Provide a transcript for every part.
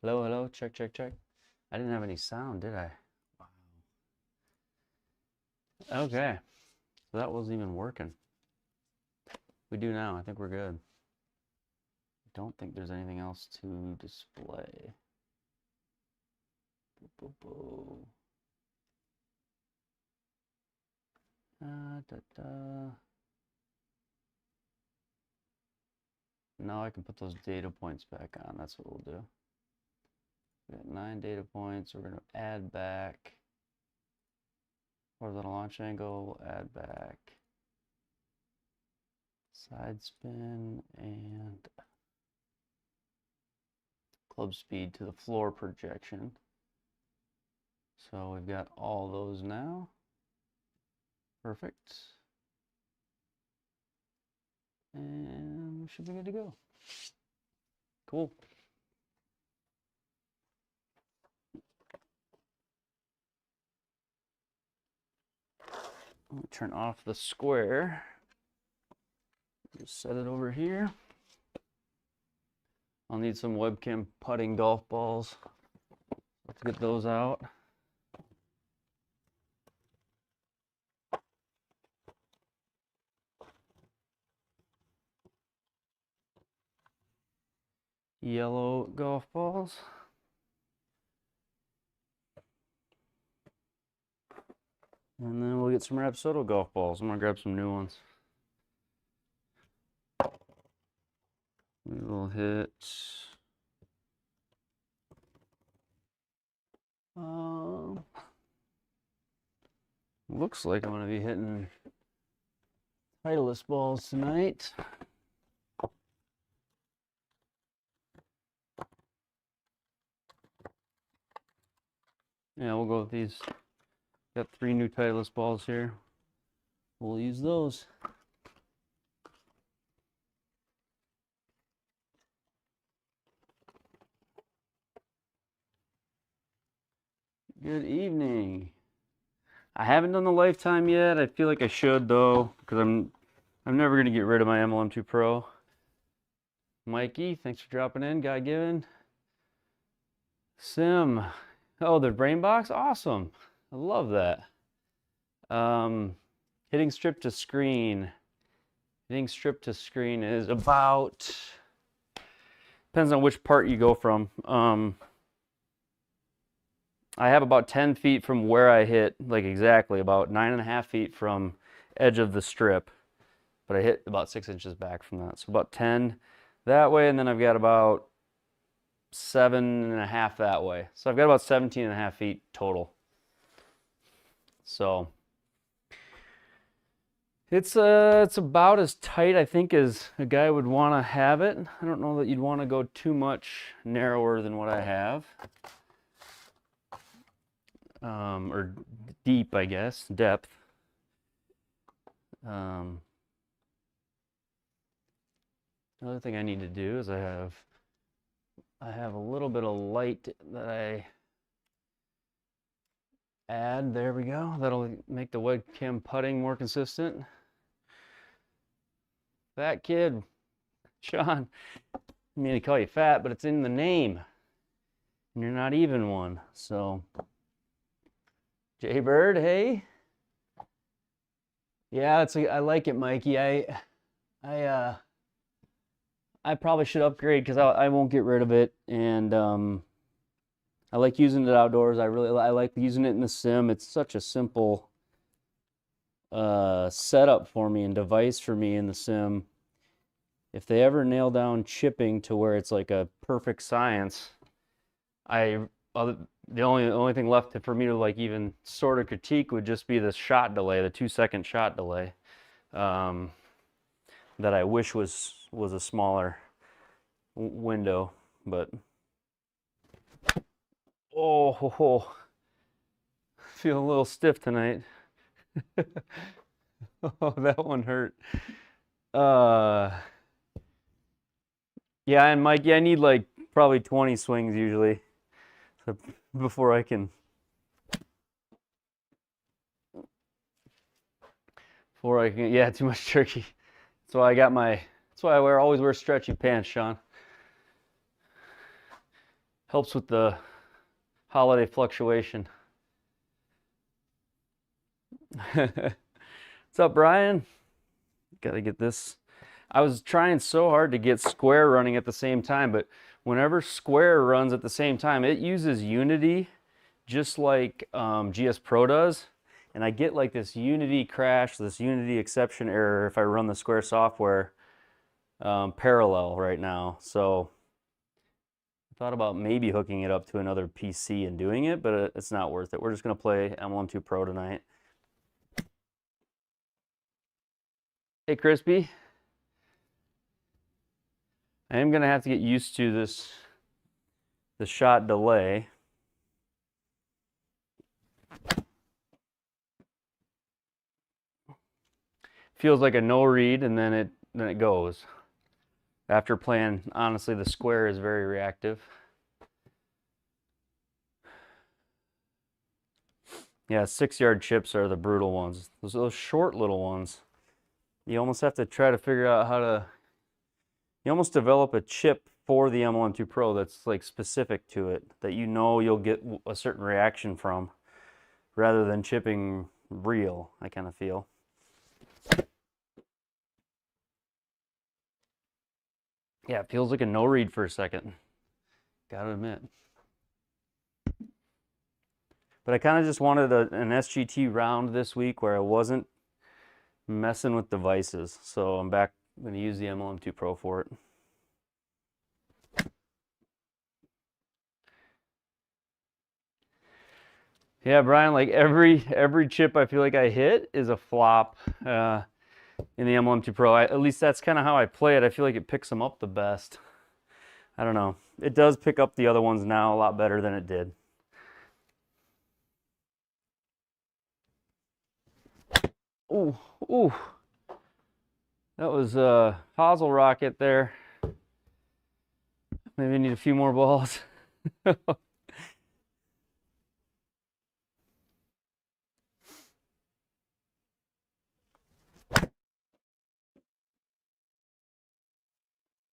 Hello, hello, check, check, check. I didn't have any sound, did I? Wow. Okay, so that wasn't even working. We do now. I think we're good. I don't think there's anything else to display. Boo, boo, boo. Da, da. Now I can put those data points back on. That's what we'll do. We got 9 data points. We're going to add back horizontal launch angle. We'll add back side spin and club speed to the floor projection. So we've got all those now. Perfect. And we should be good to go. Cool. Let me turn off the square. Just set it over here. I'll need some webcam putting golf balls. Let's get those out. Yellow golf balls. And then we'll get some Rapsodo golf balls. I'm gonna grab some new ones. We will hit looks like I'm gonna be hitting Titleist balls tonight. Yeah, we'll go with these. Got 3 new Titleist balls here. We'll use those. Good evening. I haven't done the lifetime yet. I feel like I should though, because I'm never gonna get rid of my MLM2 Pro. Mikey, thanks for dropping in. Guy Given. Sim. Oh, the brain box? Awesome. I love that. Hitting strip to screen. Hitting strip to screen is about, depends on which part you go from. I have about 10 feet from where I hit, like exactly about 9.5 feet from edge of the strip, but I hit about 6 inches back from that. So about 10 that way, and then I've got about 7.5 that way. So I've got about 17.5 feet total. So it's about as tight, I think, as a guy would want to have it. I don't know that you'd want to go too much narrower than what I have. Or deep, I guess, depth. Another thing I need to do is I have a little bit of light that I add. There we go. That'll make the webcam putting more consistent. Fat kid, Sean. I mean to call you fat, but it's in the name, and you're not even one. So, Jay Bird, hey. Yeah, I like it, Mikey. I probably should upgrade because I won't get rid of it, and I like using it outdoors. I like using it in the sim. It's such a simple setup for me and device for me in the sim. If they ever nail down chipping to where it's like a perfect science, the only thing left for me to like even sort of critique would just be the shot delay, the 2-second shot delay, that I wish was a smaller window, but oh, feel a little stiff tonight. Oh, that one hurt. Yeah, and Mike, yeah, I need like probably 20 swings usually before I can yeah, too much turkey. That's why I always wear stretchy pants, Sean. Helps with the holiday fluctuation. What's up, Brian? Gotta get this. I was trying so hard to get Square running at the same time, but whenever Square runs at the same time, it uses Unity just like GSPro does. And I get like this Unity crash, this Unity exception error if I run the Square software parallel right now. So I thought about maybe hooking it up to another PC and doing it, but it's not worth it. We're just gonna play M12 Pro tonight. Hey, Crispy. I am gonna have to get used to the shot delay. Feels like a no read and then it goes. After playing, honestly, the Square is very reactive. Yeah, 6-yard chips are the brutal ones. Those short little ones, you almost have to try to figure out how to, you almost develop a chip for the M12 Pro that's like specific to it, that you know you'll get a certain reaction from, rather than chipping real, I kind of feel. Yeah, it feels like a no read for a second. Gotta admit. But I kind of just wanted an SGT round this week where I wasn't messing with devices. So I'm back, I'm going to use the M12 Pro for it. Yeah, Brian, like every chip I feel like I hit is a flop in the M12 Pro. At least that's kind of how I play it. I feel like it picks them up the best. I don't know. It does pick up the other ones now a lot better than it did. Ooh, ooh. That was a hosel rocket there. Maybe I need a few more balls. That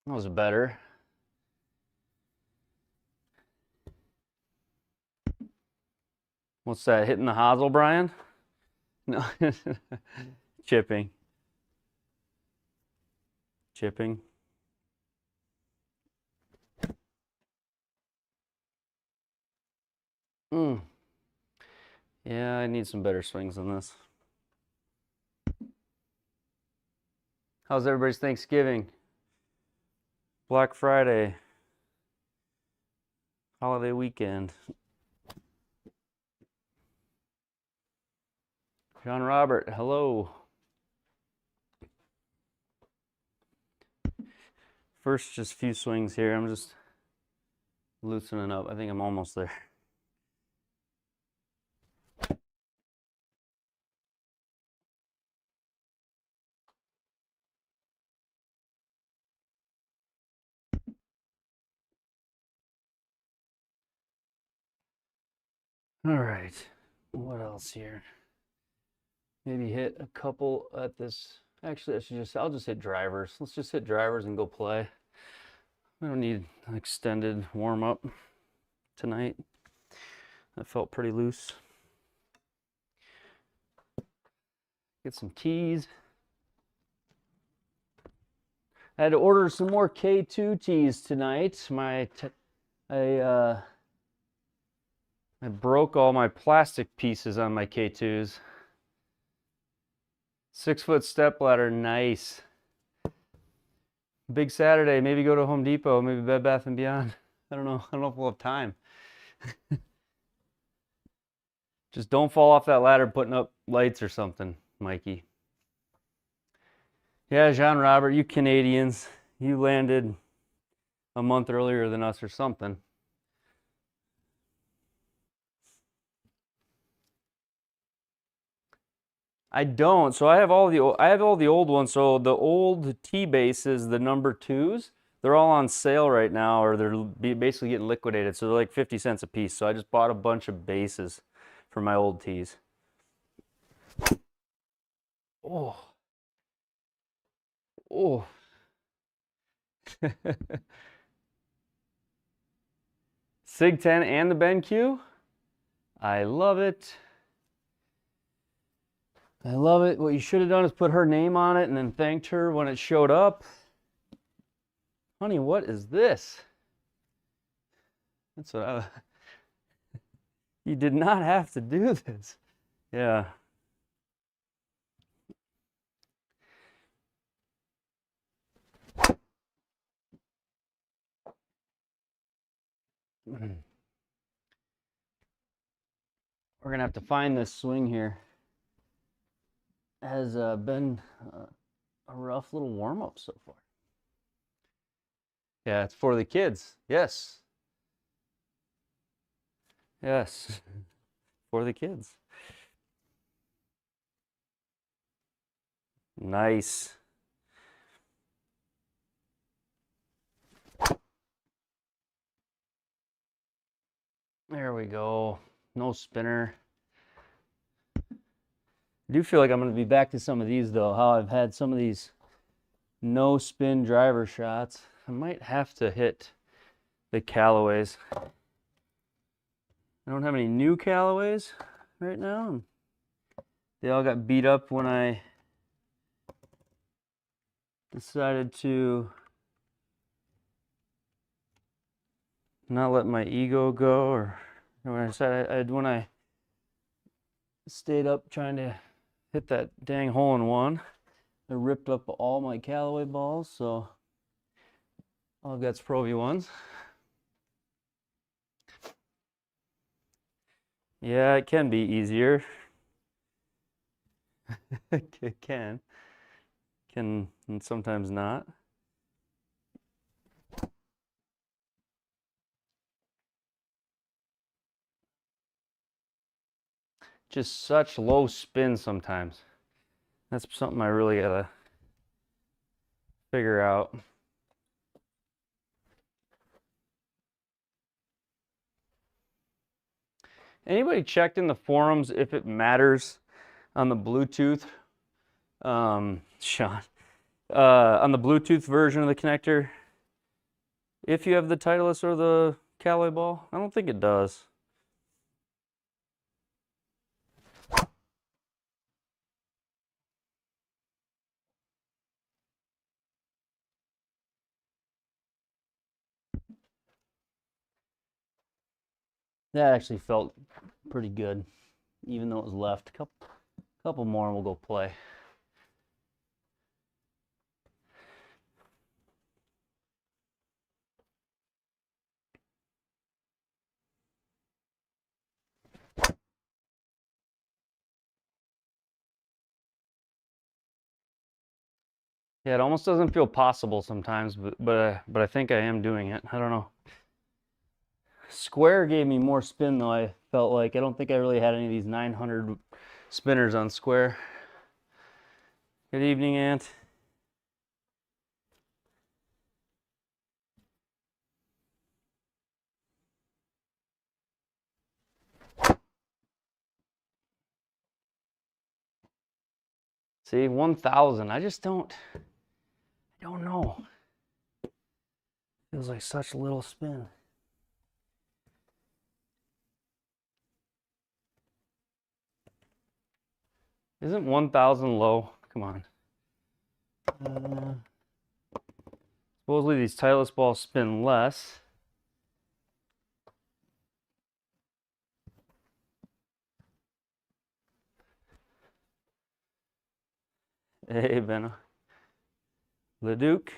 was better. What's that, hitting the hosel, Brian? No. Chipping. Chipping. Yeah, I need some better swings than this. How's everybody's Thanksgiving? Black Friday. Holiday weekend. John Robert, hello. First, just a few swings here. I'm just loosening up. I think I'm almost there. All right, what else here? Maybe hit a couple at this. Actually, I'll just hit drivers. Let's just hit drivers and go play. I don't need an extended warm up tonight. That felt pretty loose. Get some tees. I had to order some more K2 tees tonight. I broke all my plastic pieces on my K2s. 6-foot step ladder, nice. Big Saturday, maybe go to Home Depot, maybe Bed Bath & Beyond. I don't know if we'll have time. Just don't fall off that ladder putting up lights or something, Mikey. Yeah, Jean Robert, you Canadians, you landed a month earlier than us or something. I don't. So I have all the old ones. So the old T bases, the number 2s, they're all on sale right now, or they're basically getting liquidated. So they're like 50 cents a piece. So I just bought a bunch of bases for my old tees. Oh. Oh. SIG 10 and the BenQ. I love it. I love it. What you should have done is put her name on it and then thanked her when it showed up. Honey, what is this? That's what I... You did not have to do this. Yeah. We're gonna have to find this swing here. Has been a rough little warm-up so far. Yeah, it's for the kids. Yes. Yes. For the kids. Nice. There we go. No spinner. I do feel like I'm going to be back to some of these though, how I've had some of these no spin driver shots. I might have to hit the Callaways. I don't have any new Callaways right now. They all got beat up when I decided to not let my ego go, or when I decided when I stayed up trying to hit that dang hole-in-one, I ripped up all my Callaway balls, so all I've got's Pro V1s. Yeah, it can be easier. It can, and sometimes not. Just such low spin sometimes. That's something I really gotta figure out. Anybody checked in the forums if it matters on the Bluetooth? Sean, on the Bluetooth version of the connector, if you have the Titleist or the Callaway ball? I don't think it does. That actually felt pretty good, even though it was left. Couple more and we'll go play. Yeah, it almost doesn't feel possible sometimes, but I think I am doing it. I don't know. Square gave me more spin though, I felt like. I don't think I really had any of these 900 spinners on Square. Good evening, Aunt. See, 1,000. I don't know. Feels like such a little spin. Isn't 1,000 low? Come on. Supposedly these Titleist balls spin less. Hey, Ben. Leduc.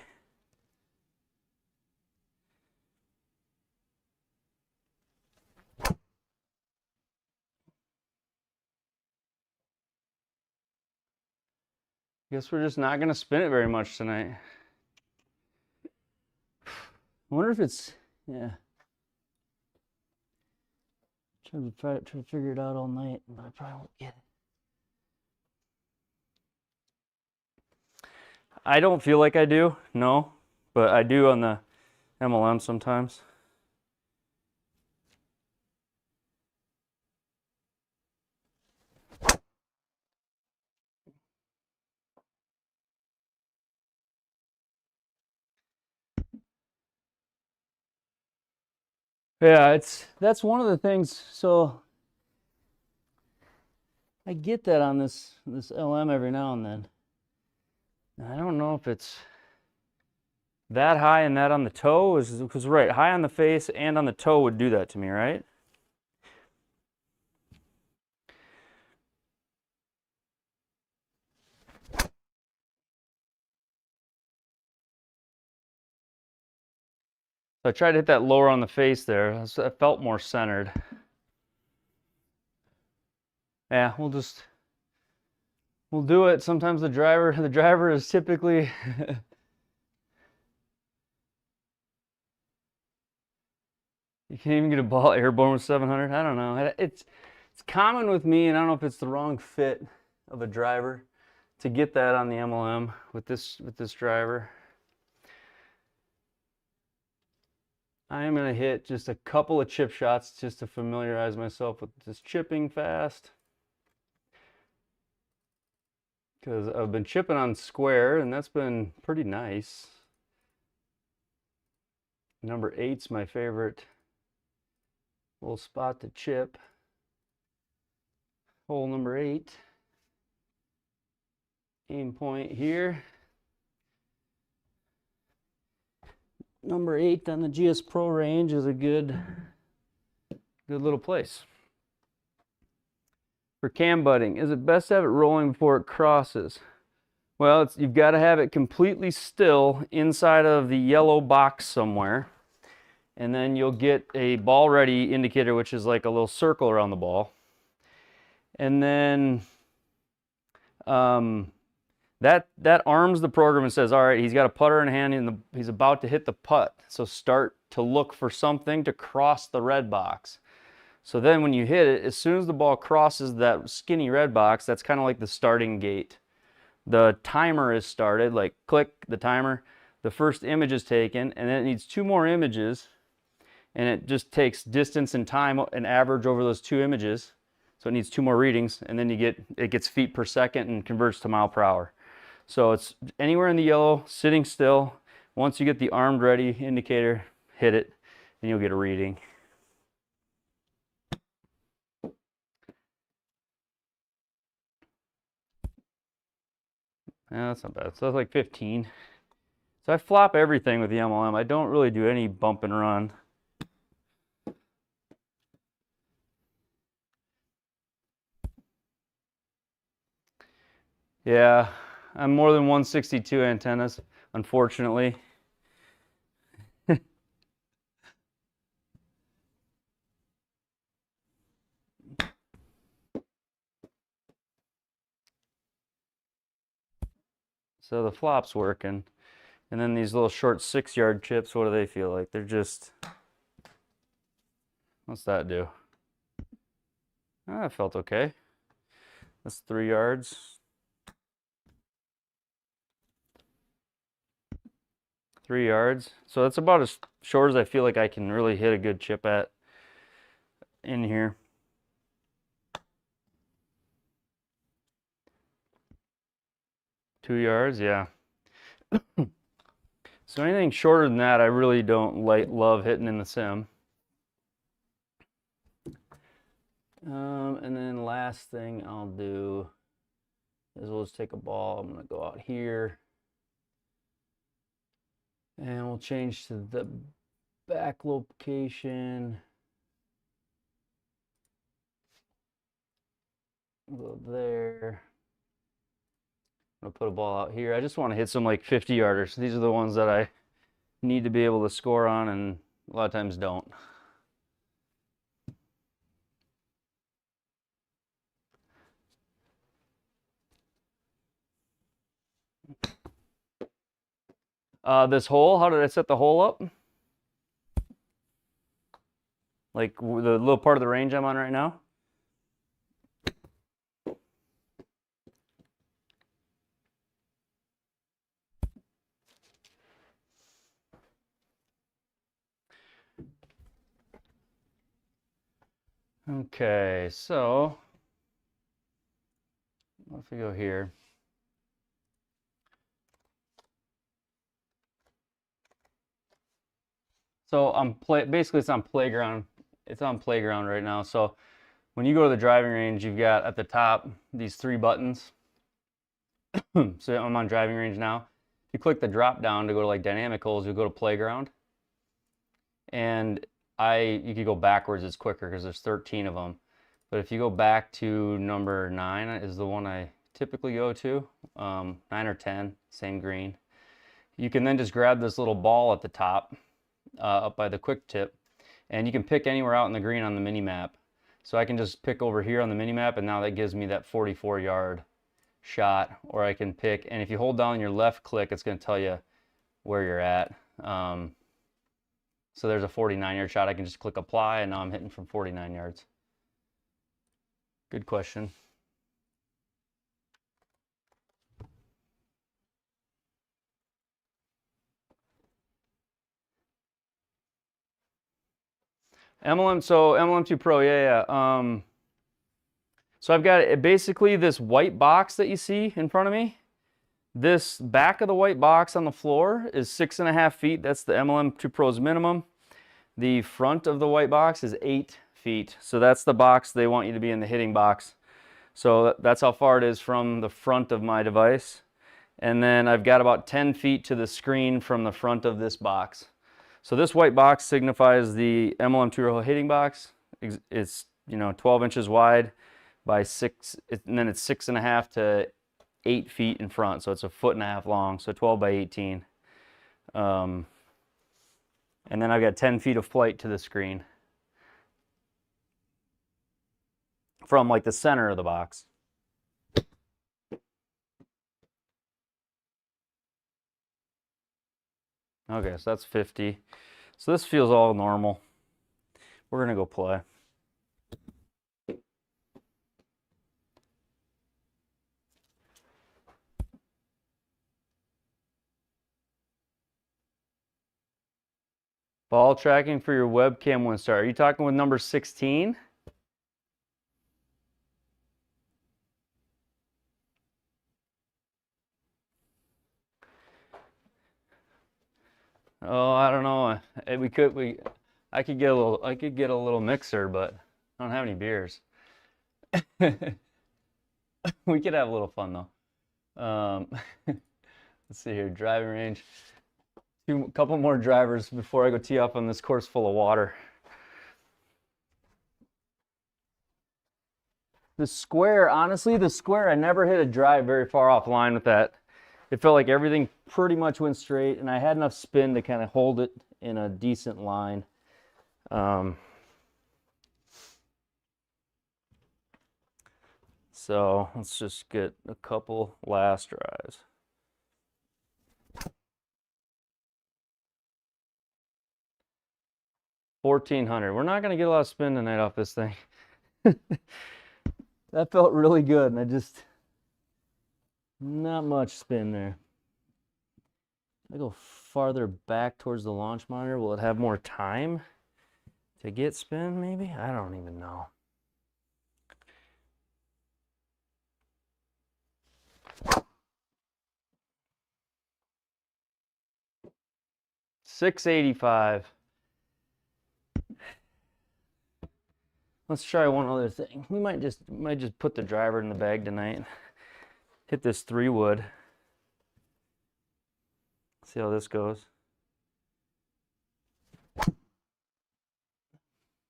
Guess we're just not going to spin it very much tonight. I wonder if it's, yeah. Try to figure it out all night, but I probably won't get it. I don't feel like I do, no, but I do on the MLM sometimes. Yeah, that's one of the things. So I get that on this LM every now and then. I don't know if it's that high and that on the toe is because right, high on the face and on the toe would do that to me, right? So I tried to hit that lower on the face there. So it felt more centered. Yeah, we'll do it. Sometimes the driver is typically you can't even get a ball airborne with 700. I don't know. It's common with me, and I don't know if it's the wrong fit of a driver to get that on the MLM with this driver. I am going to hit just a couple of chip shots just to familiarize myself with this chipping fast. Because I've been chipping on square, and that's been pretty nice. Number 8's my favorite little spot to chip. Hole number 8. Aim point here. Number 8 on the GSPro range is a good little place. For cam butting, is it best to have it rolling before it crosses? Well, you've got to have it completely still inside of the yellow box somewhere. And then you'll get a ball ready indicator, which is like a little circle around the ball. And then that arms the program and says, all right, he's got a putter in hand and he's about to hit the putt. So start to look for something to cross the red box. So then when you hit it, as soon as the ball crosses that skinny red box, that's kind of like the starting gate. The timer is started, like click the timer. The first image is taken, and then it needs 2 more images. And it just takes distance and time and average over those 2 images. So it needs 2 more readings, and then it gets feet per second and converts to mile per hour. So it's anywhere in the yellow, sitting still. Once you get the armed ready indicator, hit it, and you'll get a reading. Yeah, that's not bad. So that's like 15. So I flop everything with the MLM. I don't really do any bump and run. Yeah, I'm more than 162 antennas, unfortunately. So the flop's working. And then these little short 6-yard chips, what do they feel like? They're just, what's that do? Ah, that felt okay. That's 3 yards. 3 yards. So that's about as short as I feel like I can really hit a good chip at in here. Two yards, yeah. So anything shorter than that, I really don't love hitting in the sim. And then last thing I'll do is we'll just take a ball. I'm going to go out here. And we'll change to the back location. We'll go there. I'm going to put a ball out here. I just want to hit some like 50-yarders. These are the ones that I need to be able to score on and a lot of times don't. This hole, how did I set the hole up? Like the little part of the range I'm on right now? Okay, so if we go here. So basically it's on playground. It's on playground right now. So when you go to the driving range, you've got at the top these 3 buttons. So I'm on driving range now. If you click the drop down to go to like dynamic holes, you'll go to playground. And you could go backwards, it's quicker because there's 13 of them. But if you go back to number 9 is the one I typically go to, 9 or 10, same green. You can then just grab this little ball at the top, up by the quick tip, and you can pick anywhere out in the green on the mini map. So I can just pick over here on the mini map, and now that gives me that 44-yard shot. Or I can pick, and if you hold down your left click, it's going to tell you where you're at. So there's a 49-yard shot. I can just click apply, and now I'm hitting from 49 yards. Good question. MLM2 Pro, yeah. So I've got basically this white box that you see in front of me. This back of the white box on the floor is 6.5 feet. That's the MLM2 Pro's minimum. The front of the white box is 8 feet. So that's the box they want you to be in, the hitting box. So that's how far it is from the front of my device. And then I've got about 10 feet to the screen from the front of this box. So this white box signifies the MLM2 Pro hitting box. It's 12 inches wide by 6, and then it's 6.5 to 8 feet in front. So it's a 1.5 feet long. So 12 by 18. And then I've got 10 feet of flight to the screen from like the center of the box. Okay, so that's 50. So this feels all normal. We're gonna go play. Ball tracking for your webcam when start. Are you talking with number 16? Oh, I don't know. I could get a little mixer, but I don't have any beers. We could have a little fun though. Let's see here, driving range. A couple more drivers before I go tee off on this course full of water. The square, honestly, I never hit a drive very far offline with that. It felt like everything pretty much went straight, and I had enough spin to kind of hold it in a decent line. So let's just get a couple last drives. $1,400. We're not going to get a lot of spin tonight off this thing. That felt really good, and not much spin there. I go farther back towards the launch monitor. Will it have more time to get spin, maybe? I don't even know. $685. Let's try one other thing. We might just put the driver in the bag tonight. Hit this 3-wood. See how this goes.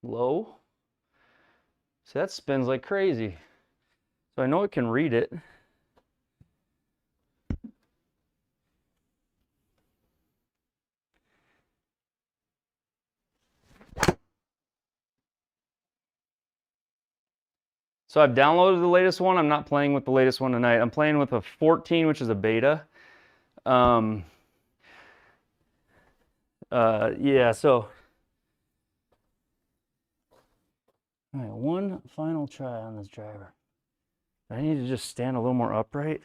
Low. See, that spins like crazy. So I know it can read it. So I've downloaded the latest one. I'm not playing with the latest one tonight. I'm playing with a 14, which is a beta. Yeah, so all right, one final try on this driver. I need to just stand a little more upright.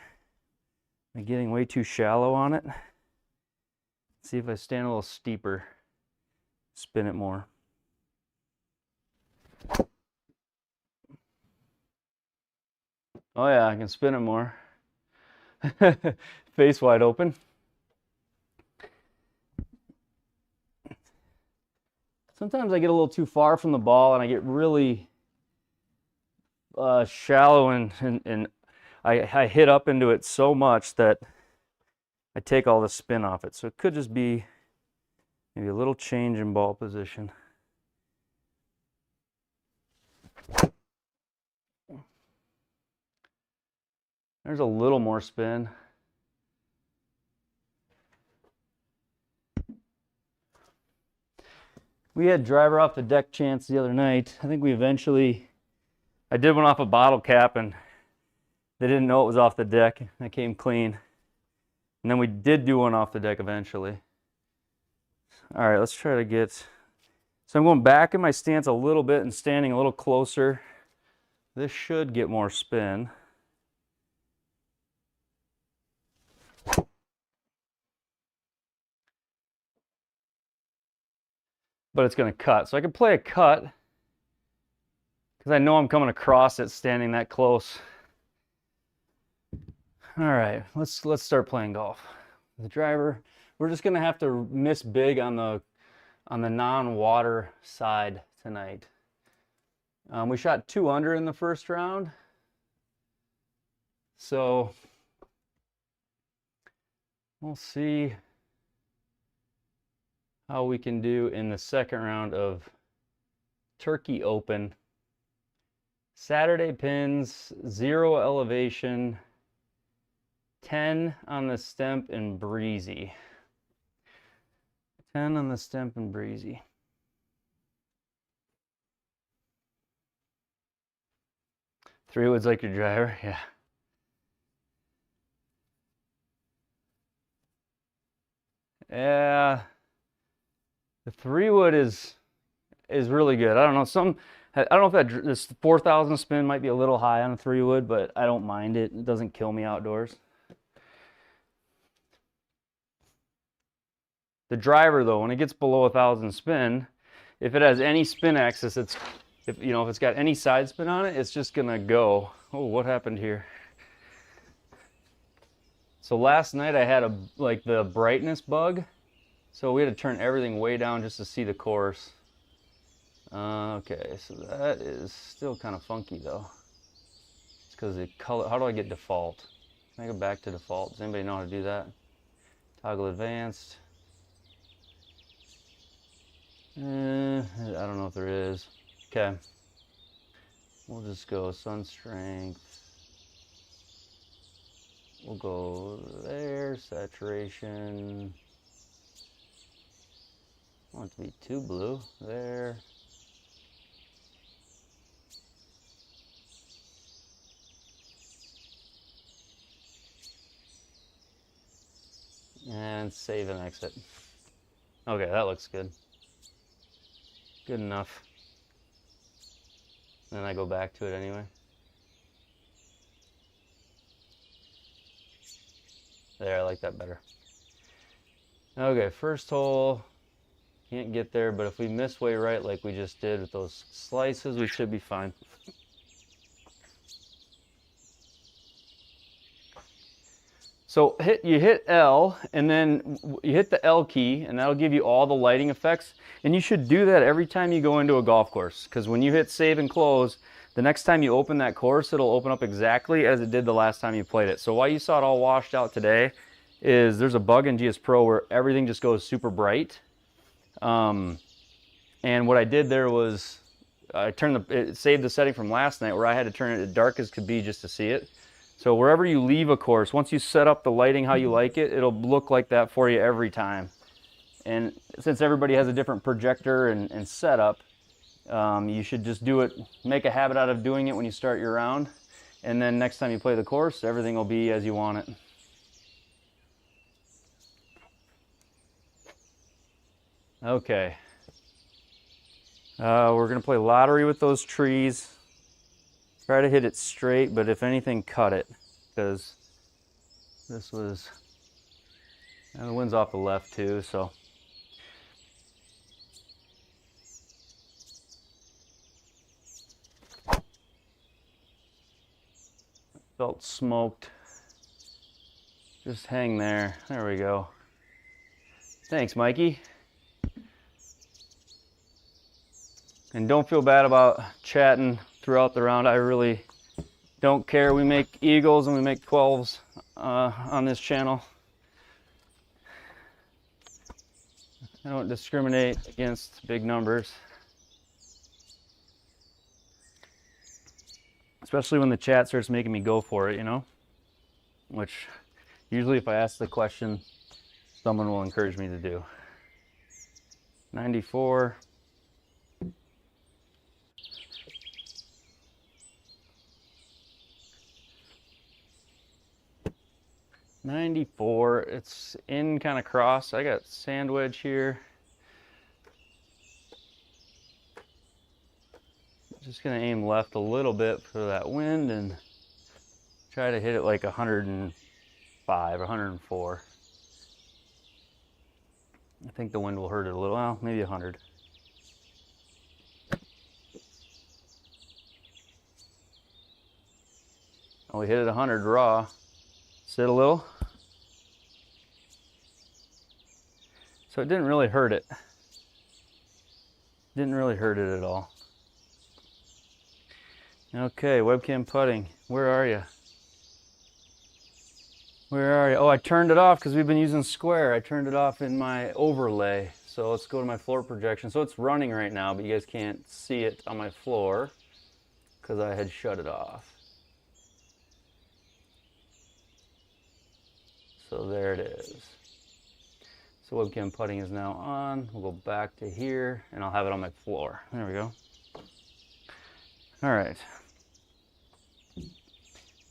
I'm getting way too shallow on it. See if I stand a little steeper, spin it more. Oh yeah, I can spin it more. Face wide open. sometimes I get a little too far from the ball and I get really shallow and I hit up into it so much that I take all the spin off it. So it could just be maybe a little change in ball position. There's a little more spin. We had driver off the deck chance the other night. I think we eventually, I did one off a bottle cap and they didn't know it was off the deck. I came clean. And then we did do one off the deck eventually. All right, let's try to get, so I'm going back in my stance a little bit and standing a little closer. This should get more spin. But it's going to cut. So I can play a cut because I know I'm coming across it standing that close. All right, let's start playing golf. The driver, we're just going to have to miss big on the non-water side tonight. We shot 2 under in the first round. So we'll see how we can do in the second round of Turkey Open. Saturday pins, 0 elevation, 10 on the stemp and breezy. 10 on the stemp and breezy. Three woods like your driver, yeah. Yeah. The 3-wood is really good. I don't know, I don't know if this 4,000 spin might be a little high on a 3-wood, but I don't mind it. It doesn't kill me outdoors. The driver though, when it gets below 1,000 spin, if it has any spin axis, if it's got any side spin on it, it's just gonna go. Oh, what happened here? So last night I had the brightness bug. So we had to turn everything way down just to see the course. Okay, so that is still kind of funky though. It's because the color, how do I get default? Can I go back to default? Does anybody know how to do that? Toggle advanced. I don't know if there is. Okay. We'll just go sun strength. We'll go there, saturation. I want it to be too blue. There. And save and exit. Okay, that looks good. Good enough. Then I go back to it anyway. There, I like that better. Okay, first hole. Can't get there, but if we miss way right like we just did with those slices, we should be fine. So you hit L, and then you hit the L key, and that'll give you all the lighting effects. And you should do that every time you go into a golf course, because when you hit save and close, the next time you open that course, it'll open up exactly as it did the last time you played it. So why you saw it all washed out today is there's a bug in GSPro where everything just goes super bright. And what I did there was I it saved the setting from last night where I had to turn it as dark as could be just to see it. So wherever you leave a course, once you set up the lighting how you like it, it'll look like that for you every time. And since everybody has a different projector and setup, you should just do it, make a habit out of doing it when you start your round. And then next time you play the course, everything will be as you want it. Okay. We're going to play lottery with those trees. Try to hit it straight, but if anything, cut it. Because this was, and the wind's off the left too, so. Felt smoked. Just hang there. There we go. Thanks, Mikey. And don't feel bad about chatting throughout the round. I really don't care. We make eagles and we make 12s on this channel. I don't discriminate against big numbers. Especially when the chat starts making me go for it, you know? Which usually if I ask the question, someone will encourage me to do. 94. It's in kind of cross. I got sand wedge here. Just gonna aim left a little bit for that wind and try to hit it like 105, 104. I think the wind will hurt it a little. Well, maybe 100. Oh, we hit it 100 raw. Sit a little. So it didn't really hurt it. Didn't really hurt it at all. Okay, webcam putting. Where are you? Where are you? Oh, I turned it off because we've been using square. I turned it off in my overlay. So let's go to my floor projection. So it's running right now, but you guys can't see it on my floor because I had shut it off. So there it is. So webcam putting is now on. We'll go back to here and I'll have it on my floor. There we go. All right.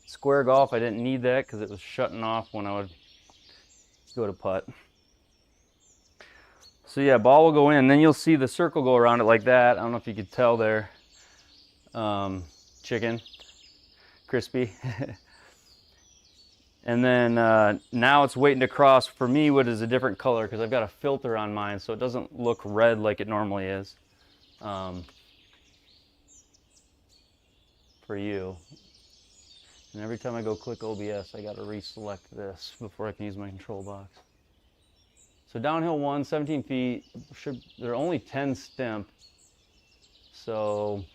Square golf, I didn't need that because it was shutting off when I would go to putt. So yeah, ball will go in. Then you'll see the circle go around it like that. I don't know if you could tell there. Chicken, crispy. And then now it's waiting to cross. For me, what is a different color because I've got a filter on mine, so it doesn't look red like it normally is. For you. And every time I go click OBS, I got to reselect this before I can use my control box. So downhill 1, 17 feet. They're only 10 stimp, so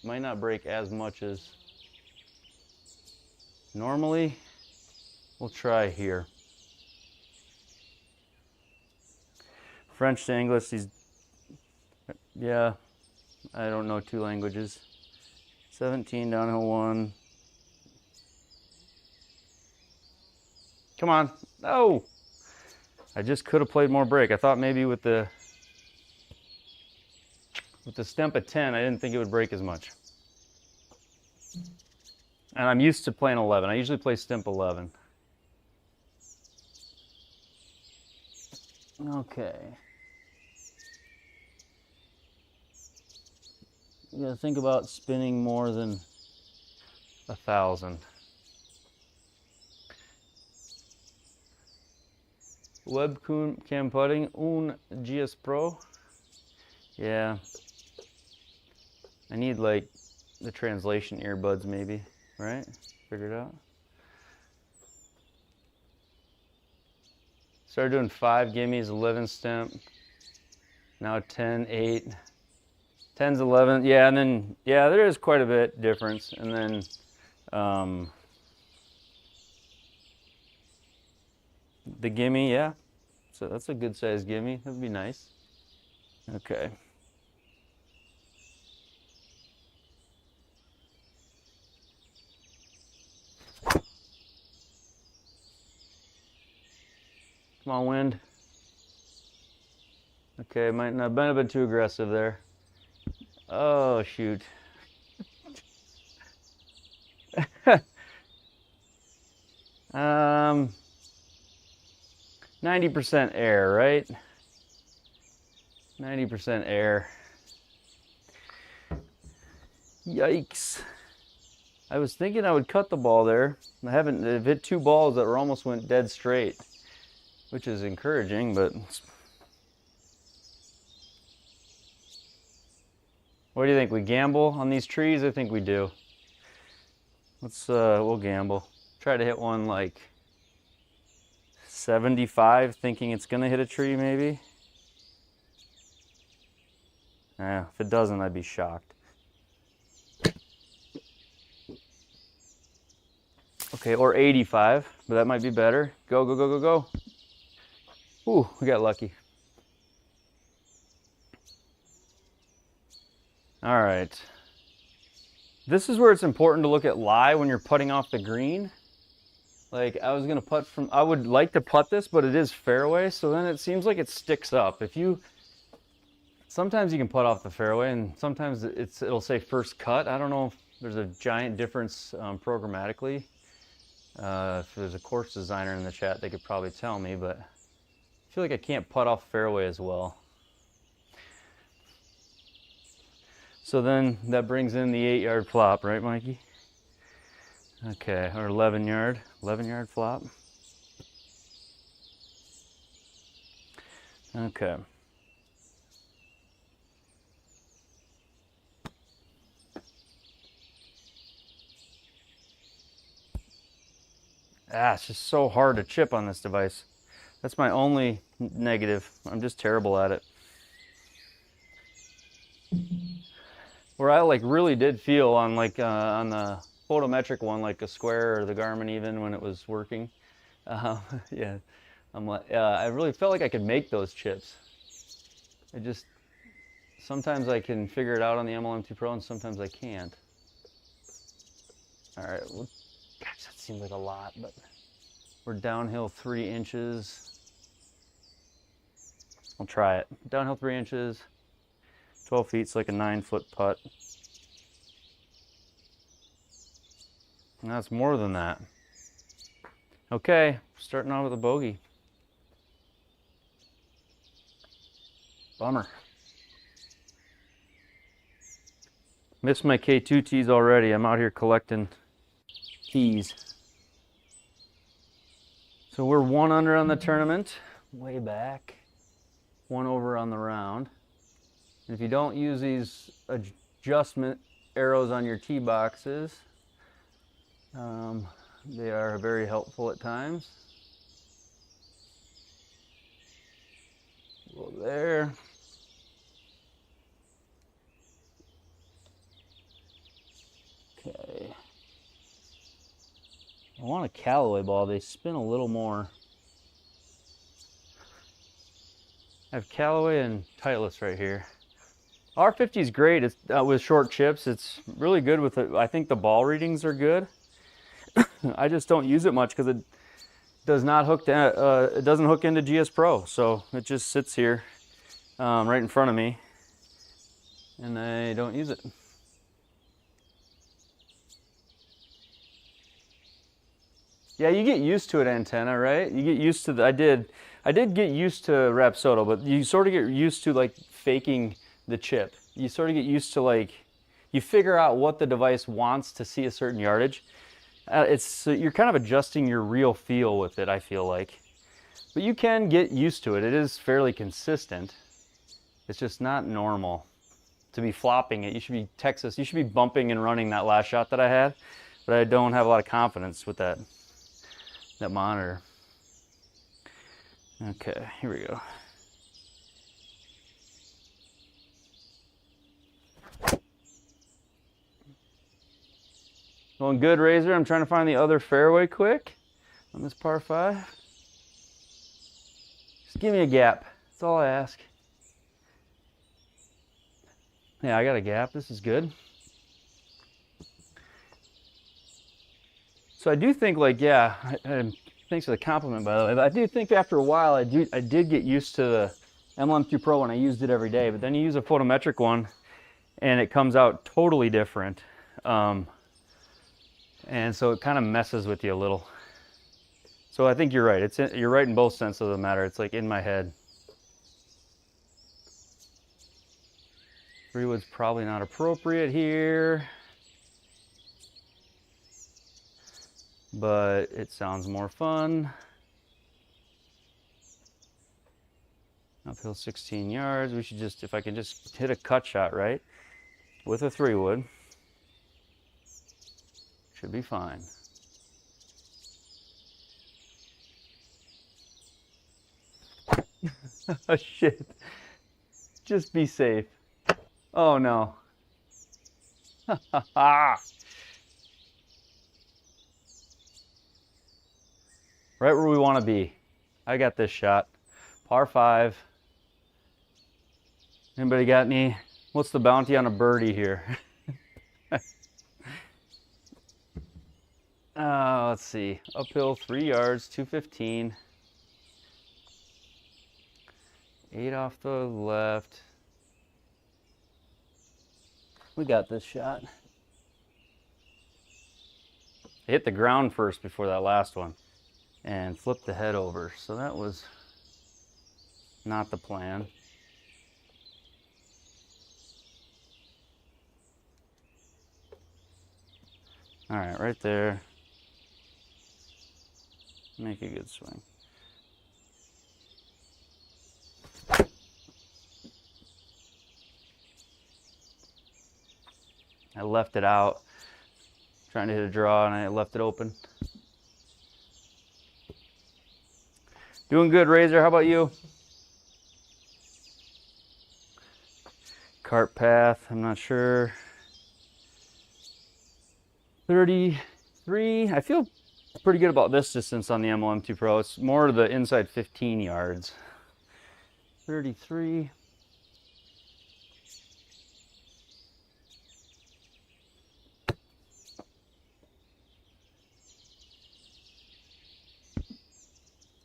might not break as much as normally. We'll try here. French to English, yeah, I don't know 2 languages. 17, downhill 1. Come on. No! I just could have played more break. I thought maybe with the stimp at 10, I didn't think it would break as much. And I'm used to playing 11. I usually play stimp 11. Okay. You gotta think about spinning more than 1,000. Webcam putting, un GSPro. Yeah. I need like the translation earbuds maybe, right? Figure it out. Started doing 5 gimmies, 11 stimp. Now 10, 8. 10's 11. Yeah, and then, yeah, there is quite a bit difference. And then, the gimme, yeah. So that's a good size gimme. That would be nice. Okay. Come on, wind. Okay, might not have been too aggressive there. Oh, shoot. 90% air, right? 90% air. Yikes. I was thinking I would cut the ball there. I've hit 2 balls that almost went dead straight, which is encouraging, but what do you think? We gamble on these trees? I think we do. We'll gamble. Try to hit one like 75, thinking it's gonna hit a tree maybe. If it doesn't, I'd be shocked. Okay, or 85, but that might be better. Go, go, go, go, go. Ooh, we got lucky. All right. This is where it's important to look at lie when you're putting off the green. Like I was gonna putt from, I would like to putt this, but it is fairway, so then it seems like it sticks up. Sometimes you can putt off the fairway, and sometimes it'll say first cut. I don't know if there's a giant difference programmatically. If there's a course designer in the chat, they could probably tell me, but I feel like I can't putt off fairway as well. So then that brings in the 8-yard flop, right, Mikey? Okay, or 11-yard flop. Okay. It's just so hard to chip on this device. That's my only negative. I'm just terrible at it. Where I like really did feel on like on the photometric one, like a Square or the Garmin even when it was working. Yeah, I'm like, I really felt like I could make those chips. Sometimes I can figure it out on the MLM2 Pro and sometimes I can't. All right, well, gosh, that seems like a lot, but we're downhill 3 inches. I'll try it. Downhill 3 inches, 12 feet, it's like a 9-foot putt. And that's more than that. Okay, starting off with a bogey. Bummer. Missed my K2 tees already. I'm out here collecting tees. So we're 1 under on the tournament, way back. 1 over on the round. And if you don't use these adjustment arrows on your tee boxes, they are very helpful at times. Go there. Okay. I want a Callaway ball. They spin a little more. I have Callaway and Titleist right here. R50 is great. It's with short chips. It's really good with it. I think the ball readings are good. I just don't use it much because it does not hook to, it doesn't hook into GSPro, so it just sits here right in front of me, and I don't use it. Yeah, you get used to it, antenna, right? You get used to the. I did get used to Rapsodo, but you sort of get used to like faking the chip. You sort of get used to like, you figure out what the device wants to see a certain yardage. You're kind of adjusting your real feel with it, I feel like. But you can get used to it. It is fairly consistent. It's just not normal to be flopping it. You should be Texas. You should be bumping and running that last shot that I had, but I don't have a lot of confidence with that monitor. Okay, here we go. Going good, Razor. I'm trying to find the other fairway quick on this par 5. Just give me a gap. That's all I ask. Yeah, I got a gap. This is good. So I do think, like, yeah, thanks for the compliment, by the way. But I do think after a while, I did get used to the MLM2 Pro when I used it every day. But then you use a photometric one, and it comes out totally different. And so it kind of messes with you a little. So I think you're right. You're right in both senses of the matter. It's like in my head. 3-wood's probably not appropriate here, but it sounds more fun. Uphill 16 yards. We should just, if I can just hit a cut shot right with a 3-wood, should be fine. Oh shit. Just be safe. Oh no. Right where we want to be. I got this shot. Par 5. Anybody got any? What's the bounty on a birdie here? Let's see. Uphill 3 yards, 215. 8 off the left. We got this shot. I hit the ground first before that last one and flipped the head over. So that was not the plan. All right, right there. Make a good swing. I left it out, trying to hit a draw, and I left it open. Doing good, Razor. How about you? Cart path, I'm not sure. 33. I feel pretty good about this distance on the M1 Pro. It's more the inside 15 yards. 33.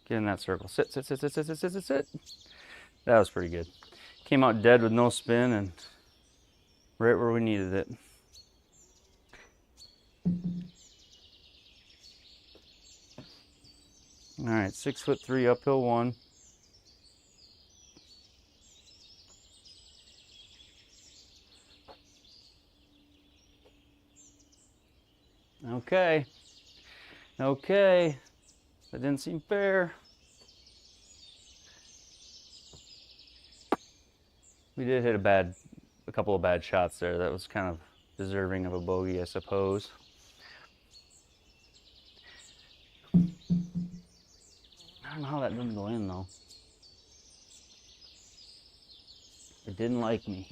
Get in that circle. Sit, sit, sit, sit, sit, sit, sit, sit, sit. That was pretty good. Came out dead with no spin and right where we needed it. All right, 6'3" uphill 1. Okay. Okay. That didn't seem fair. We did hit a couple of bad shots there. That was kind of deserving of a bogey, I suppose. I don't know how that didn't go in though. It didn't like me.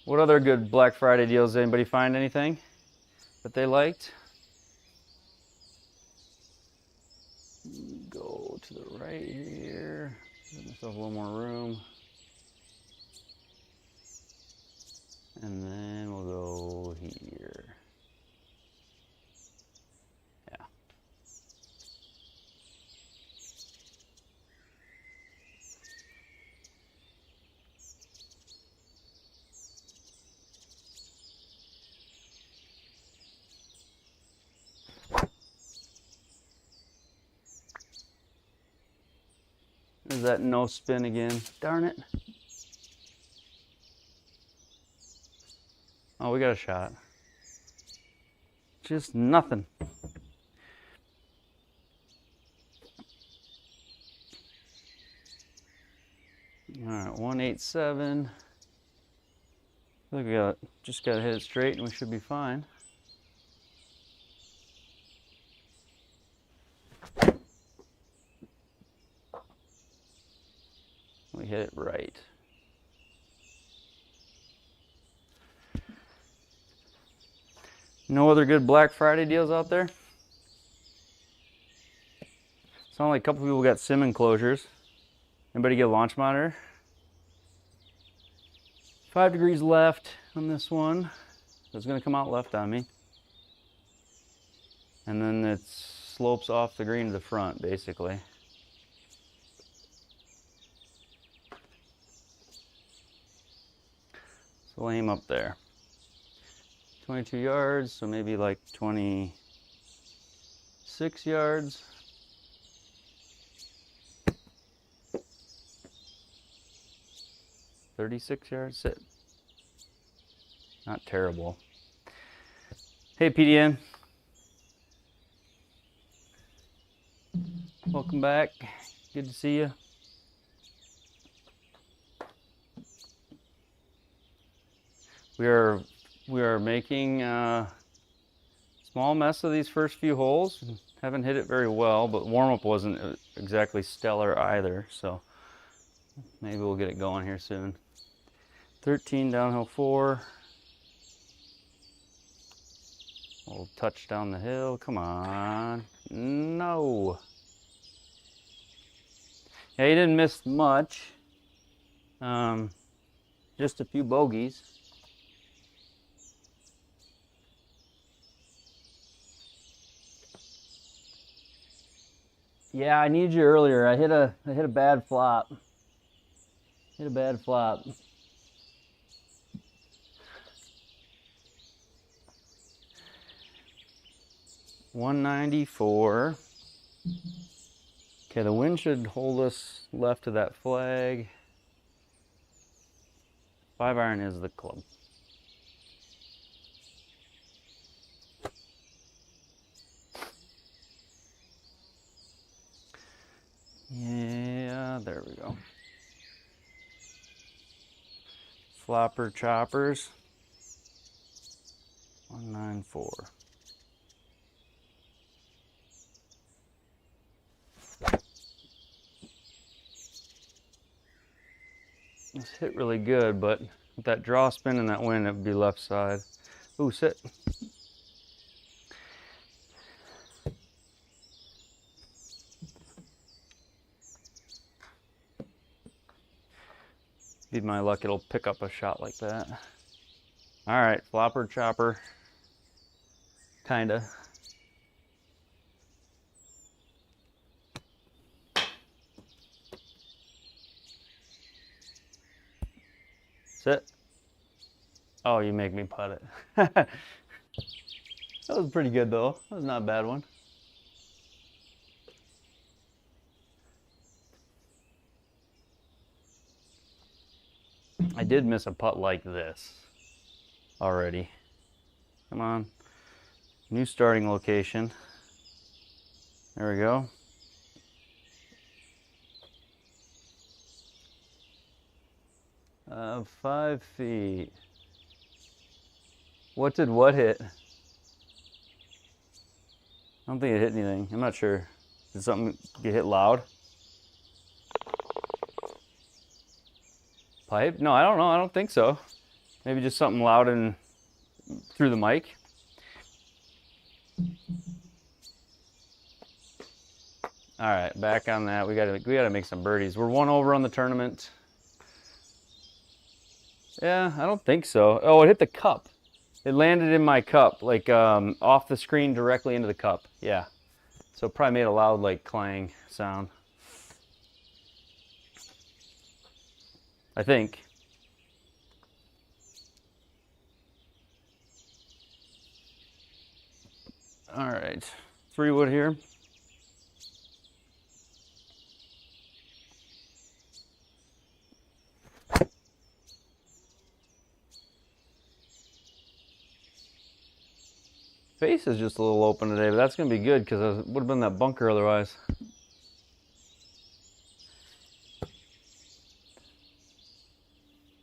What other good Black Friday deals? Did anybody find anything that they liked? Go to the right here. Give myself a little more room. And then we'll go here. Yeah. Is that no spin again? Darn it. Oh, we got a shot. Just nothing. All right, 187. I think we just got to hit it straight and we should be fine. We hit it right. No other good Black Friday deals out there? Sound like a couple people got sim enclosures. Anybody get a launch monitor? 5 degrees left on this one. It's gonna come out left on me. And then it slopes off the green to the front, basically. So we'll aim up there. 22 yards, so maybe like 26 yards. $36 yards, sit. Not terrible. Hey PDN. Welcome back. Good to see you. We are making a small mess of these first few holes. Haven't hit it very well, but warm-up wasn't exactly stellar either, so maybe we'll get it going here soon. 13 downhill 4. We'll touch down the hill. Come on. No. Yeah, he didn't miss much. Just a few bogeys. Yeah, I needed you earlier. I hit a bad flop. Hit a bad flop. $194. Okay, the wind should hold us left of that flag. 5-iron is the club. Yeah, there we go. Flopper choppers. 194. This hit really good, but with that draw spin and that wind, it would be left side. Ooh, sit. Be my luck, it'll pick up a shot like that. All right, flopper chopper. Kinda. Sit. Oh, you make me putt it. That was pretty good though. That was not a bad one. I did miss a putt like this already. Come on. New starting location. There we go. Uh, 5 feet. What did what hit? I don't think it hit anything. I'm not sure. Did something get hit loud? Pipe? No, I don't know. I don't think so. Maybe just something loud and through the mic. All right, back on that. We gotta make some birdies. We're 1 over on the tournament. Yeah, I don't think so. Oh, it hit the cup. It landed in my cup, like off the screen directly into the cup. Yeah. So it probably made a loud like clang sound. I think. All right, 3 wood here. Face is just a little open today, but that's gonna be good because it would have been that bunker otherwise.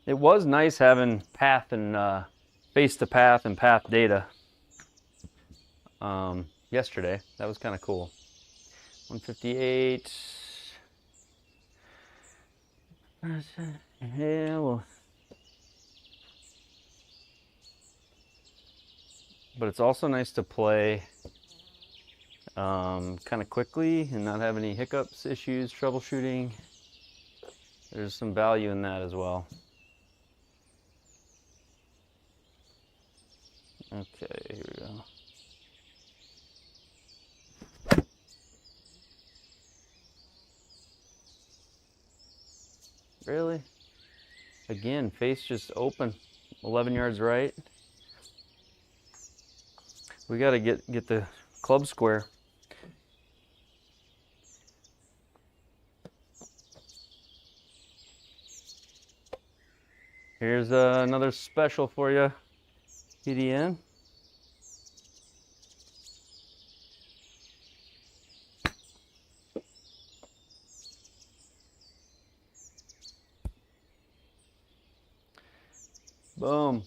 It was nice having path and face to path and path data yesterday. That was kind of cool. 158. Yeah, well. But it's also nice to play kind of quickly and not have any hiccups, issues, troubleshooting. There's some value in that as well. Okay, here we go. Really? Again, face just open. 11 yards right. We got to get the club square. Here's another special for you, PDN. Boom.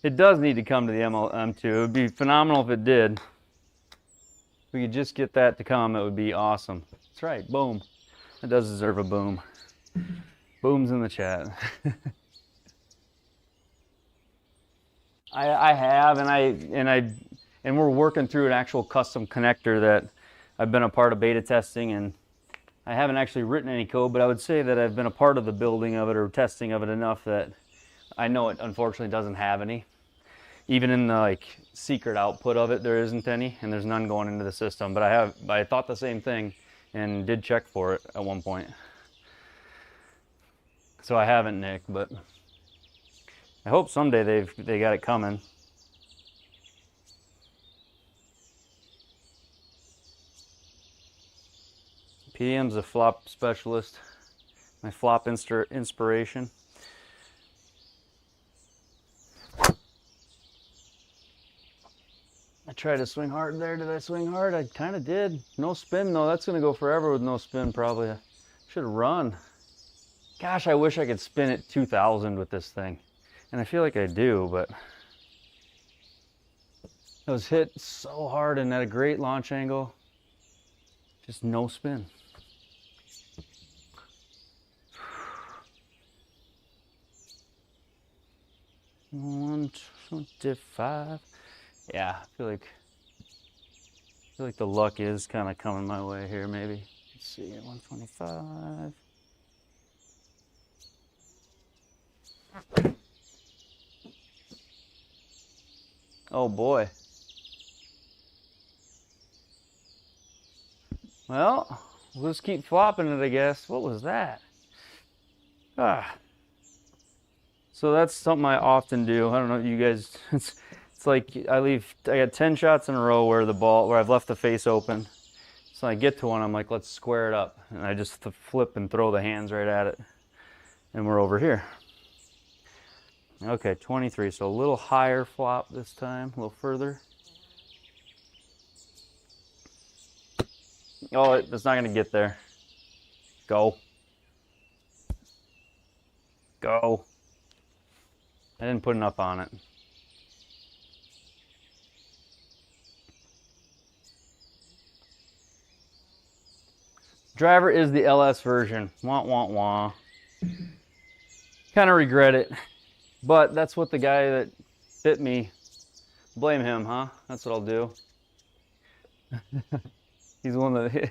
It does need to come to the M2. It would be phenomenal if it did. If we could just get that to come, it would be awesome. That's right, boom. It does deserve a boom. Boom's in the chat. I have, and we're working through an actual custom connector that I've been a part of beta testing, and I haven't actually written any code, but I would say that I've been a part of the building of it or testing of it enough that I know it unfortunately doesn't have any. Even in the like secret output of it, there isn't any, and there's none going into the system. But I thought the same thing and did check for it at one point. So I haven't, Nick, but I hope someday they got it coming. PM's a flop specialist. My flop inspiration. I tried to swing hard there. Did I swing hard? I kind of did. No spin though. That's going to go forever with no spin probably. I should have run. Gosh, I wish I could spin at 2,000 with this thing. And I feel like I do, but it was hit so hard and at a great launch angle. Just no spin. One 25. Yeah, I feel like the luck is kind of coming my way here. Maybe. Let's see, 125. Oh boy. Well, we'll just keep flopping it, I guess. What was that? So that's something I often do. I don't know if you guys, it's like I got 10 shots in a row where I've left the face open. So I get to one, I'm like, let's square it up. And I just flip and throw the hands right at it. And we're over here. Okay, 23, so a little higher flop this time, a little further. Oh, it's not gonna get there. Go. Go. I didn't put enough on it. Driver is the LS version. Wah, wah, wah. Kind of regret it. But that's what the guy that bit me, blame him, huh? That's what I'll do. He's the one that,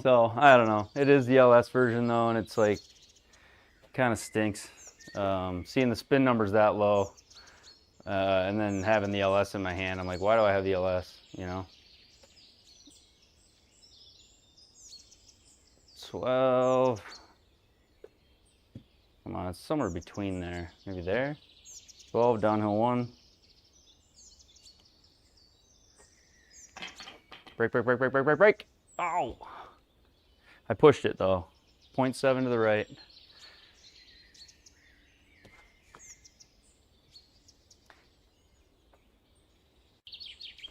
so I don't know. It is the LS version though, and it's like, kind of stinks. Seeing the spin numbers that low, and then having the LS in my hand, I'm like, why do I have the LS, you know? 12. Come on, it's somewhere between there. Maybe there. 12, downhill 1. Break, break, break, break, break, break, break. Oh! I pushed it though. 0.7 to the right.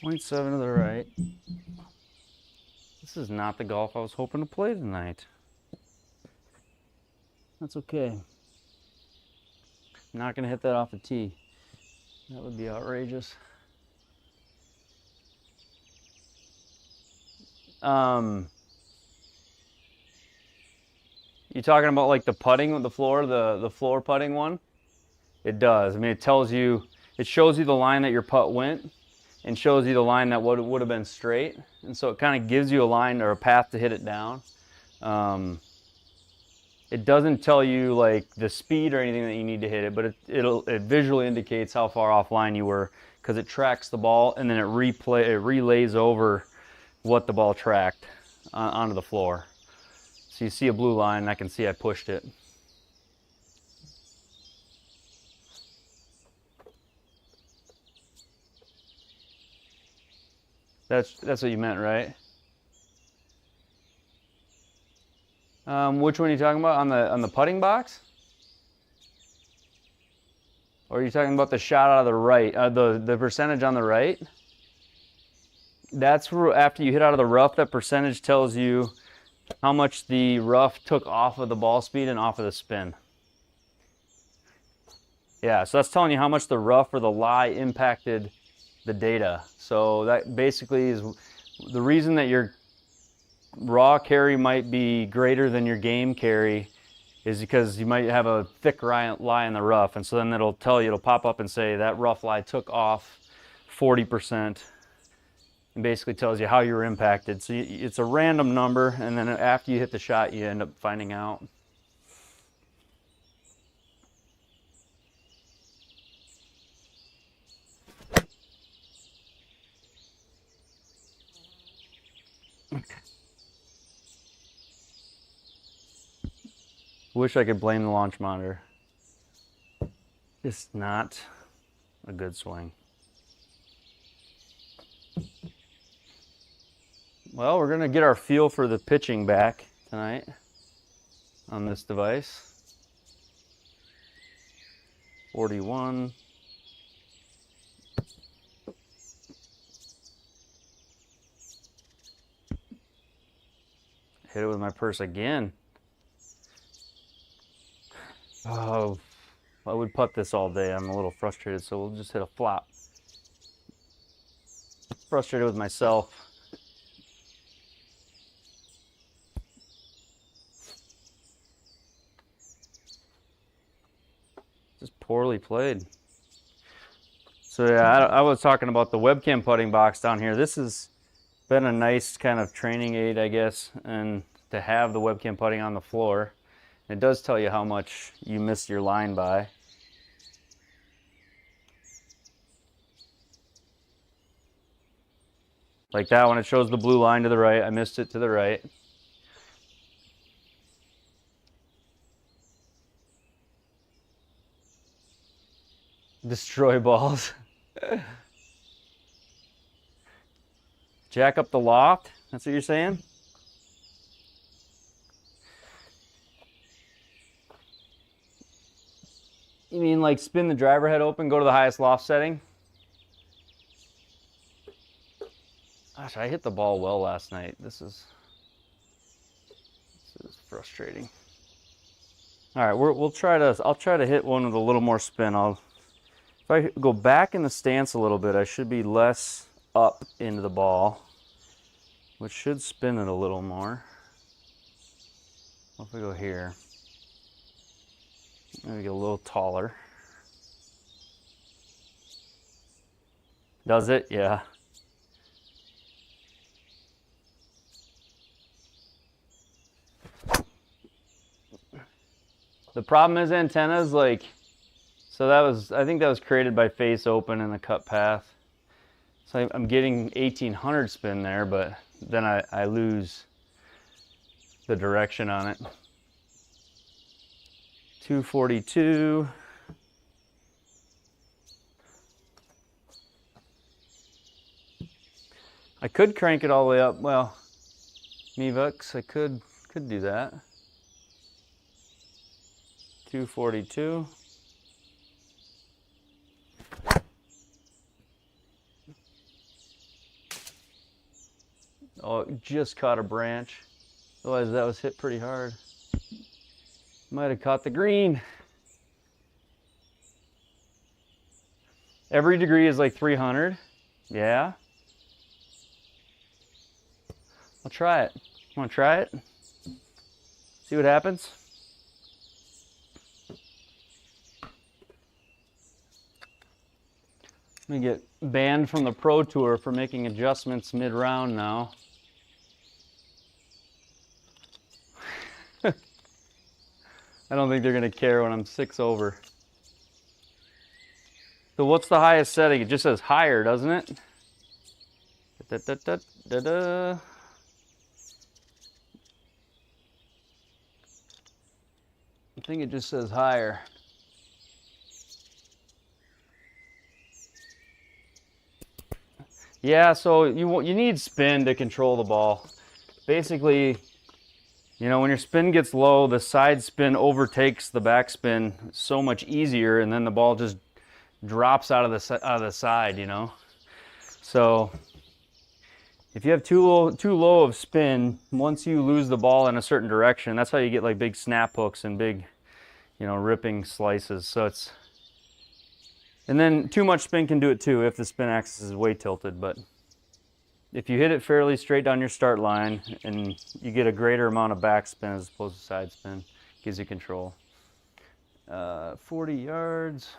.7 to the right. This is not the golf I was hoping to play tonight. That's okay. I'm not gonna hit that off the tee. That would be outrageous. You talking about like the putting with the floor, the floor putting one? It does. I mean, it tells you, it shows you the line that your putt went and shows you the line that would have been straight. And so it kind of gives you a line or a path to hit it down. It doesn't tell you like the speed or anything that you need to hit it, but it visually indicates how far offline you were because it tracks the ball and then it relays over what the ball tracked onto the floor. So you see a blue line, and I can see I pushed it. That's what you meant, right? Which one are you talking about? On the putting box? Or are you talking about the shot out of the right? The percentage on the right? That's where after you hit out of the rough, that percentage tells you how much the rough took off of the ball speed and off of the spin. Yeah, so that's telling you how much the rough or the lie impacted the data. So that basically is the reason that your raw carry might be greater than your game carry is because you might have a thick lie in the rough, and so then it'll tell you, it'll pop up and say that rough lie took off 40%, and basically tells you how you were impacted. So it's a random number, and then after you hit the shot, you end up finding out. Wish I could blame the launch monitor. It's not a good swing. Well, we're gonna get our feel for the pitching back tonight on this device. 41. Hit it with my purse again. Oh, I would putt this all day. I'm a little frustrated, so we'll just hit a flop. Frustrated with myself. Just poorly played. So yeah, I was talking about the webcam putting box down here. This has been a nice kind of training aid, I guess, and to have the webcam putting on the floor. It does tell you how much you missed your line by. Like that one, it shows the blue line to the right. I missed it to the right. Destroy balls. Jack up the loft? That's what you're saying? You mean like spin the driver head open, go to the highest loft setting? Gosh, I hit the ball well last night. This is frustrating. All right, we'll try to. I'll try to hit one with a little more spin. If I go back in the stance a little bit, I should be less up into the ball, which should spin it a little more. What if we go here? Maybe get a little taller. Does it? Yeah. The problem is antennas, like, so that was, I think that was created by face open in the cut path. So I'm getting 1800 spin there, but then I lose the direction on it. 242. I could crank it all the way up. Well, Mevux, I could do that. 242. Oh, it just caught a branch. Otherwise, that was hit pretty hard. Might have caught the green. Every degree is like 300. Yeah. I'll try it. Want to try it? See what happens? Let me get banned from the Pro Tour for making adjustments mid-round now. I don't think they're going to care when I'm 6 over. So what's the highest setting? It just says higher, doesn't it? Da, da, da, da, da. I think it just says higher. Yeah, so you need spin to control the ball. Basically, you know, when your spin gets low, the side spin overtakes the back spin so much easier, and then the ball just drops out of the side, you know. So if you have too low of spin, once you lose the ball in a certain direction, that's how you get like big snap hooks and big, you know, ripping slices. So And then too much spin can do it too if the spin axis is way tilted, but if you hit it fairly straight down your start line and you get a greater amount of backspin as opposed to side spin, gives you control. 40 yards.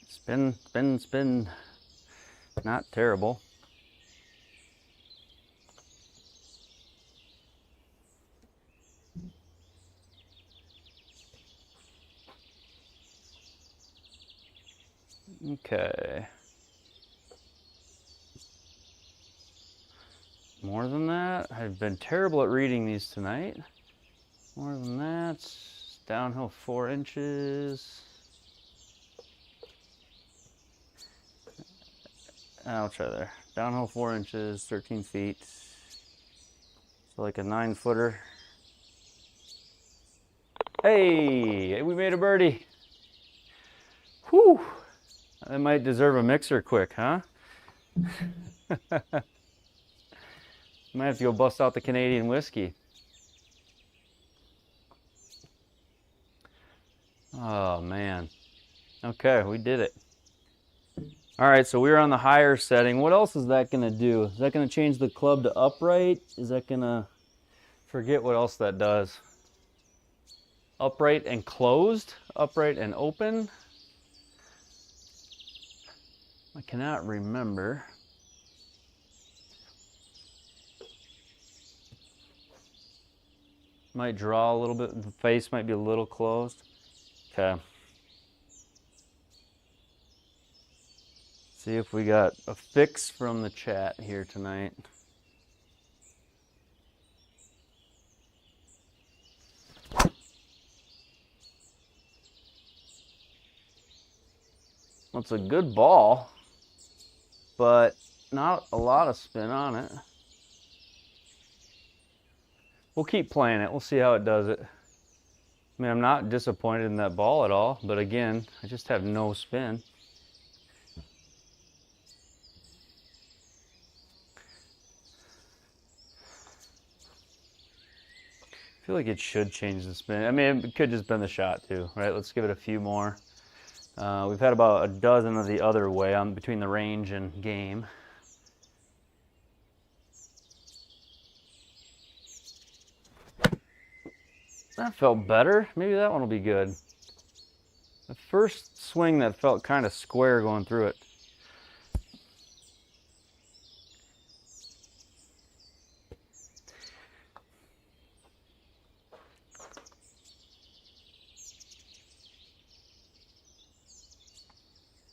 Spin, spin, spin. Not terrible. Okay. More than that. I've been terrible at reading these tonight. More than that. Downhill 4 inches. I'll try there. Downhill 4 inches, 13 feet. So like a 9-footer. Hey, we made a birdie. Whew. That might deserve a mixer quick, huh? Might have to go bust out the Canadian whiskey. Oh man. Okay, we did it. All right, so we're on the higher setting. What else is that gonna do? Is that gonna change the club to upright? Is that gonna, forget what else that does. Upright and closed? Upright and open? I cannot remember. Might draw a little bit, the face might be a little closed. Okay. See if we got a fix from the chat here tonight. Well, it's a good ball, but not a lot of spin on it. We'll keep playing it. We'll see how it does it. I mean, I'm not disappointed in that ball at all, but again, I just have no spin. I feel like it should change the spin. I mean, it could just been the shot too, right? Let's give it a few more. We've had about a dozen of the other way on between the range and game. That felt better. Maybe that one will be good. The first swing that felt kind of square going through it.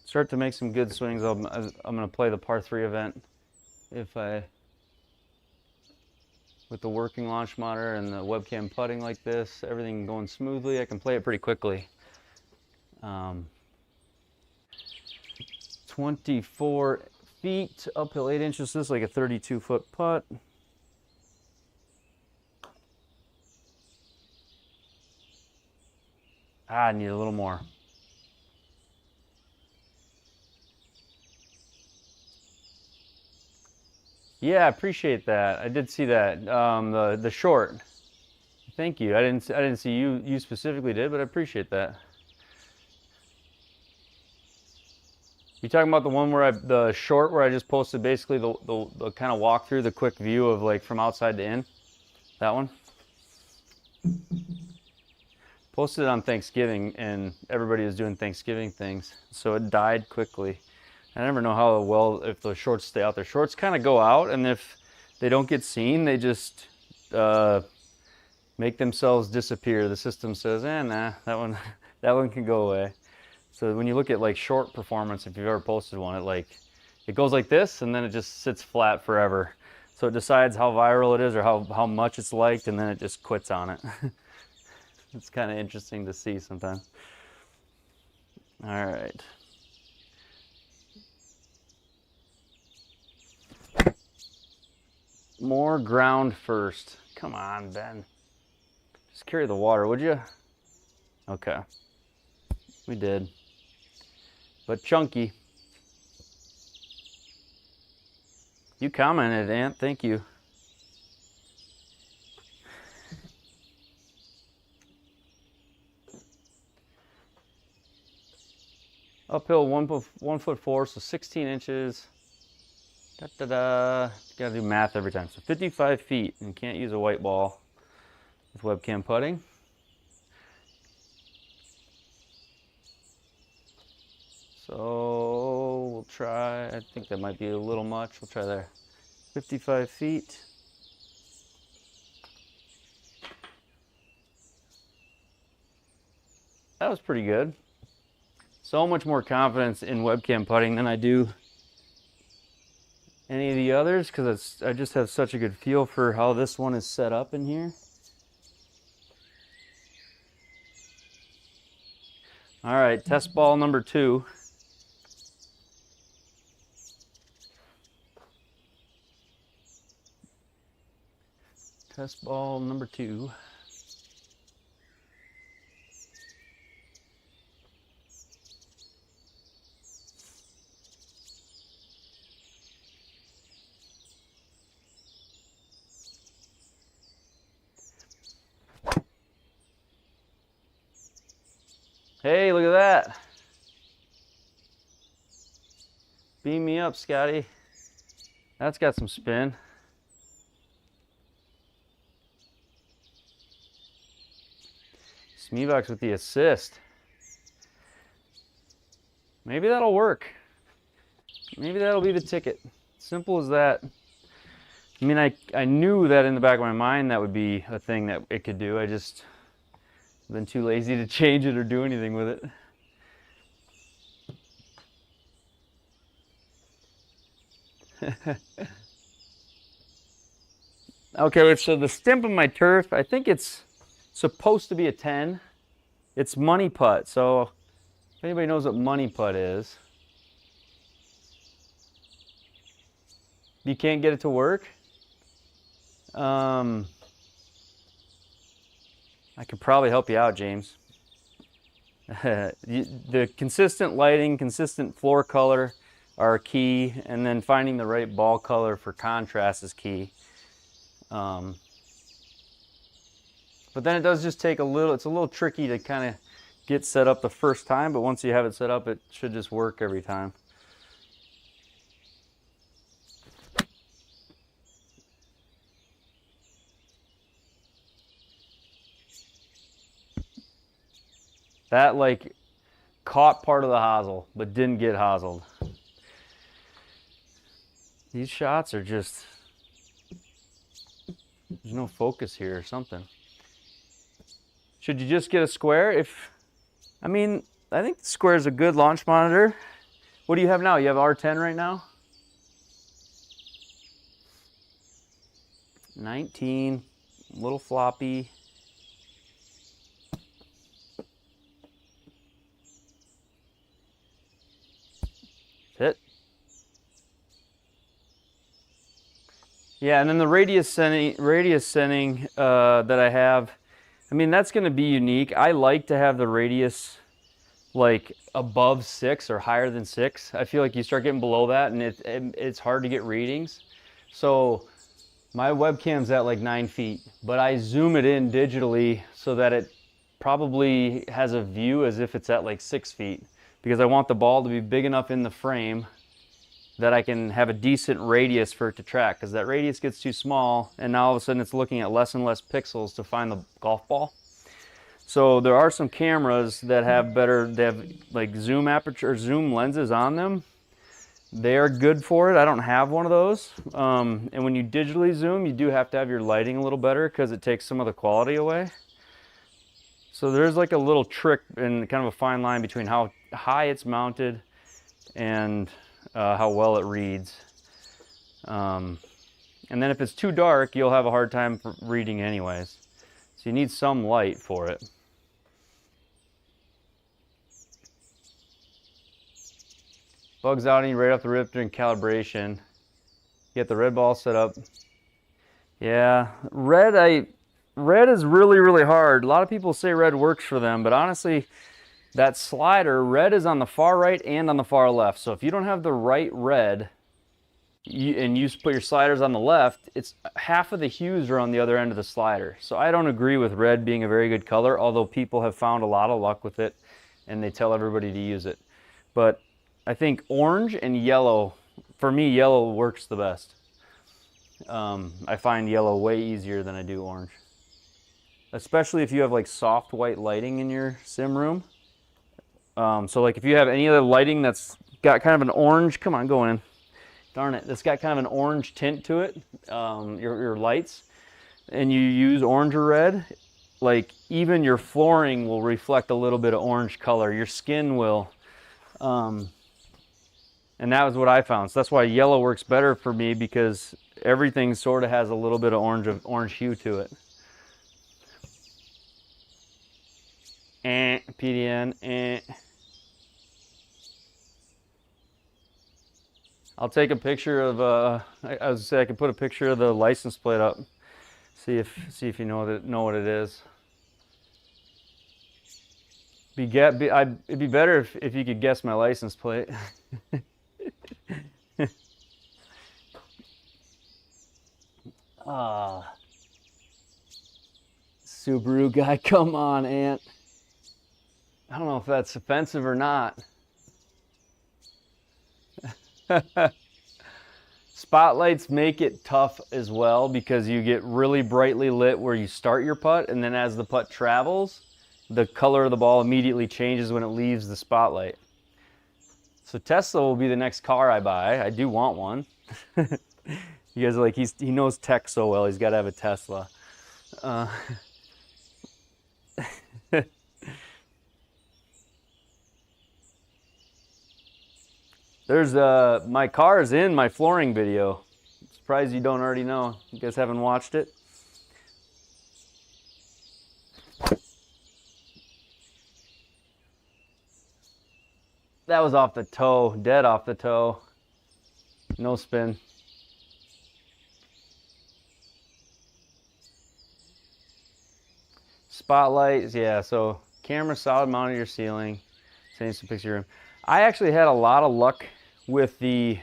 Start to make some good swings. I'm going to play the par 3 event with the working launch monitor and the webcam putting like this, everything going smoothly, I can play it pretty quickly. 24 feet, uphill 8 inches. This is like a 32-foot putt. I need a little more. Yeah, I appreciate that. I did see that. The short. Thank you. I didn't see you specifically did, but I appreciate that. You talking about the one where the short where I just posted basically the kind of walkthrough, the quick view of like from outside to in? That one? Posted it on Thanksgiving and everybody was doing Thanksgiving things, so it died quickly. I never know how well, if the shorts stay out there. Shorts kind of go out, and if they don't get seen, they just make themselves disappear. The system says, nah, that one can go away. So when you look at like short performance, if you've ever posted one, it goes like this, and then it just sits flat forever. So it decides how viral it is or how much it's liked, and then it just quits on it. It's kind of interesting to see sometimes. All right. More ground first. Come on, Ben. Just carry the water, would you? Okay. We did. But chunky. You commented, Ant. Thank you. Uphill 1'4", so 16 inches. Gotta do math every time. So 55 feet, and can't use a white ball with webcam putting. So we'll try, I think that might be a little much. We'll try there. 55 feet. That was pretty good. So much more confidence in webcam putting than I do any of the others, because I just have such a good feel for how this one is set up in here. All right, test ball number 2. Test ball number 2. Hey, look at that. Beam me up, Scotty. That's got some spin. Smeebox with the assist. Maybe that'll work. Maybe that'll be the ticket. Simple as that. I mean, I knew that in the back of my mind that would be a thing that it could do. I just been too lazy to change it or do anything with it. Okay, so the stimp of my turf, I think it's supposed to be a 10. It's money putt, so if anybody knows what money putt is, you can't get it to work. I could probably help you out, James. The consistent lighting, consistent floor color are key, and then finding the right ball color for contrast is key. But then it does just take a little, it's a little tricky to kind of get set up the first time, but once you have it set up, it should just work every time. That like caught part of the hosel, but didn't get hoseled. These shots are just, there's no focus here or something. Should you just get a square? I mean, I think the square is a good launch monitor. What do you have now? You have R10 right now? 19, a little floppy. Hit. Yeah, and then the radius setting that I have, I mean, that's going to be unique. I like to have the radius like above 6 or higher than 6. I feel like you start getting below that and it's hard to get readings. So my webcam's at like 9 feet, but I zoom it in digitally so that it probably has a view as if it's at like 6 feet, because I want the ball to be big enough in the frame that I can have a decent radius for it to track, because that radius gets too small and now all of a sudden it's looking at less and less pixels to find the golf ball. So there are some cameras that have they have like zoom aperture or zoom lenses on them. They are good for it. I don't have one of those. And when you digitally zoom, you do have to have your lighting a little better because it takes some of the quality away. So there's like a little trick and kind of a fine line between how high it's mounted and how well it reads. And then if it's too dark, you'll have a hard time reading anyways. So you need some light for it. Bugs outing right off the rip during calibration. Get the red ball set up. Yeah, red is really, really hard. A lot of people say red works for them, but honestly, that slider, red is on the far right and on the far left. So if you don't have the right red and you put your sliders on the left, it's half of the hues are on the other end of the slider. So I don't agree with red being a very good color, although people have found a lot of luck with it and they tell everybody to use it. But I think orange and yellow, for me, yellow works the best. I find yellow way easier than I do orange. Especially if you have like soft white lighting in your sim room. So like if you have any other lighting that's got kind of an orange, come on, go in. Darn it, that's got kind of an orange tint to it, your lights, and you use orange or red, like even your flooring will reflect a little bit of orange color. Your skin will. And that was what I found. So that's why yellow works better for me, because everything sort of has a little bit of orange hue to it. PDN. I'll take a picture of. I was say I could put a picture of the license plate up. See if you know what it is. It'd be better if you could guess my license plate. Subaru guy, come on, Ant. I don't know if that's offensive or not. Spotlights make it tough as well, because you get really brightly lit where you start your putt, and then as the putt travels, the color of the ball immediately changes when it leaves the spotlight. So Tesla will be the next car I buy. I do want one. You guys are like, he knows tech so well, he's got to have a Tesla. There's my car is in my flooring video. I'm surprised you don't already know. You guys haven't watched it? That was off the toe, dead off the toe. No spin. Spotlights, yeah, so camera solid mounted your ceiling. Send some picture room. I actually had a lot of luck with the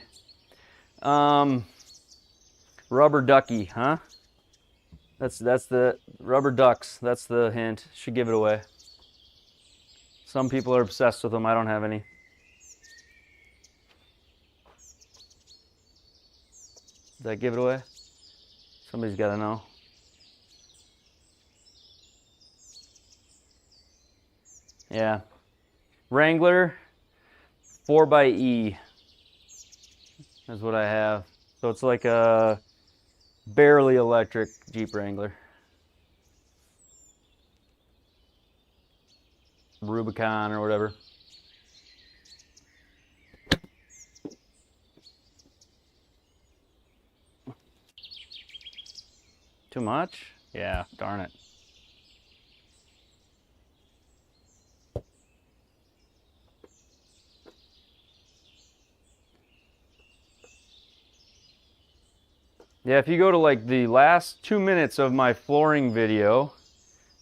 rubber ducky, huh? That's the rubber ducks. That's the hint. Should give it away. Some people are obsessed with them. I don't have any. Did I give it away? Somebody's got to know. Yeah. Wrangler 4xe is what I have. So it's like a barely electric Jeep Wrangler. Rubicon or whatever. Too much? Yeah, darn it. Yeah, if you go to like the last 2 minutes of my flooring video,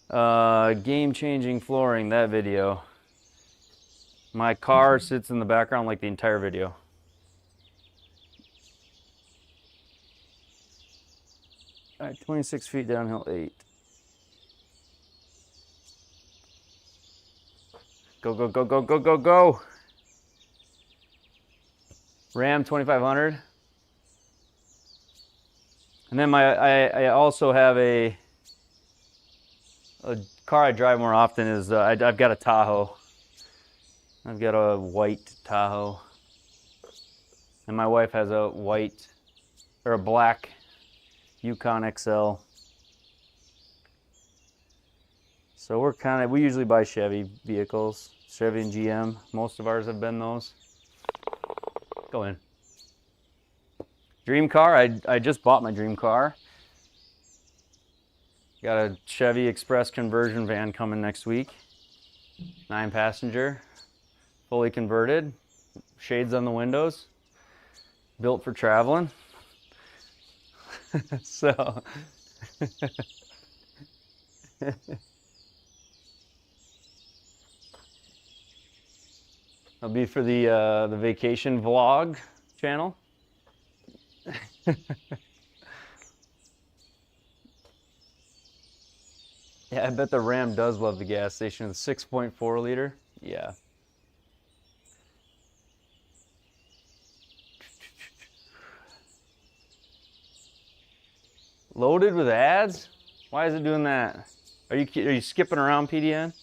game-changing flooring, that video, my car sits in the background like the entire video. All right, 26 feet downhill, 8. Go, go, go, go, go, go, go. Ram 2500. And then I also have a car I drive more often is, I've got a Tahoe. I've got a white Tahoe. And my wife has a white, or a black Yukon XL. So we usually buy Chevy vehicles, Chevy and GM. Most of ours have been those. Go in. Dream car, I just bought my dream car. Got a Chevy Express conversion van coming next week. 9-passenger, fully converted, shades on the windows, built for traveling. So it'll be for the vacation vlog channel. Yeah, I bet the Ram does love the gas station. The 6.4 liter. Yeah. Loaded with ads? Why is it doing that? Are you skipping around PDN?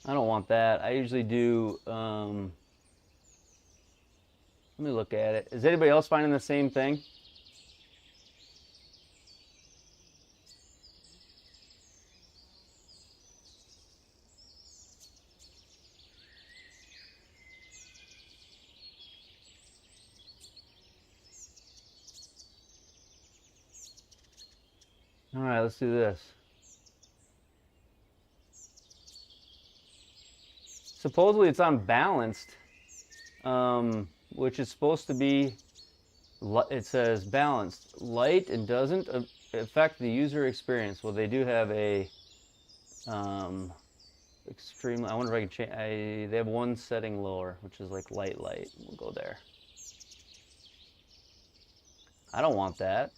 I don't want that. I usually do, let me look at it. Is anybody else finding the same thing? All right, let's do this. Supposedly it's on balanced, which is supposed to be, it says balanced, light, and doesn't affect the user experience. Well, they do have a extreme, I wonder if I can change, they have one setting lower, which is like light. We'll go there. I don't want that.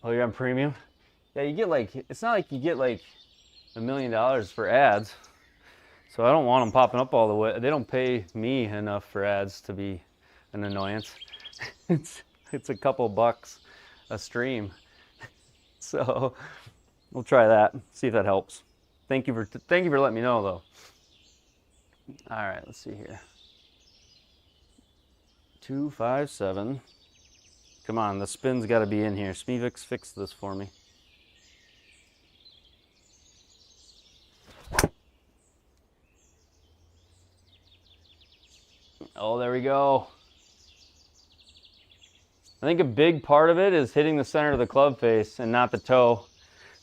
Oh, you're on premium? Yeah, you get like, it's not like you get like $1 million for ads. So I don't want them popping up all the way. They don't pay me enough for ads to be an annoyance. It's a couple bucks a stream. So we'll try that, see if that helps. Thank you for letting me know though. All right, let's see here. 257. Come on, the spin's got to be in here. Smevix, fix this for me. Oh, there we go. I think a big part of it is hitting the center of the club face and not the toe.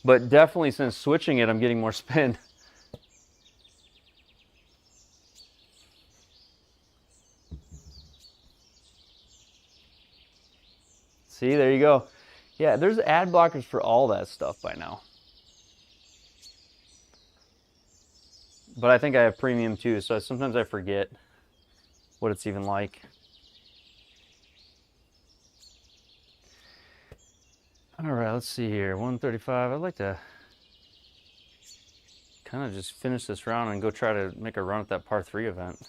But definitely since switching it, I'm getting more spin. See, there you go. Yeah, there's ad blockers for all that stuff by now. But I think I have premium too, so sometimes I forget what it's even like. All right, let's see here. 135. I'd like to kind of just finish this round and go try to make a run at that par 3 event.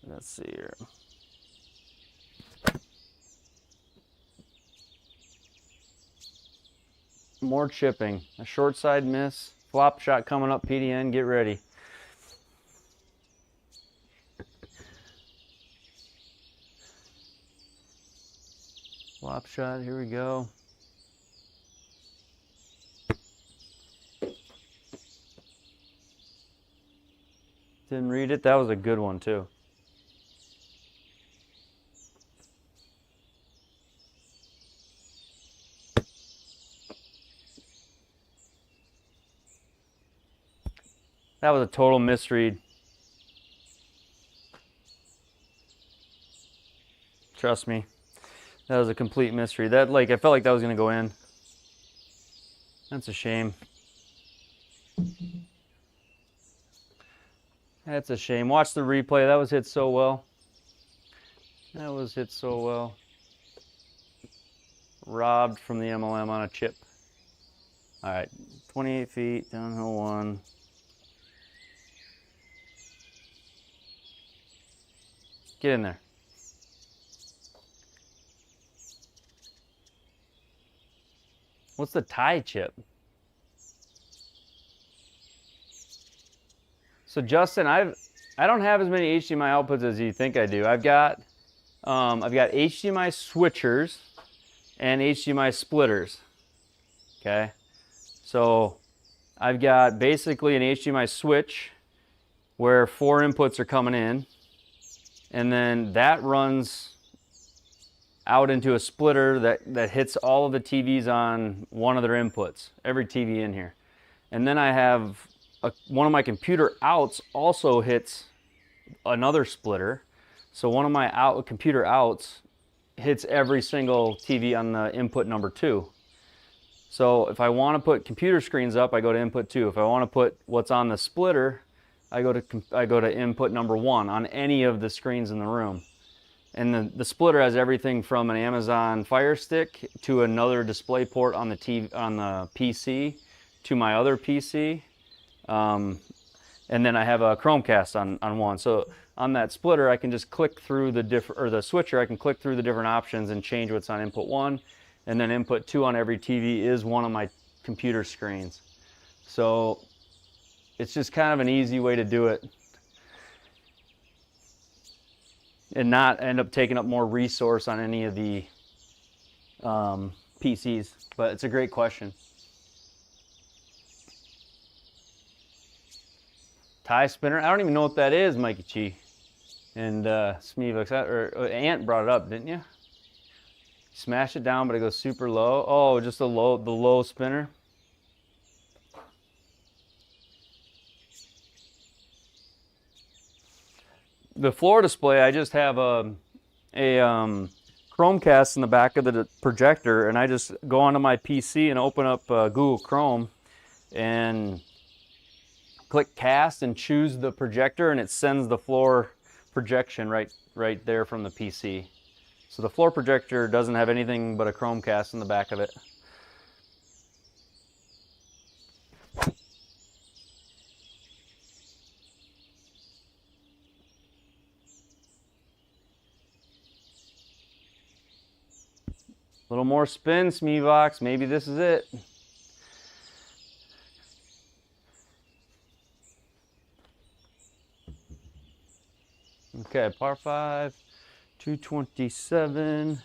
Let's see here. More chipping. A short side miss. Flop shot coming up, PDN. Get ready. Flop shot. Here we go. Didn't read it. That was a good one too. That was a total misread. Trust me. That was a complete misread. That, like, I felt like that was going to go in. That's a shame. That's a shame. Watch the replay. That was hit so well. That was hit so well. Robbed from the MLM on a chip. All right, 28 feet, downhill 1. Get in there. What's the tie chip? So Justin, I don't have as many HDMI outputs as you think I do. I've got HDMI switchers and HDMI splitters. Okay, so I've got basically an HDMI switch where 4 inputs are coming in, and then that runs out into a splitter that hits all of the TVs on one of their inputs, every TV in here. And then I have one of my computer outs also hits another splitter. So one of my computer outs hits every single TV on the input number 2. So if I want to put computer screens up, I go to input 2. If I want to put what's on the splitter, I go to input number 1 on any of the screens in the room. And the splitter has everything from an Amazon Fire Stick to another display port on the TV, on the PC, to my other PC. And and then I have a Chromecast on one. So on that splitter, I can just click through the the switcher, I can click through the different options and change what's on input 1, and then input 2 on every TV is one of my computer screens. So it's just kind of an easy way to do it and not end up taking up more resource on any of the PCs. But it's a great question. Tie spinner, I don't even know what that is, Mikey Chi and Smeevox, or Ant brought it up, didn't you? Smash it down, but it goes super low. Oh, just the low spinner. The floor display, I just have a Chromecast in the back of the projector, and I just go onto my PC and open up Google Chrome and click cast and choose the projector, and it sends the floor projection right there from the PC. So the floor projector doesn't have anything but a Chromecast in the back of it. A little more spin, Smeevox. Maybe this is it. Okay, par 5, 227.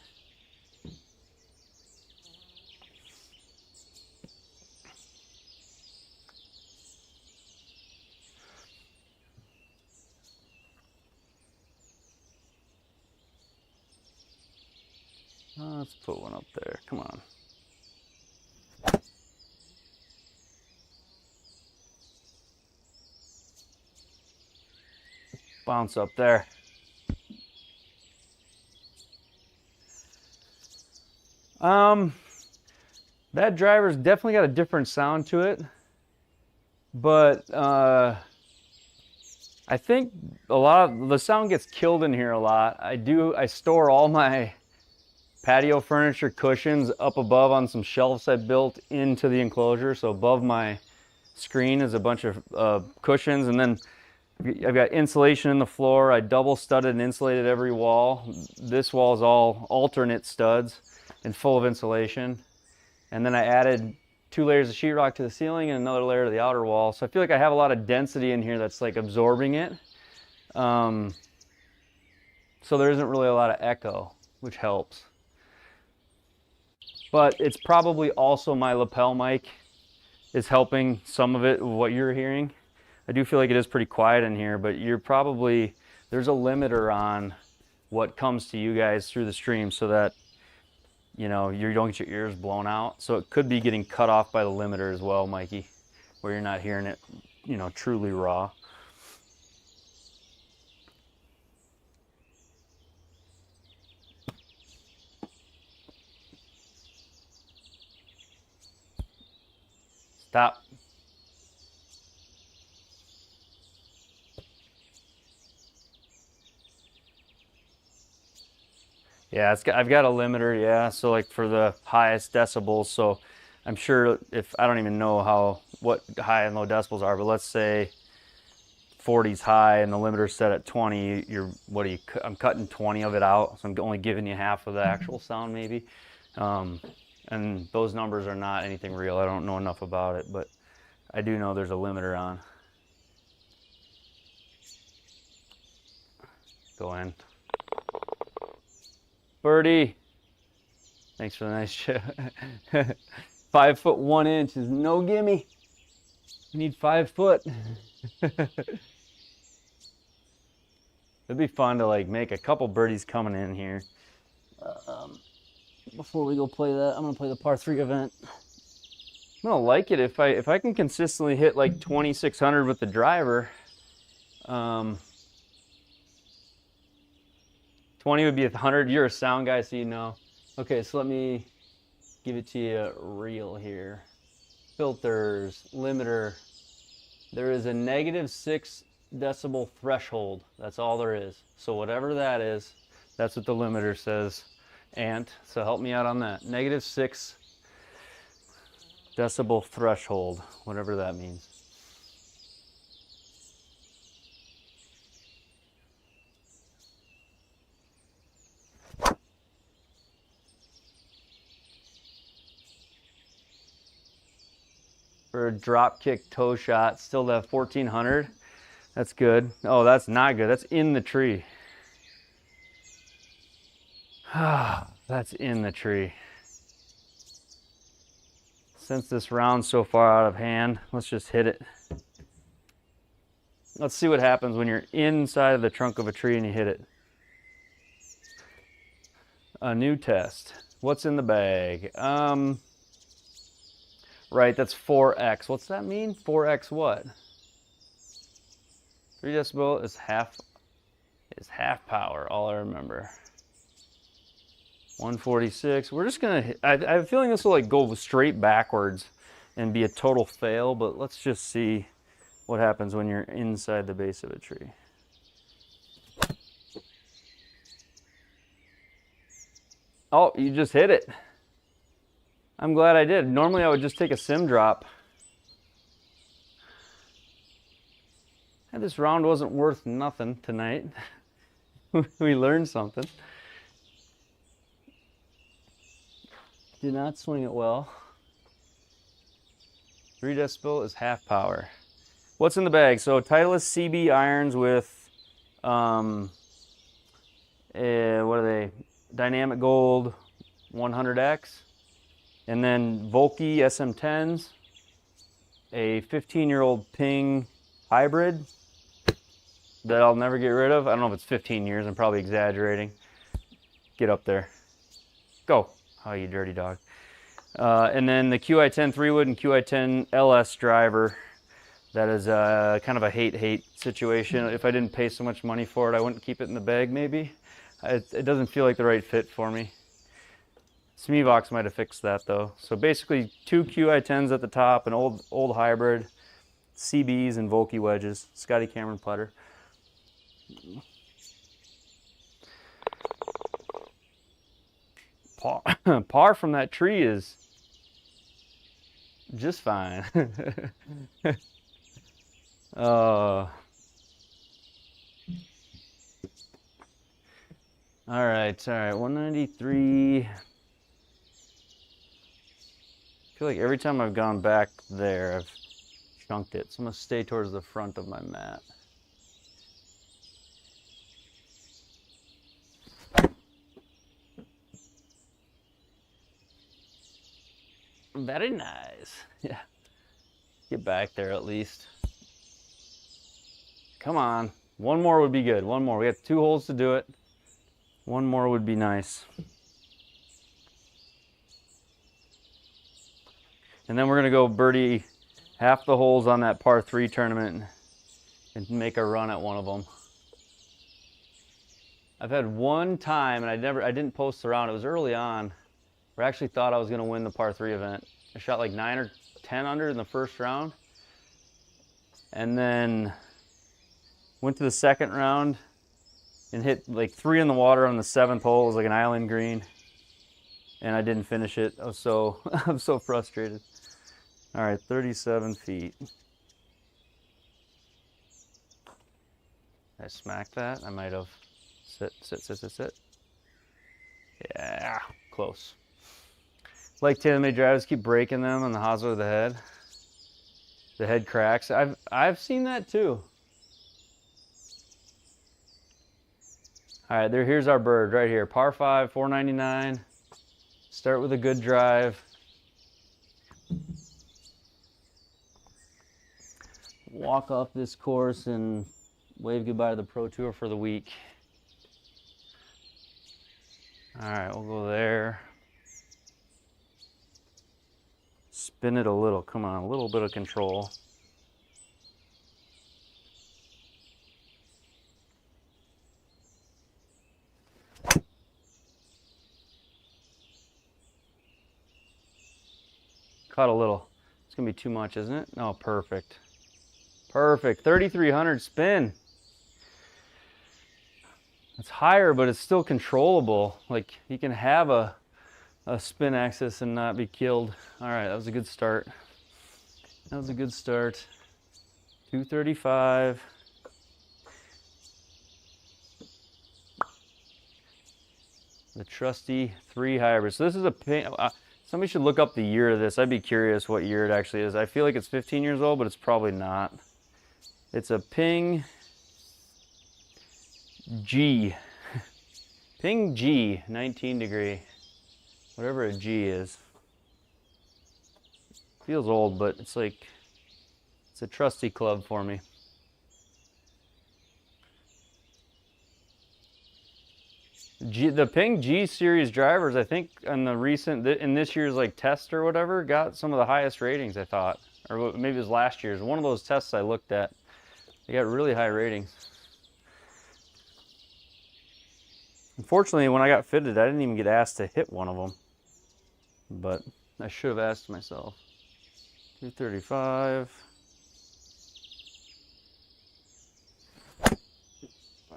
Let's put one up there. Come on. Bounce up there. That driver's definitely got a different sound to it, but I think a lot of the sound gets killed in here a lot. I store all my patio furniture cushions up above on some shelves I built into the enclosure. So above my screen is a bunch of cushions, and then I've got insulation in the floor. I double studded and insulated every wall. This wall is all alternate studs and full of insulation. And then I added 2 layers of sheetrock to the ceiling and another layer to the outer wall. So I feel like I have a lot of density in here that's like absorbing it. So there isn't really a lot of echo, which helps. But it's probably also my lapel mic is helping some of it, what you're hearing. I do feel like it is pretty quiet in here, but there's a limiter on what comes to you guys through the stream so that, you know, you don't get your ears blown out. So it could be getting cut off by the limiter as well, Mikey, where you're not hearing it, you know, truly raw. Stop. Yeah, I've got a limiter, yeah, so like for the highest decibels, so I'm sure I don't even know what high and low decibels are, but let's say 40's high and the limiter's set at 20, I'm cutting 20 of it out, so I'm only giving you half of the actual sound maybe. And those numbers are not anything real. I don't know enough about it, but I do know there's a limiter on. Go in. Birdie, thanks for the nice show. 5 foot 1 inch is no gimme. You need 5 foot. It'd be fun to like make a couple birdies coming in here. Before we go play that, I'm gonna play the par 3 event. I'm gonna like it if I can consistently hit like 2600 with the driver. 20 would be 100. You're a sound guy, so you know. Okay, so let me give it to you real here. Filters, limiter. There is a -6 decibel threshold. That's all there is. So whatever that is, that's what the limiter says. Ant, so help me out on that. -6 decibel threshold, whatever that means. for a drop kick toe shot. Still have 1400. That's good. Oh, that's not good. That's in the tree. That's in the tree. Since this round's so far out of hand, let's just hit it. Let's see what happens when you're inside of the trunk of a tree and you hit it. A new test. What's in the bag? Right, that's 4x. What's that mean? 4x what? 3 decibel is half power, all I remember. 146. We're just gonna I have a feeling this will like go straight backwards and be a total fail, but let's just see what happens when you're inside the base of a tree. Oh, you just hit it. I'm glad I did. Normally I would just take a sim drop. And this round wasn't worth nothing tonight. We learned something. Did not swing it well. 3 decibel is half power. What's in the bag? So Titleist CB irons with, what are they? Dynamic Gold 100X. And then Volky SM10s. A 15-year-old Ping hybrid that I'll never get rid of. I don't know if it's 15 years. I'm probably exaggerating. Get up there. Go. Oh, you dirty dog. And then the QI10 3-wood and QI10 LS driver. That is kind of a hate-hate situation. If I didn't pay so much money for it, I wouldn't keep it in the bag maybe. It doesn't feel like the right fit for me. Smevox might have fixed that though. So basically 2 QI10s at the top, an old hybrid, CBs and Volky wedges, Scotty Cameron putter. Par from that tree is just fine. All right, 193. I feel like every time I've gone back there, I've chunked it. So I'm gonna stay towards the front of my mat. Very nice. Yeah. Get back there at least. Come on. One more would be good. One more. We have 2 holes to do it. One more would be nice. And then we're going to go birdie half the holes on that par 3 tournament and make a run at one of them. I've had one time, and I didn't post the round. It was early on, where I actually thought I was going to win the par 3 event. I shot like 9 or 10 under in the first round. And then went to the second round and hit like 3 in the water on the 7th hole. It was like an island green. And I didn't finish it. I'm so frustrated. All right, 37 feet. Did I smack that? I might have. Sit, sit, sit, sit, sit. Yeah, close. Like tailor-made drivers, keep breaking them on the hosel of the head. The head cracks. I've seen that too. All right, here's our bird right here. Par 5, 499. Start with a good drive. Walk off this course and wave goodbye to the Pro Tour for the week. All right, we'll go there. Spin it a little. Come on, a little bit of control. Caught a little. It's gonna be too much, isn't it? No, perfect. Perfect. 3,300 spin. It's higher, but it's still controllable. Like you can have a spin axis and not be killed. All right, that was a good start. That was a good start. 235. The trusty 3 hybrid. So this is a Somebody should look up the year of this. I'd be curious what year it actually is. I feel like it's 15 years old, but it's probably not. It's a Ping G. Ping G, 19 degree. Whatever a G is. Feels old, but it's like, it's a trusty club for me. The Ping G series drivers, I think in the recent, in this year's like test or whatever, got some of the highest ratings, I thought. Or maybe it was last year's. One of those tests I looked at, they got really high ratings. Unfortunately, when I got fitted, I didn't even get asked to hit one of them. But I should have asked myself. 235.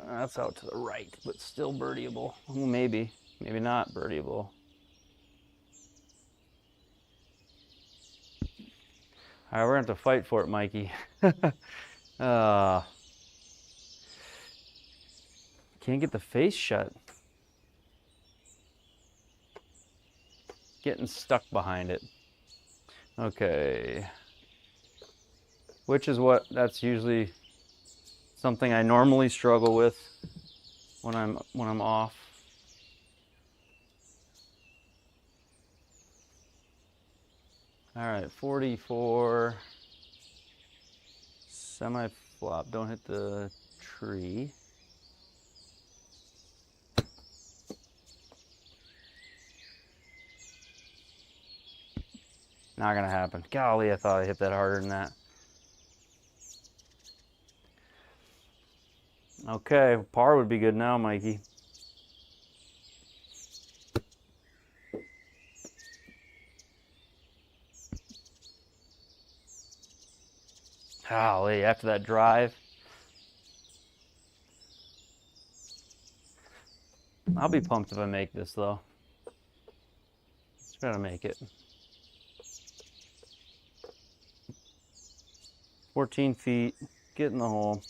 That's out to the right, but still birdieable. Well, maybe not birdieable. All right, we're going to have to fight for it, Mikey. Can't get the face shut. Getting stuck behind it. Okay. Which is that's usually something I normally struggle with when I'm off. All right, 44. Semi-flop. Don't hit the tree. Not gonna happen. Golly, I thought I hit that harder than that. Okay, par would be good now, Mikey. Golly, after that drive. I'll be pumped if I make this, though. Just gotta make it. 14 feet, get in the hole.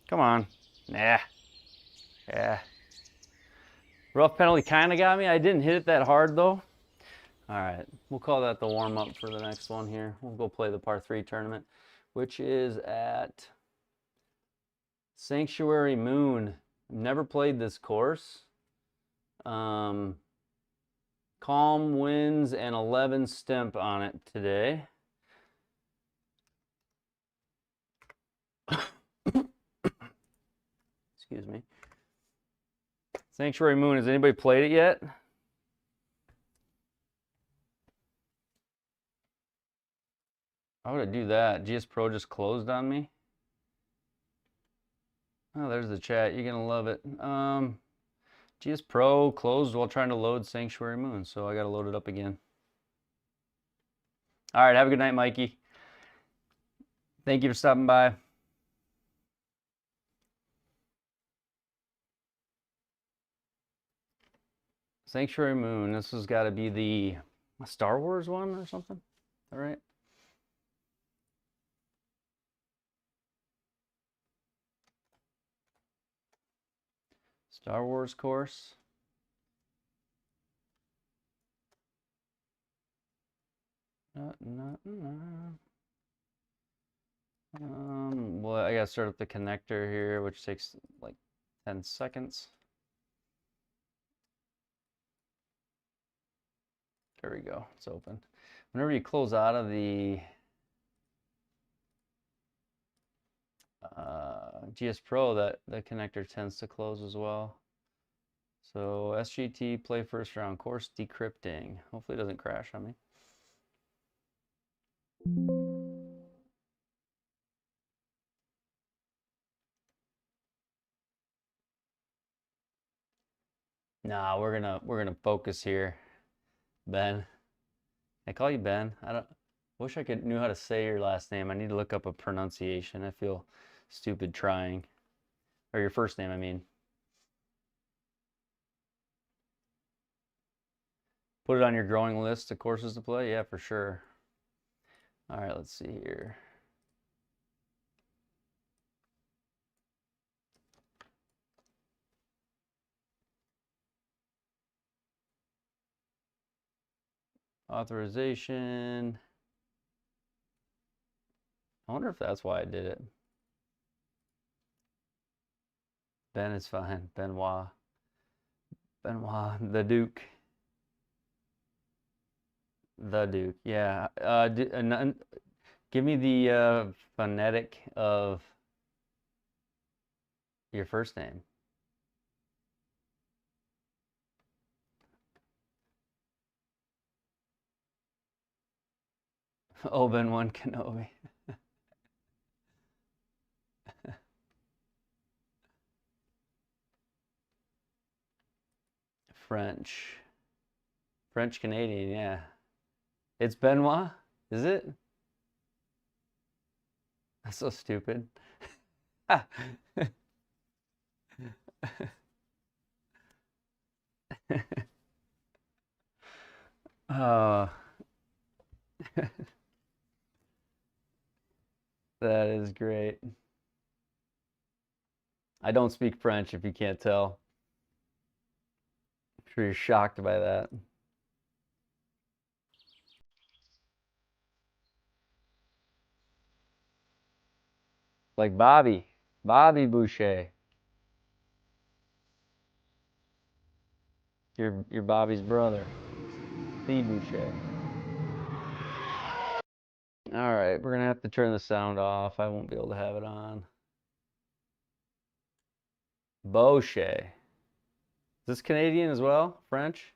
Come on. Nah. Yeah. Rough penalty kind of got me. I didn't hit it that hard, though. All right. We'll call that the warm-up for the next one here. We'll go play the par 3 tournament, which is at Sanctuary Moon. I've never played this course. Calm winds and 11 stimp on it today. Excuse me. Sanctuary Moon, has anybody played it yet? How would I do that? GSPro just closed on me. Oh, there's the chat. You're gonna love it. GSPro closed while trying to load Sanctuary Moon, so I gotta load it up again. All right, have a good night, Mikey. Thank you for stopping by. Sanctuary Moon. This has got to be the Star Wars one or something. All right. Star Wars course. Well, I gotta start up the connector here, which takes like 10 seconds. There we go, it's open. Whenever you close out of the GSPro, that connector tends to close as well. So SGT play first round course decrypting. Hopefully it doesn't crash on me. Nah, we're gonna focus here, Ben. I call you Ben. I wish I knew how to say your last name. I need to look up a pronunciation. I feel stupid trying. Or your first name, I mean. Put it on your growing list of courses to play? Yeah, for sure. All right, let's see here. Authorization. I wonder if that's why I did it. Ben is fine. Benoit. Benoit, the Duke. The Duke, yeah. Give me the phonetic of your first name. Obi-Wan Kenobi. French. French Canadian, yeah. It's Benoit, is it? That's so stupid. That is great. I don't speak French, if you can't tell. I'm sure you're shocked by that. Like Bobby Boucher. You're Bobby's brother, Steve Boucher. All right, we're gonna have to turn the sound off. I won't be able to have it on. Boucher. Is this Canadian as well? French?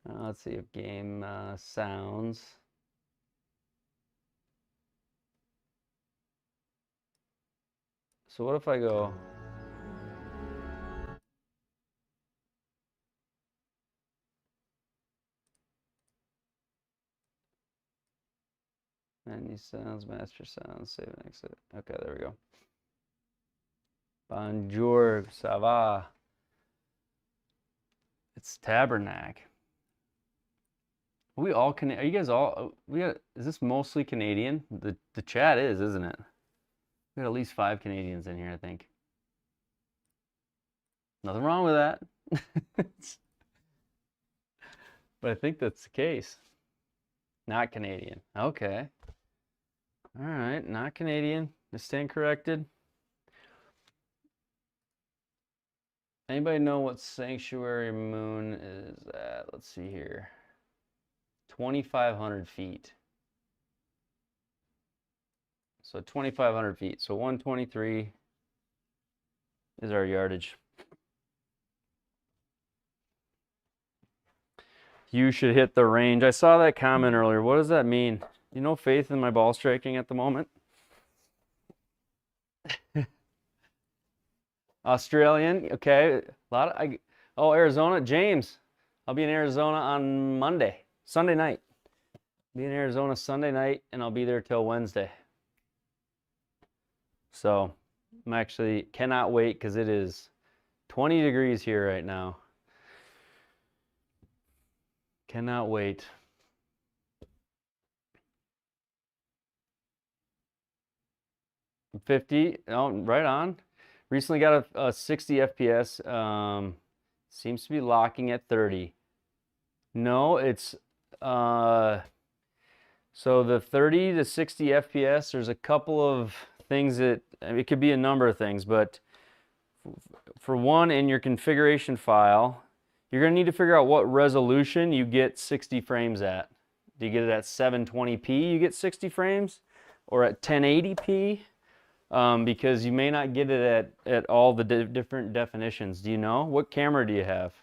Let's see if game sounds. So what if I go? Menu sounds, master sounds, save and exit. Okay, there we go. Bonjour, ça va? It's Tabernacle. We all are you guys all? Is this mostly Canadian? The chat is, isn't it? We got at least 5 Canadians in here, I think. Nothing wrong with that. But I think that's the case. Not Canadian. Okay. All right, not Canadian. I stand corrected. Anybody know what sanctuary moon is at? Let's see here. 2,500 feet. So 2,500 feet. So 123 is our yardage. You should hit the range. I saw that comment earlier. What does that mean? You know, faith in my ball striking at the moment? Australian, okay. Oh, Arizona, James. I'll be in Arizona on Sunday night. Be in Arizona Sunday night, and I'll be there till Wednesday. So I'm actually cannot wait because it is 20 degrees here right now. Cannot wait. $50, oh, right on. Recently got a 60 FPS. Seems to be locking at 30. No, it's so the 30 to 60 FPS, there's a couple of things that, I mean, it could be a number of things, but for one, in your configuration file, you're going to need to figure out what resolution you get 60 frames at. Do you get it at 720p, you get 60 frames, or at 1080p? Because you may not get it at all the different definitions. Do you know? What camera do you have?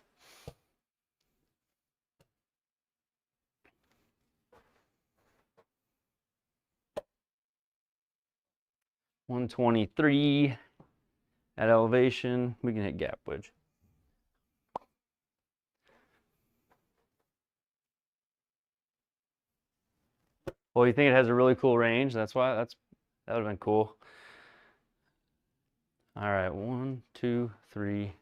$123 at elevation. We can hit gap wedge. Well, you think it has a really cool range? That would have been cool. All right, 1, 2, 3.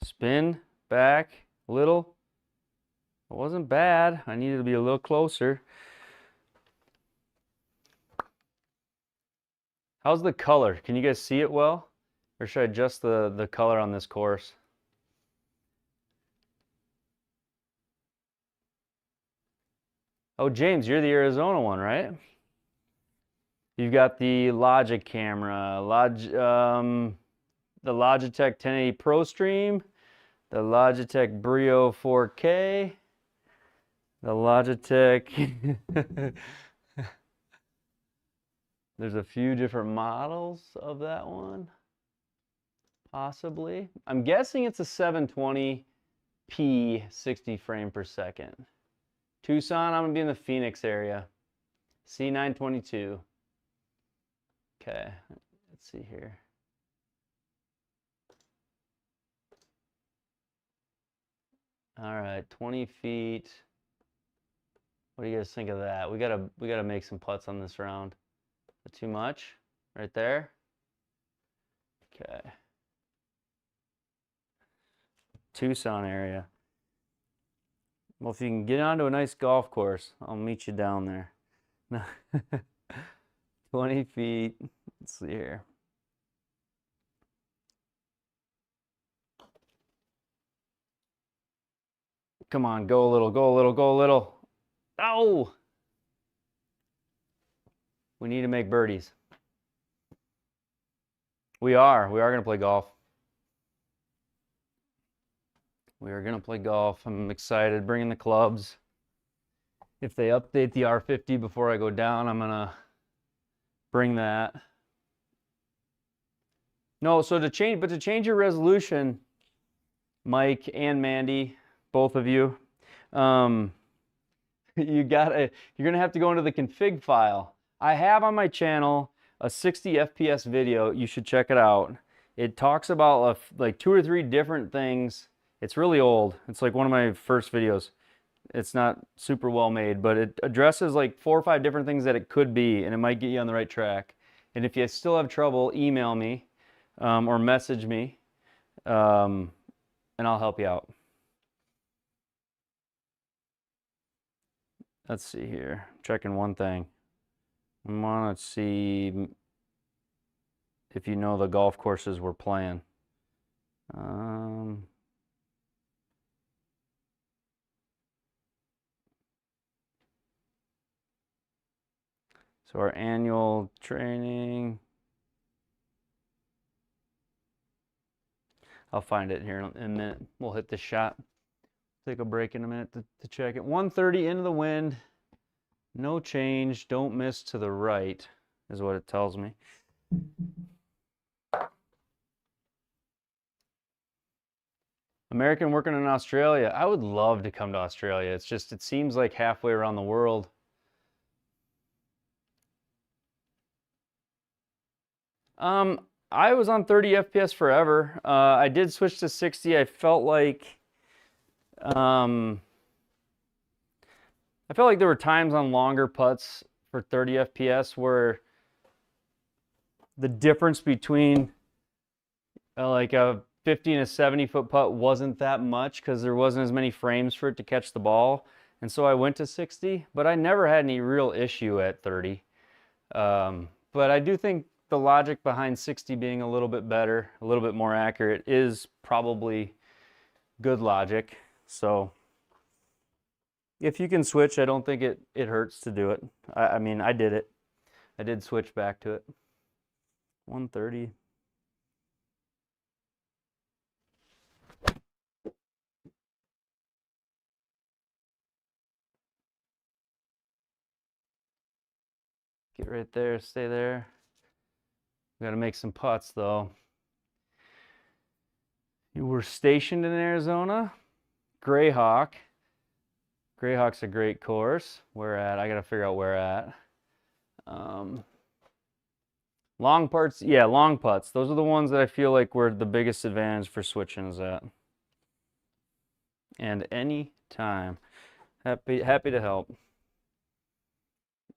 Spin back a little. It wasn't bad. I needed to be a little closer. How's the color? Can you guys see it well? Or should I adjust the color on this course? Oh, James, you're the Arizona one, right? You've got the Logic camera, the Logitech 1080 Pro Stream, the Logitech Brio 4K, the Logitech. There's a few different models of that one, possibly. I'm guessing it's a 720p 60 frame per second. Tucson, I'm gonna be in the Phoenix area. C922. Okay, let's see here. All right, 20 feet. What do you guys think of that? We gotta make some putts on this round. Too much? Right there? Okay. Tucson area. Well, if you can get onto a nice golf course, I'll meet you down there. 20 feet. Let's see here. Come on, go a little, go a little, go a little. Oh! We need to make birdies. We are going to play golf. We are going to play golf. I'm excited, bringing the clubs. If they update the R50 before I go down, I'm going to bring that. No, so to change your resolution, Mike and Mandy, both of you, you're going to have to go into the config file. I have on my channel a 60 FPS video. You should check it out. It talks about like 2 or 3 different things. It's really old. It's like one of my first videos. It's not super well made, but it addresses like 4 or 5 different things that it could be, and it might get you on the right track. And if you still have trouble, email me or message me, and I'll help you out. Let's see here. I'm checking one thing. I want to see if you know the golf courses we're playing. So our annual training. I'll find it here in a minute. We'll hit the shot. Take a break in a minute to check it. 130 into the wind. No change. Don't miss to the right is what it tells me. American working in Australia. I would love to come to Australia. It's just, it seems like halfway around the world. I was on 30 FPS forever. I did switch to 60. I felt like there were times on longer putts for 30 FPS where the difference between like a 50 and a 70-foot putt wasn't that much because there wasn't as many frames for it to catch the ball. And so I went to 60, but I never had any real issue at 30. But I do think the logic behind 60 being a little bit better, a little bit more accurate, is probably good logic. So if you can switch, I don't think it hurts to do it. I mean, I did it. I did switch back to it. 130. Get right there, stay there. We got to make some putts though. You were stationed in Arizona. Greyhawk. Greyhawk's a great course. Where at? I got to figure out where at. Long putts, yeah, long putts. Those are the ones that I feel like were the biggest advantage for switching is at. And any time. Happy to help.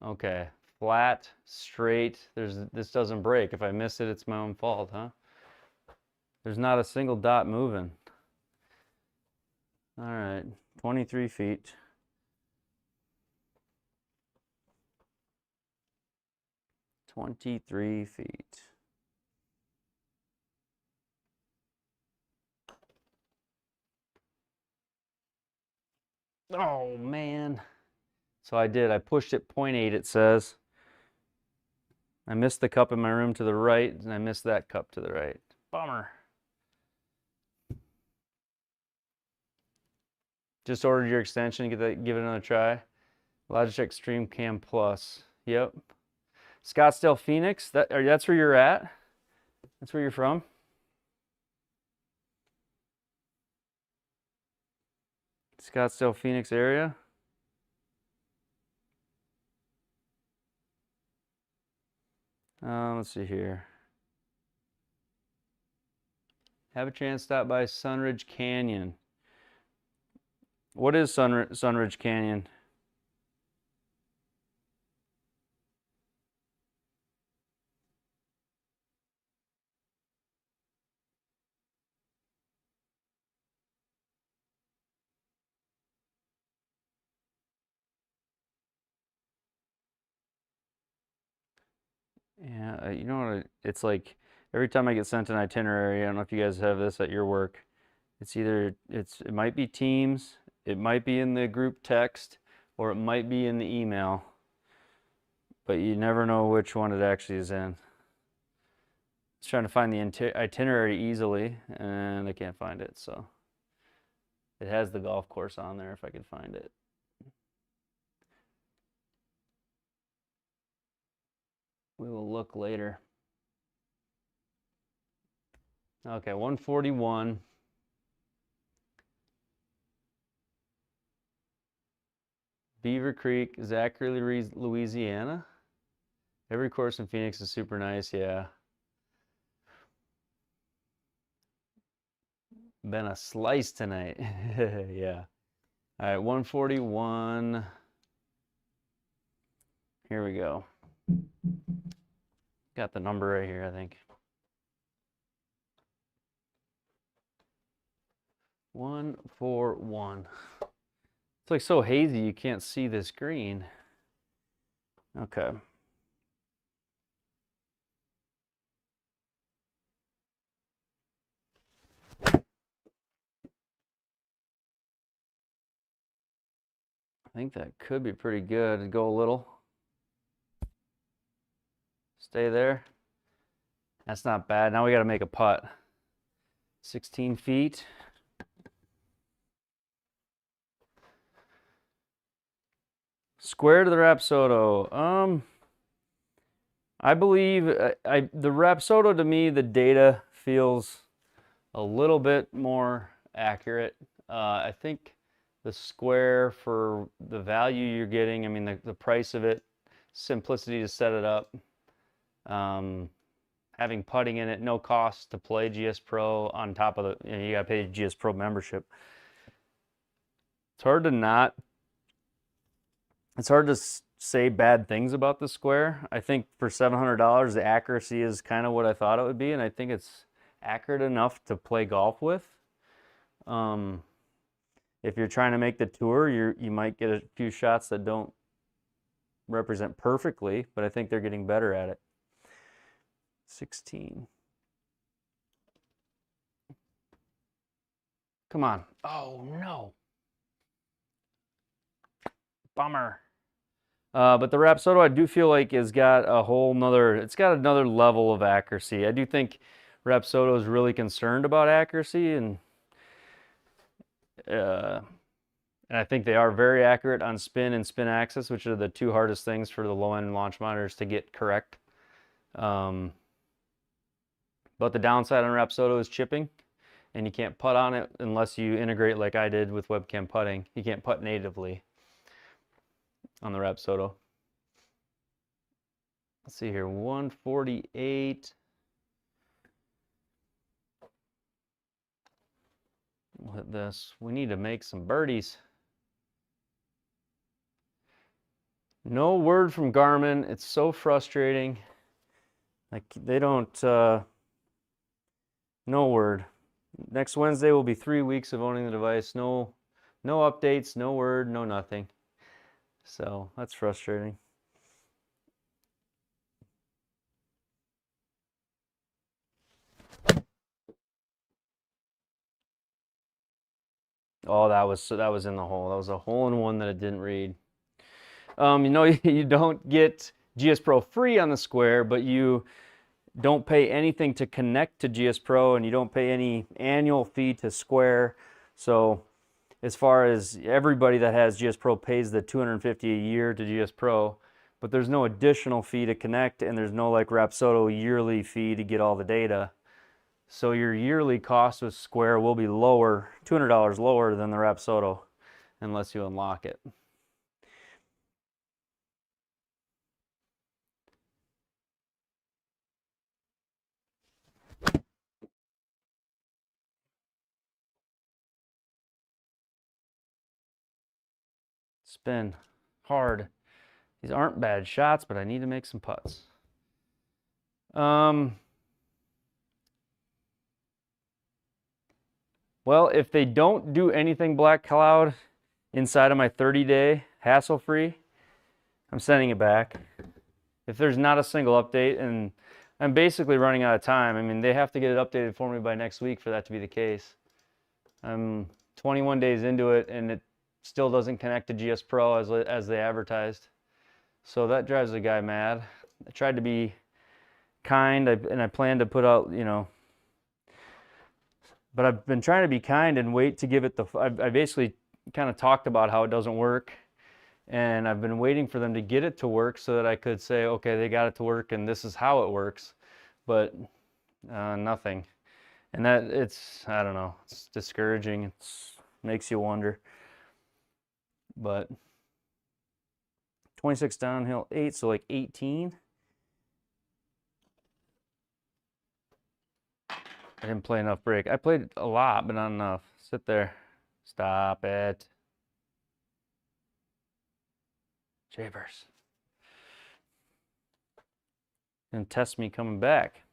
Okay. Flat, straight. This doesn't break. If I miss it, it's my own fault, huh? There's not a single dot moving. All right, 23 feet. Oh man. So I pushed it 0.8, it says. I missed the cup in my room to the right, and I missed that cup to the right. Bummer. Just ordered your extension, give it another try. Logitech Extreme Cam Plus. Yep. Scottsdale, Phoenix. That's where you're at? That's where you're from? Scottsdale, Phoenix area? Let's see here. Have a chance to stop by Sunridge Canyon. What is Sunridge Canyon? Yeah, you know what? It's like every time I get sent an itinerary, I don't know if you guys have this at your work. It might be Teams, it might be in the group text, or it might be in the email, but you never know which one it actually is in. I was trying to find the itinerary easily, and I can't find it, so it has the golf course on there if I could find it. We will look later. Okay, 141. Beaver Creek, Zachary, Louisiana. Every course in Phoenix is super nice, yeah. Been a slice tonight. Yeah. All right, 141. Here we go. Got the number right here, I think. 141. It's like so hazy you can't see the screen. Okay. I think that could be pretty good. Go a little. Stay there. That's not bad. Now we got to make a putt. 16 feet. Square to the Rapsodo. I believe the Rapsodo, to me, the data feels a little bit more accurate. I think the square, for the value you're getting, I mean the price of it, simplicity to set it up, having putting in it, no cost to play GSPro on top of the, you gotta pay GSPro membership. It's hard to say bad things about the square. I think for $700, the accuracy is kind of what I thought it would be, and I think it's accurate enough to play golf with. If you're trying to make the tour, you might get a few shots that don't represent perfectly, but I think they're getting better at it. 16. Come on. Oh no. Bummer. But the Rapsodo, I do feel like has got it's got another level of accuracy. I do think Rapsodo is really concerned about accuracy, and I think they are very accurate on spin and spin axis, which are the two hardest things for the low-end launch monitors to get correct. But the downside on Rapsodo is chipping, and you can't putt on it unless you integrate like I did with webcam putting. You can't putt natively on the Rapsodo. Let's see here, 148. We'll hit this. We need to make some birdies. No word from Garmin. It's so frustrating. Like they don't, no word. Next Wednesday will be 3 weeks of owning the device. No No updates, no word, no nothing. So that's frustrating. Oh, that was in the hole. That was a hole in one that it didn't read. You know, you don't get GSPro free on the Square, but you don't pay anything to connect to GSPro, and you don't pay any annual fee to Square. So as far as everybody that has GSPro pays the $250 a year to GSPro, but there's no additional fee to connect, and there's no like Rapsodo yearly fee to get all the data. So your yearly cost with Square will be lower, $200 lower than the Rapsodo, unless you unlock it. Spin hard. These aren't bad shots, but I need to make some putts. Well, if they don't do anything black cloud inside of my 30-day hassle-free, I'm sending it back. If there's not a single update, and I'm basically running out of time. I mean, they have to get it updated for me by next week for that to be the case. I'm 21 days into it, and it still doesn't connect to GSPro as they advertised. So that drives the guy mad. I tried to be kind, and I plan to put out, you know, but I've been trying to be kind and wait to give it the, I basically kind of talked about how it doesn't work, and I've been waiting for them to get it to work so that I could say, okay, they got it to work and this is how it works, but nothing. And that, it's, I don't know, it's discouraging. It makes you wonder. But 26 downhill, 8, so like 18. I didn't play enough break. I played a lot, but not enough. Sit there. Stop it. Japers. And test me coming back.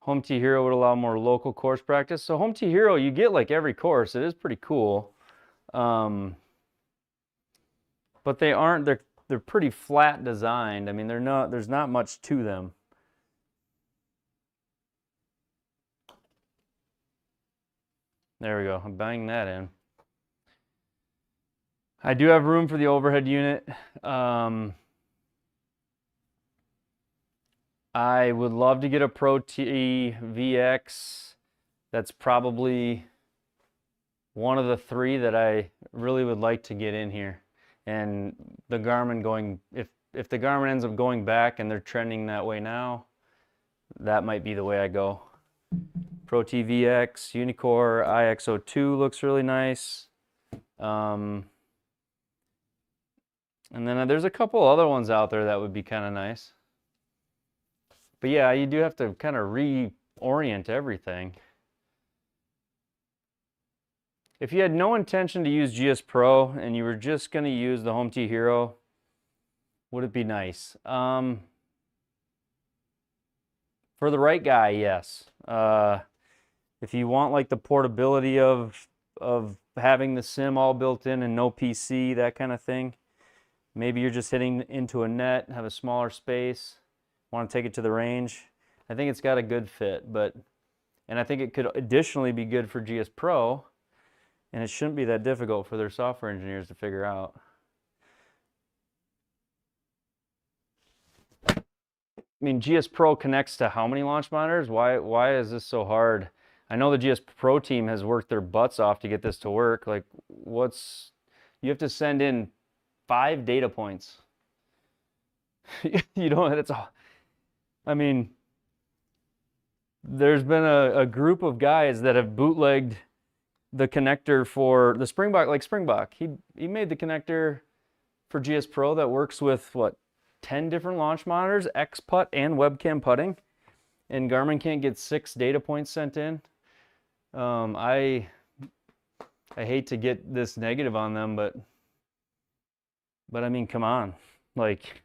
Home Tee Hero would allow more local course practice. So Home Tee Hero, you get like every course. It is pretty cool. But they aren't, they're pretty flat designed. I mean, there's not much to them. There we go. I'm banging that in. I do have room for the overhead unit. I would love to get a Pro T VX. That's probably one of the three that I really would like to get in here. And the Garmin going, if the Garmin ends up going back and they're trending that way now, that might be the way I go. Pro T VX, Unicore IXO2 looks really nice. And then there's a couple other ones out there that would be kind of nice. But yeah, you do have to kind of reorient everything. If you had no intention to use GSPro and you were just going to use the Home Tee Hero, would it be nice? For the right guy, yes. If you want like the portability of having the sim all built in and no PC, that kind of thing, maybe you're just hitting into a net, have a smaller space, want to take it to the range, I think it's got a good fit. And I think it could additionally be good for GSPro, and it shouldn't be that difficult for their software engineers to figure out. I mean, GSPro connects to how many launch monitors? Why is this so hard? I know the GSPro team has worked their butts off to get this to work. Like, you have to send in 5 data points. You don't, it's all, I mean, there's been a group of guys that have bootlegged the connector for the Springbok, like Springbok. He made the connector for GSPro that works with, what, 10 different launch monitors, X-Putt and webcam putting, and Garmin can't get 6 data points sent in. I hate to get this negative on them, but I mean, come on. Like,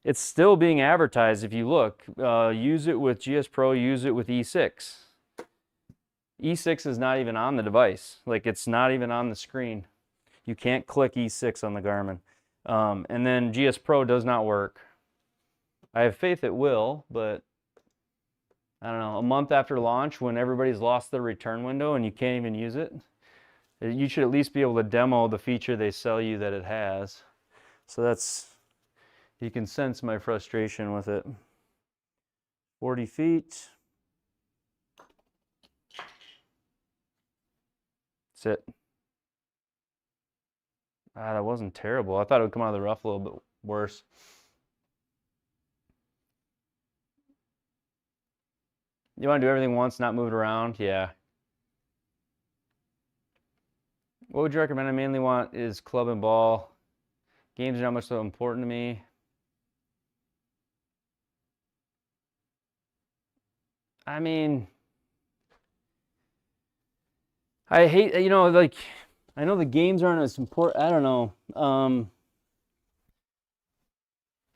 It's still being advertised. If you look, use it with GSPro, use it with E6. E6 is not even on the device. Like, it's not even on the screen. You can't click E6 on the Garmin. And then GSPro does not work. I have faith it will, but I don't know, a month after launch when everybody's lost their return window and you can't even use it, you should at least be able to demo the feature they sell you that it has. So that's, you can sense my frustration with it. 40 feet. That's it. Ah, that wasn't terrible. I thought it would come out of the rough a little bit worse. You want to do everything once, not move it around? Yeah. What would you recommend? I mainly want is club and ball. Games are not much so important to me. I mean, I hate, you know, like, I know the games aren't as important. I don't know.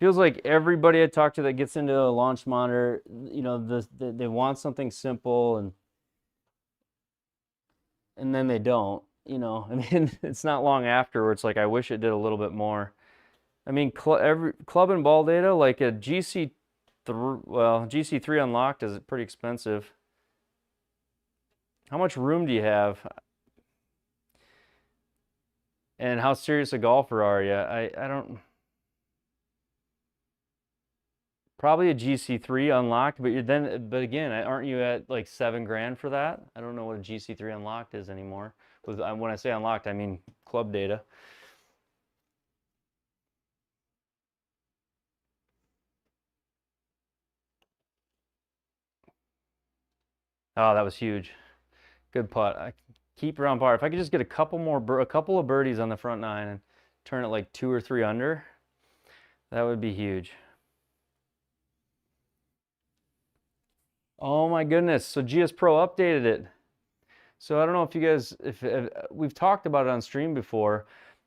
Feels like everybody I talk to that gets into a launch monitor, you know, they want something simple and then they don't, you know. I mean, it's not long after where it's like, I wish it did a little bit more. I mean, club and ball data, like a GC3, well, GC3 unlocked is pretty expensive. How much room do you have? And how serious a golfer are you? I don't... Probably a GC3 unlocked, but but again, aren't you at like $7,000 for that? I don't know what a GC3 unlocked is anymore. When I say unlocked, I mean club data. Oh, that was huge. Good putt. I keep around par. If I could just get a couple of birdies on the front nine and turn it like 2 or 3 under, that would be huge. Oh my goodness. So GSPro updated it. So I don't know if you guys, if we've talked about it on stream before,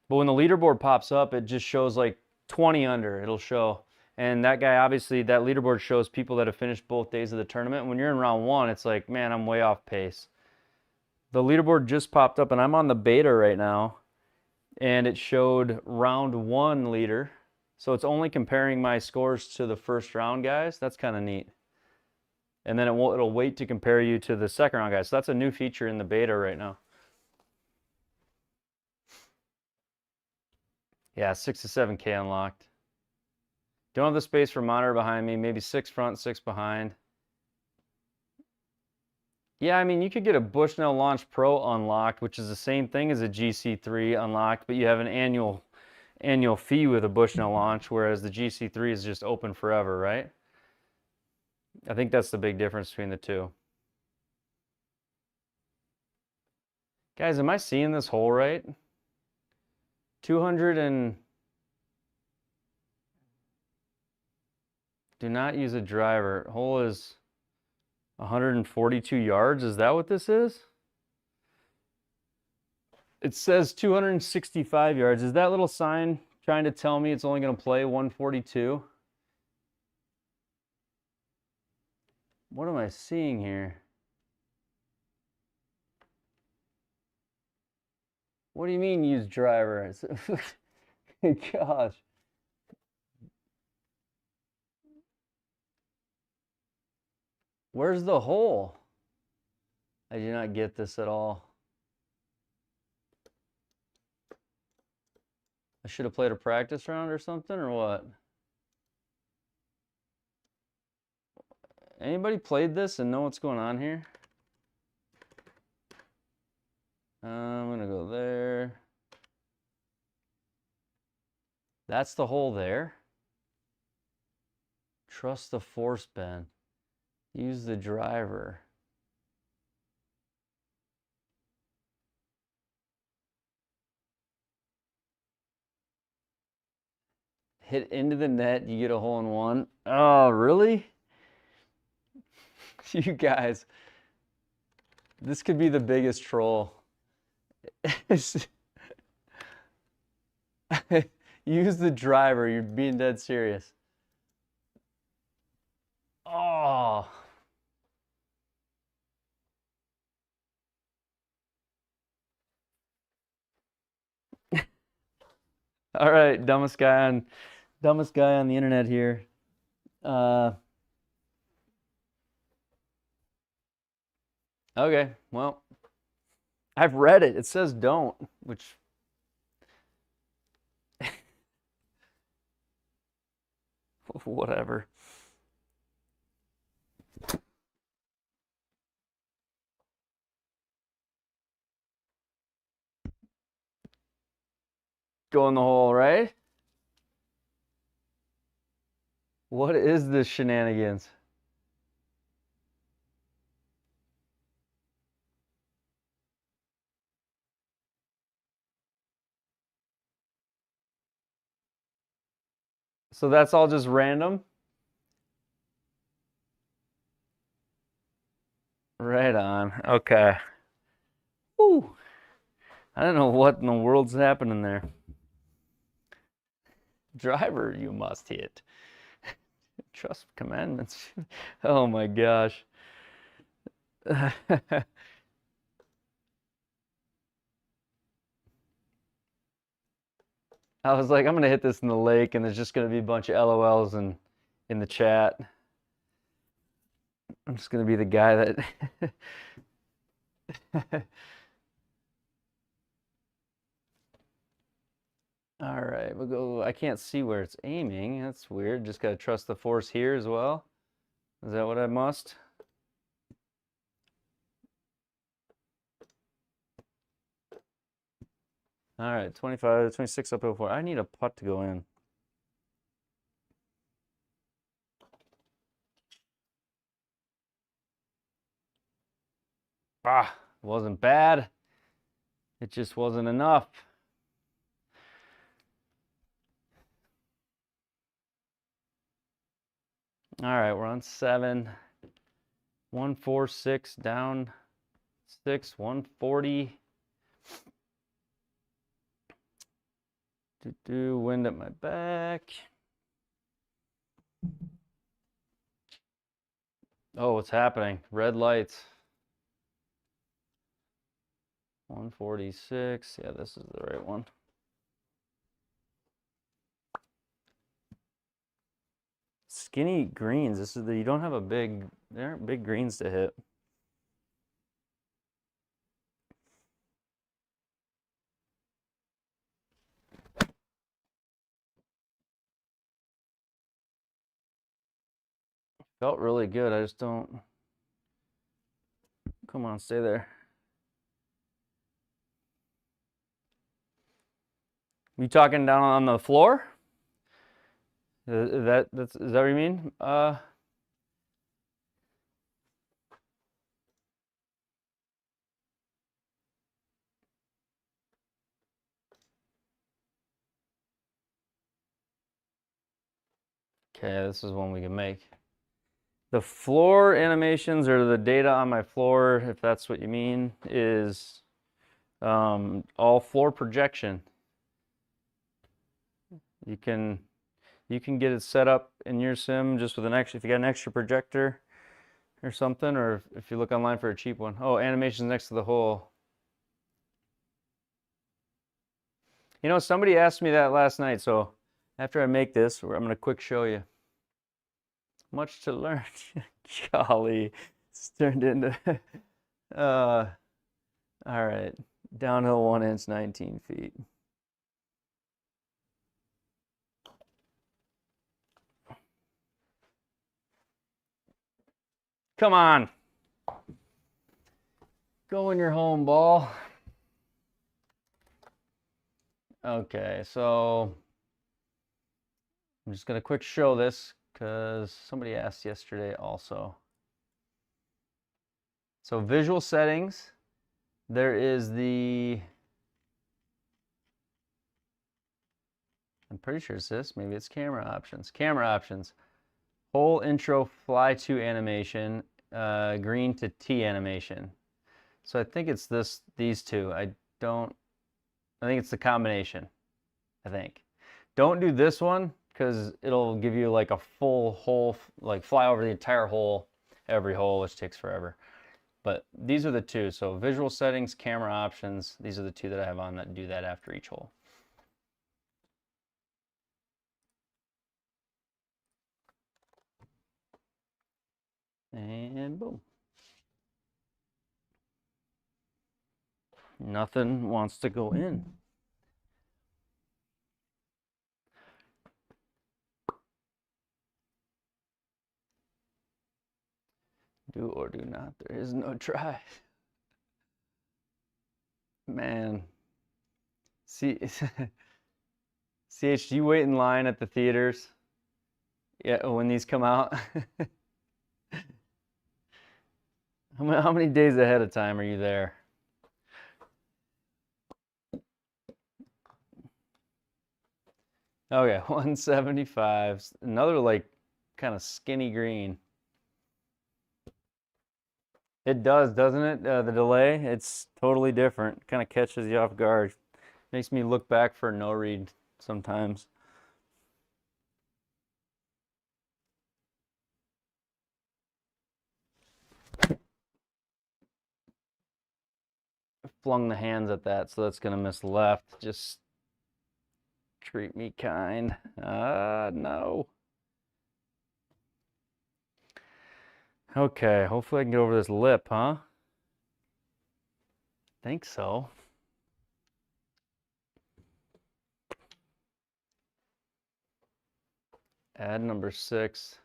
but when the leaderboard pops up, it just shows like 20 under, it'll show. And that guy, obviously, that leaderboard shows people that have finished both days of the tournament. When you're in round one, it's like, man, I'm way off pace. The leaderboard just popped up, and I'm on the beta right now, and it showed round one leader. So it's only comparing my scores to the first round guys. That's kind of neat. And then it'll wait to compare you to the second round guys. So that's a new feature in the beta right now. Yeah, 6 to 7K unlocked. Don't have the space for monitor behind me. Maybe 6 front, 6 behind. Yeah, I mean, you could get a Bushnell Launch Pro unlocked, which is the same thing as a GC3 unlocked, but you have an annual fee with a Bushnell Launch, whereas the GC3 is just open forever, right? I think that's the big difference between the two. Guys, am I seeing this hole right? 200 and... Do not use a driver. Hole is 142 yards. Is that what this is? It says 265 yards. Is that little sign trying to tell me it's only going to play 142? What am I seeing here? What do you mean use driver? Gosh. Where's the hole? I do not get this at all. I should have played a practice round or something, or what? Anybody played this and know what's going on here? I'm gonna go there. That's the hole there. Trust the force bend. Use the driver. Hit into the net, you get a hole in one. Oh, really? You guys, this could be the biggest troll. Use the driver, you're being dead serious. Oh. All right, dumbest guy on the internet here. Okay, well, I've read it. It says don't, which whatever. Go in the hole, right? What is this shenanigans? So that's all just random? Right on. Okay. Whew. I don't know what in the world's happening there. Driver, you must hit. Trust commandments. Oh my gosh. I was like, I'm gonna hit this in the lake, and there's just gonna be a bunch of LOLs in the chat. I'm just gonna be the guy that. All right, we'll go. I can't see where it's aiming. That's weird. Just gotta trust the force here as well. Is that what I must? All right, 25, 26 uphill 4. I need a putt to go in. Ah, wasn't bad. It just wasn't enough. All right, we're on 7. 146 down 6, 140. Wind at my back. Oh, what's happening? Red lights. 146. Yeah, this is the right one. Skinny greens. This is you don't have a big. There aren't big greens to hit. Felt really good. I just don't. Come on, stay there. You talking down on the floor? Is that what you mean? Okay, this is one we can make. The floor animations, or the data on my floor, if that's what you mean, is all floor projection. You can get it set up in your sim just with an extra, if you got an extra projector or something, or if you look online for a cheap one. Oh, animations next to the hole. You know, somebody asked me that last night, so after I make this, I'm going to quick show you. Much to learn. Golly, it's turned into... all right, downhill 1 inch, 19 feet. Come on. Go in your home, ball. Okay, so I'm just going to quick show this because somebody asked yesterday also. So visual settings, there is the, I'm pretty sure it's this, maybe it's camera options. Camera options, whole intro fly to animation, green to T animation. So I think it's these two. I think it's the combination, I think. Don't do this one because it'll give you like a full hole, like fly over the entire hole, every hole, which takes forever. But these are the two. So visual settings, camera options, these are the two that I have on that do that after each hole. And boom. Nothing wants to go in. Do or do not. There is no try. Man. See, CH, do you wait in line at the theaters? Yeah, when these come out? How many days ahead of time are you there? Okay, 175. Another like kind of skinny green. It does, doesn't it? The delay, it's totally different. Kind of catches you off guard. Makes me look back for a no read sometimes. Flung the hands at that, so that's gonna miss left. Just treat me kind. No. Okay, hopefully I can get over this lip, huh? Think so. Add number 6.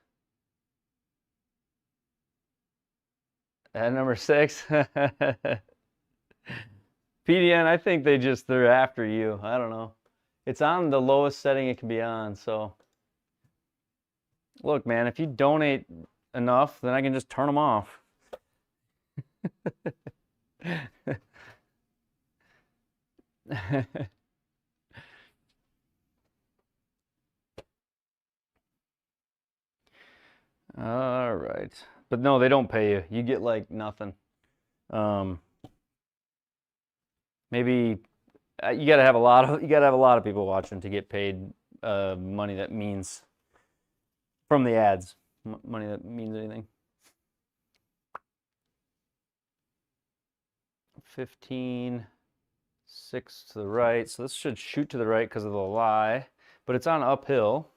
Add number 6. PDN, I think they're after you. I don't know. It's on the lowest setting it can be on, so. Look, man, if you donate enough, then I can just turn them off. All right. But no, they don't pay you. You get like nothing. Maybe you gotta have a lot of people watching to get paid money that means from the ads. Money that means anything. 15, 6 to the right. So this should shoot to the right because of the lie, but it's on uphill.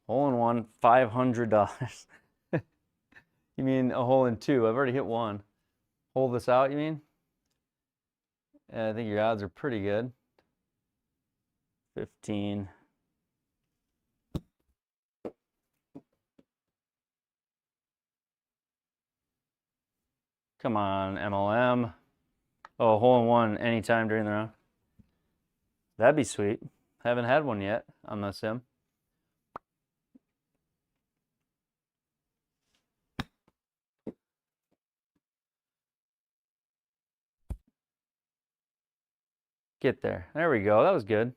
Hole in one, $500. You mean a hole in 2? I've already hit 1. Hold this out, you mean? I think your odds are pretty good. 15. Come on, MLM. Oh, hole in 1 anytime during the round. That'd be sweet. Haven't had one yet on the sim. Get there. There we go. That was good.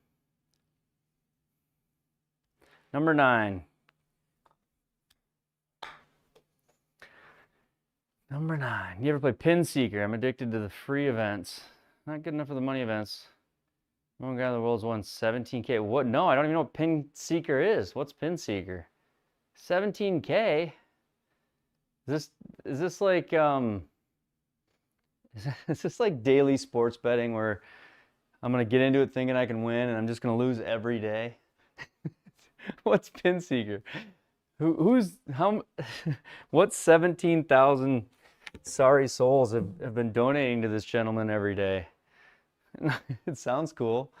Number 9. Number 9. You ever play Pin Seeker? I'm addicted to the free events. Not good enough for the money events. One guy in the world's won 17K. What? No, I don't even know what Pin Seeker is. What's Pin Seeker? 17K? Is this like is this like daily sports betting where I'm gonna get into it thinking I can win and I'm just gonna lose every day? What's Pin Seeker? What 17,000 sorry souls have been donating to this gentleman every day? It sounds cool.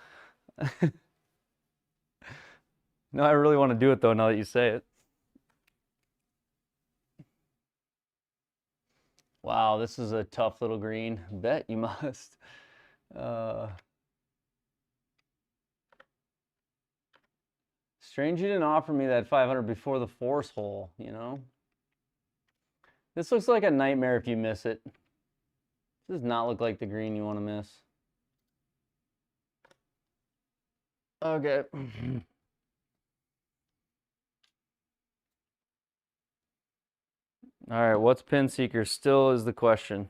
No, I really want to do it though now that you say it. Wow, this is a tough little green. Bet you must. Strange you didn't offer me that 500 before the force hole, you know? This looks like a nightmare if you miss it. This does not look like the green you want to miss. Okay. All right, what's Pin Seeker still is the question.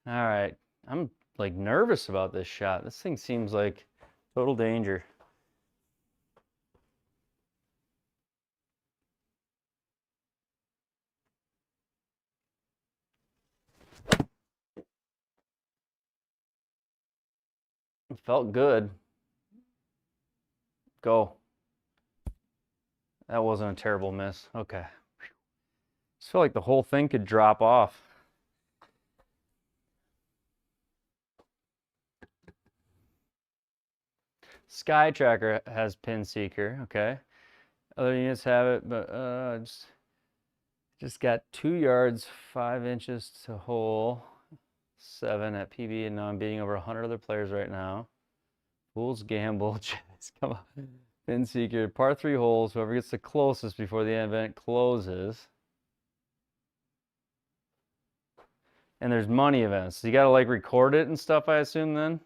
All right. I'm like nervous about this shot. This thing seems like total danger. It felt good. Go. That wasn't a terrible miss. Okay. I just feel like the whole thing could drop off. Sky Tracker has pin seeker. Okay. Other units have it, but just got 2 yards, 5 inches to hole, 7 at PB, and now I'm beating over 100 other players right now. Fool's Gamble. Come on. Pin seeker. Par 3 holes. Whoever gets the closest before the event closes. And there's money events. So you gotta like record it and stuff, I assume then?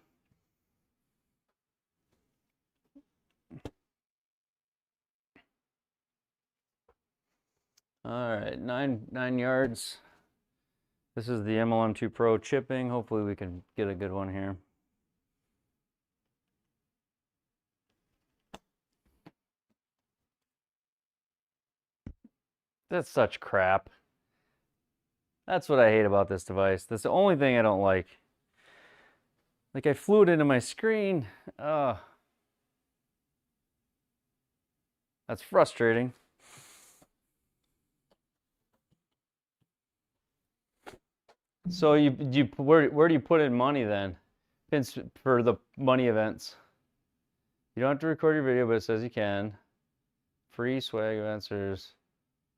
All right, nine yards. This is the MLM2 Pro chipping. Hopefully we can get a good one here. That's such crap. That's what I hate about this device. That's the only thing I don't like. Like I flew it into my screen. That's frustrating. So where do you put in money then? Pins for the money events. You don't have to record your video, but it says you can. Free swag events. There's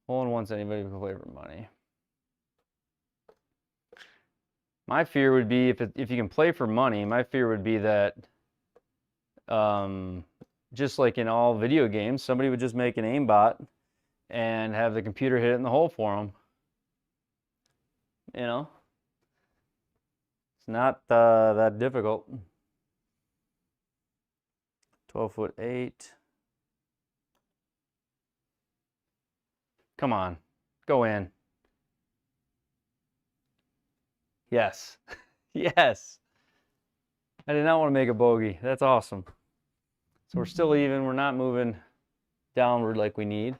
hole in ones anybody can play for money. My fear would be if you can play for money. My fear would be that, just like in all video games, somebody would just make an aimbot and have the computer hit it in the hole for them. You know, it's not that difficult. 12'8". Come on, go in. Yes. Yes. I did not want to make a bogey. That's awesome. So we're still even. We're not moving downward like we need.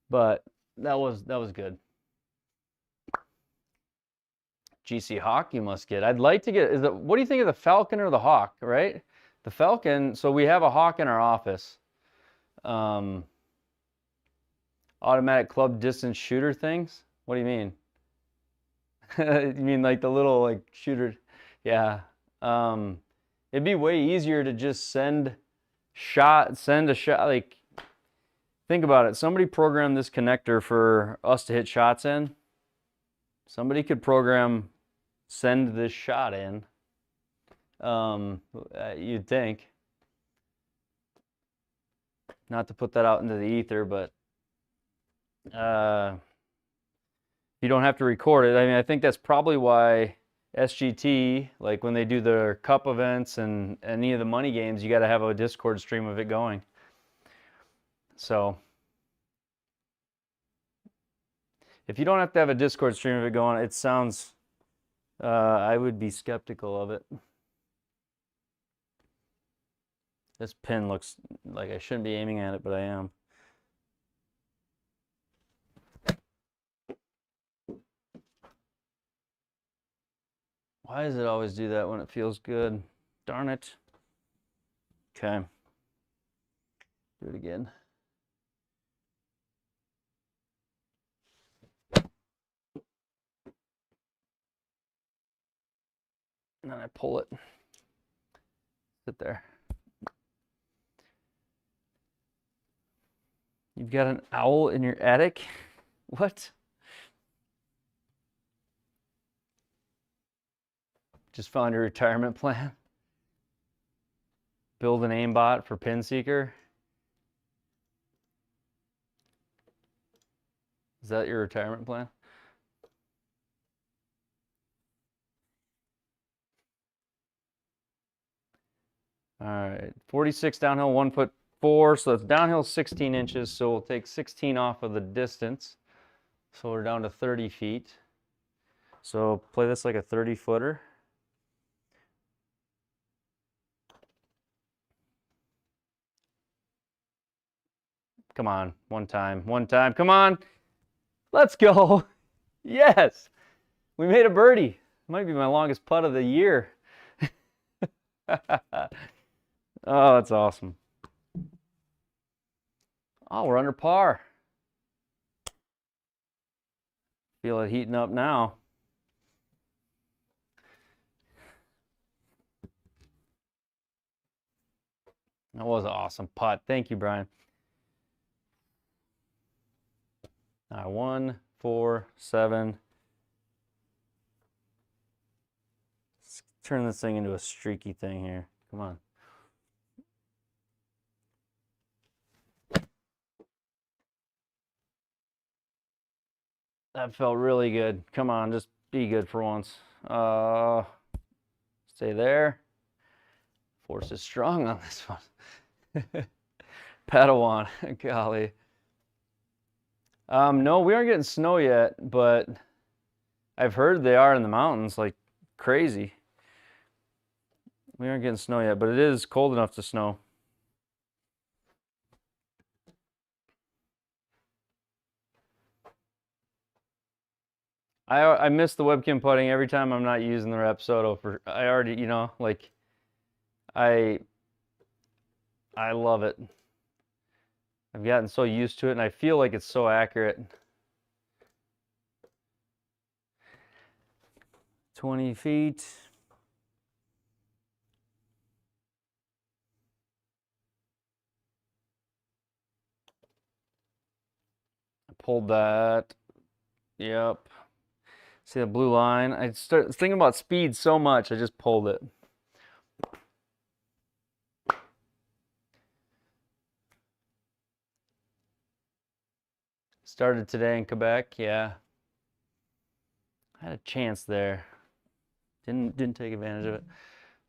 But that was good. GC Hawk you must get. I'd like to get, what do you think of the Falcon or the Hawk, right? The Falcon, so we have a Hawk in our office. Automatic club distance shooter things? What do you mean? You mean like the little like shooter? Yeah. It'd be way easier to just send a shot, like, think about it. Somebody programmed this connector for us to hit shots in. Somebody could program send this shot in. You'd think. Not to put that out into the ether, but you don't have to record it. I mean, I think that's probably why SGT, like when they do their cup events and any of the money games, you got to have a Discord stream of it going. So if you don't have to have a Discord stream of it going, it sounds, I would be skeptical of it. This pin looks like I shouldn't be aiming at it, but I am. Why does it always do that when it feels good? Darn it. Okay. Do it again. And then I pull it. Sit there. You've got an owl in your attic? What? Just found your retirement plan? Build an aimbot for pin seeker? Is that your retirement plan? All right, 46 downhill, 1'4", so that's downhill 16 inches, so we'll take 16 off of the distance. So we're down to 30 feet. So play this like a 30-footer. Come on, one time, come on. Let's go. Yes, we made a birdie. Might be my longest putt of the year. Oh, that's awesome. Oh, we're under par. Feel it heating up now. That was an awesome putt. Thank you, Brian. All right, 1, 4, 7. Let's turn this thing into a streaky thing here. Come on. That felt really good. Come on, just be good for once. Stay there. Force is strong on this one. Padawan, golly. No, we aren't getting snow yet, but I've heard they are in the mountains like crazy. We aren't getting snow yet, but it is cold enough to snow. I miss the webcam putting every time I'm not using the Rapsodo. For I already, you know, like I love it. I've gotten so used to it, and I feel like it's so accurate. 20 feet. I pulled that. Yep. See the blue line? I started thinking about speed so much, I just pulled it. Started today in Quebec, yeah. I had a chance there. Didn't take advantage of it.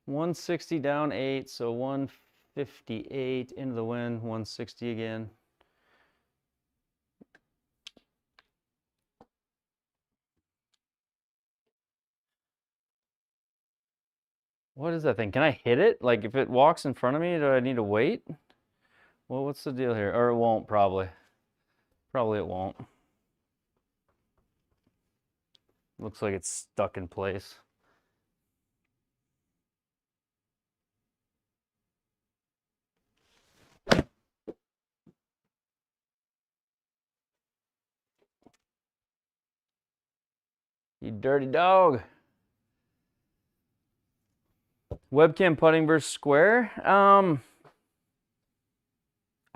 160 down 8, so 158 into the wind, 160 again. What is that thing? Can I hit it? Like if it walks in front of me, do I need to wait? Well, what's the deal here? Or it won't, probably. Probably it won't. Looks like it's stuck in place. You dirty dog. Webcam putting versus square.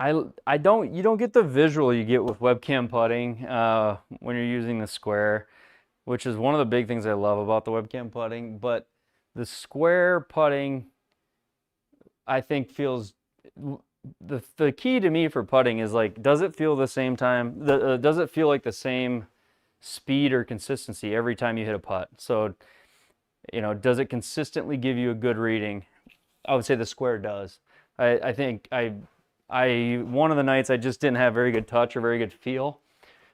You don't get the visual you get with webcam putting when you're using the square, which is one of the big things I love about the webcam putting. But the square putting, I think, feels the key to me for putting is like, does it feel the same time? Does it feel like the same speed or consistency every time you hit a putt? So, you know, does it consistently give you a good reading? I would say the square does. I think one of the nights I just didn't have very good touch or very good feel.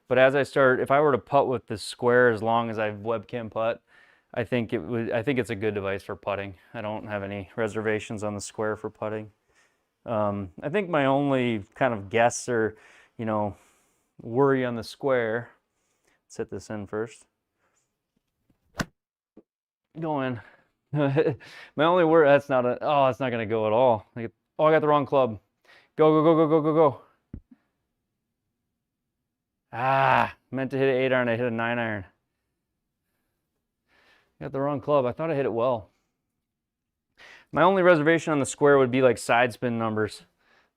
But as I start, if I were to putt with the square as long as I've webcam putt, I think it's a good device for putting. I don't have any reservations on the square for putting. I think my only kind of guess or, you know, worry on the square. Let's hit this in first. Go in. My only worry, that's not gonna go at all. Oh, I got the wrong club. Go, go, go, go, go, go, go. Ah, meant to hit an 8-iron, I hit a 9-iron. Got the wrong club. I thought I hit it well. My only reservation on the square would be like side spin numbers.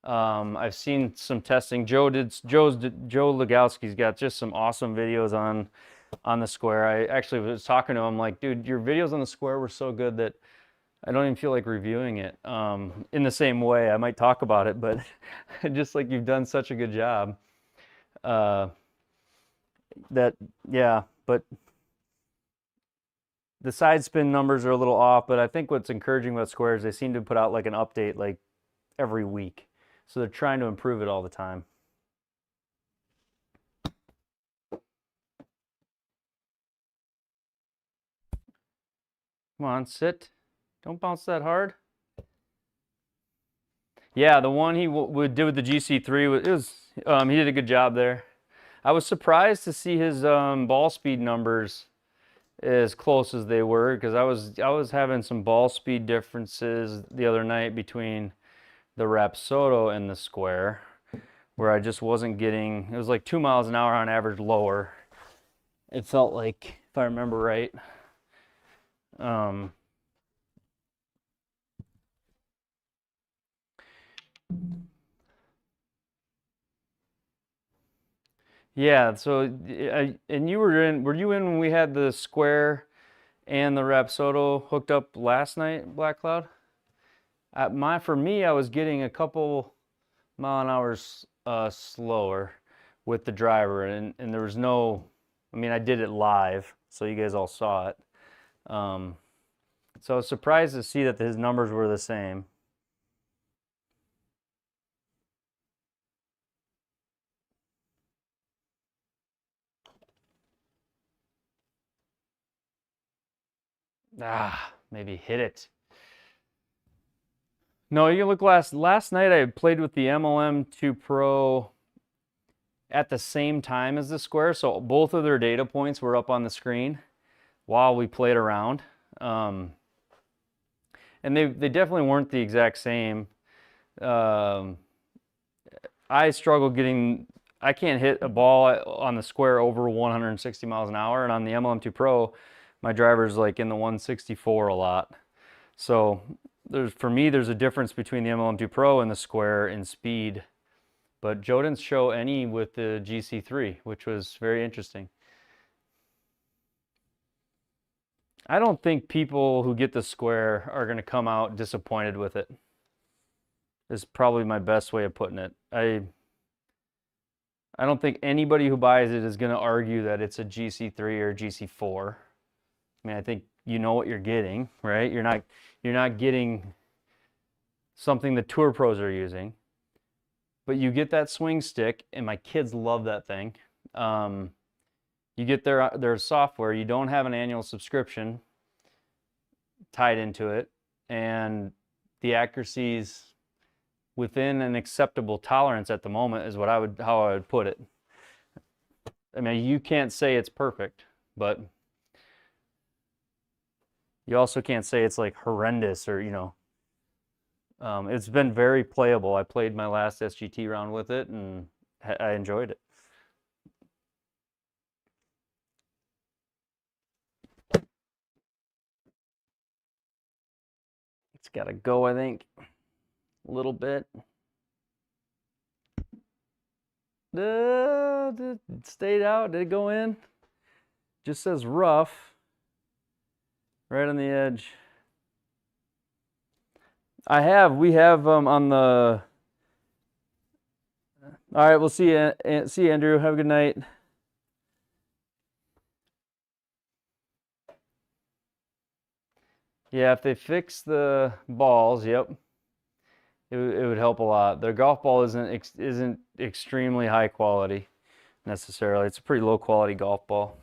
I've seen some testing. Joe Legowski's got just some awesome videos on the square. I actually was talking to him like, dude, your videos on the square were so good that I don't even feel like reviewing it. In the same way, I might talk about it, but just like you've done such a good job. But the side spin numbers are a little off, but I think what's encouraging about squares, they seem to put out like an update like every week. So they're trying to improve it all the time. Come on, sit. Don't bounce that hard. Yeah, the one he did with the GC3 he did a good job there. I was surprised to see his ball speed numbers as close as they were, because I was having some ball speed differences the other night between the Rapsodo and the Square, where I just wasn't getting. It was like 2 miles an hour on average lower. It felt like, if I remember right. Yeah, so and were you in when we had the Square and the Rapsodo hooked up last night, Black Cloud? For me, I was getting a couple mile an hour slower with the driver, and there was no, I mean, I did it live, so you guys all saw it. So I was surprised to see that his numbers were the same. Maybe hit it. No, you can look last night I played with the MLM2 Pro at the same time as the Square, so both of their data points were up on the screen while we played around. And they definitely weren't the exact same. I struggle getting, I can't hit a ball on the Square over 160 miles an hour, and on the MLM2 Pro, my driver's like in the 164 a lot. So for me, there's a difference between the MLM2 Pro and the Square in speed. But Joe didn't show any with the GC3, which was very interesting. I don't think people who get the Square are going to come out disappointed with it. Is probably my best way of putting it. I don't think anybody who buys it is going to argue that it's a GC3 or a GC4. I mean, I think you know what you're getting, right? You're not getting something the Tour Pros are using. But you get that swing stick, and my kids love that thing. You get their software. You don't have an annual subscription tied into it, and the accuracy's within an acceptable tolerance at the moment is how I would put it. I mean, you can't say it's perfect, but you also can't say it's like horrendous or, you know. It's been very playable. I played my last SGT round with it, and I enjoyed it. It's got to go, I think, a little bit. It stayed out. Did it go in? Just says rough. Right on the edge. We have on the. All right, we'll see you. See you, Andrew. Have a good night. Yeah, if they fix the balls, yep, it would help a lot. Their golf ball isn't extremely high quality necessarily. It's a pretty low quality golf ball.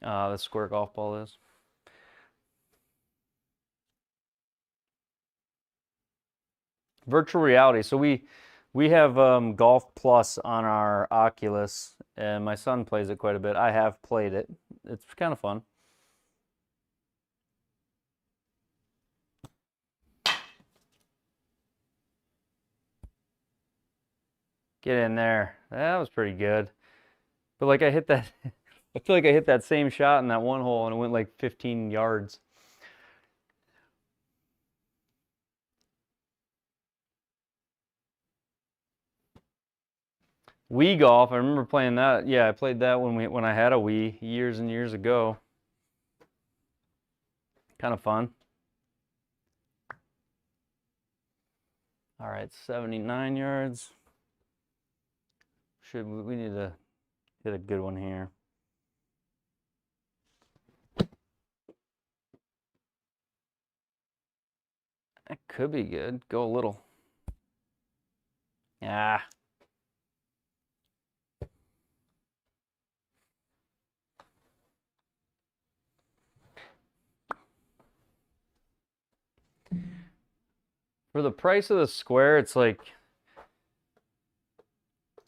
The Square golf ball is. Virtual reality. So we have Golf Plus on our Oculus, and my son plays it quite a bit. I have played it. It's kind of fun. Get in there. That was pretty good. But like I hit that, I feel like I hit that same shot in that one hole, and it went like 15 yards. Wii golf, I remember playing that. Yeah, I played that when I had a Wii years and years ago. Kind of fun. All right, 79 yards. We need to hit a good one here. That could be good. Go a little. Yeah. For the price of the square, it's like,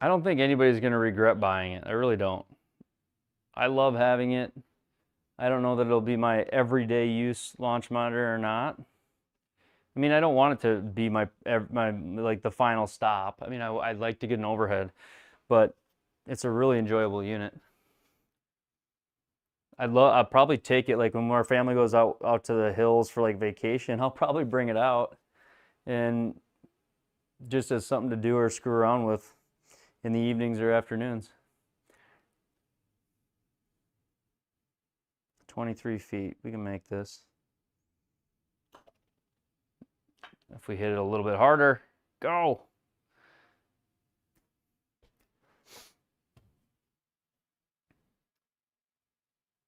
I don't think anybody's going to regret buying it. I really don't. I love having it. I don't know that it'll be my everyday use launch monitor or not. I mean, I don't want it to be my like the final stop. I mean, I'd like to get an overhead, but it's a really enjoyable unit. I'd probably take it like when our family goes out to the hills for like vacation. I'll probably bring it out and just as something to do or screw around with in the evenings or afternoons. 23 feet, we can make this. If we hit it a little bit harder, go.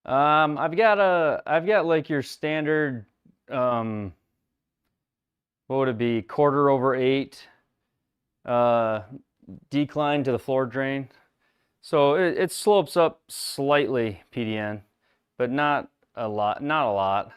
I've got like your standard, what would it be? 1/4/8, decline to the floor drain. So it slopes up slightly, PDN, but not a lot, not a lot.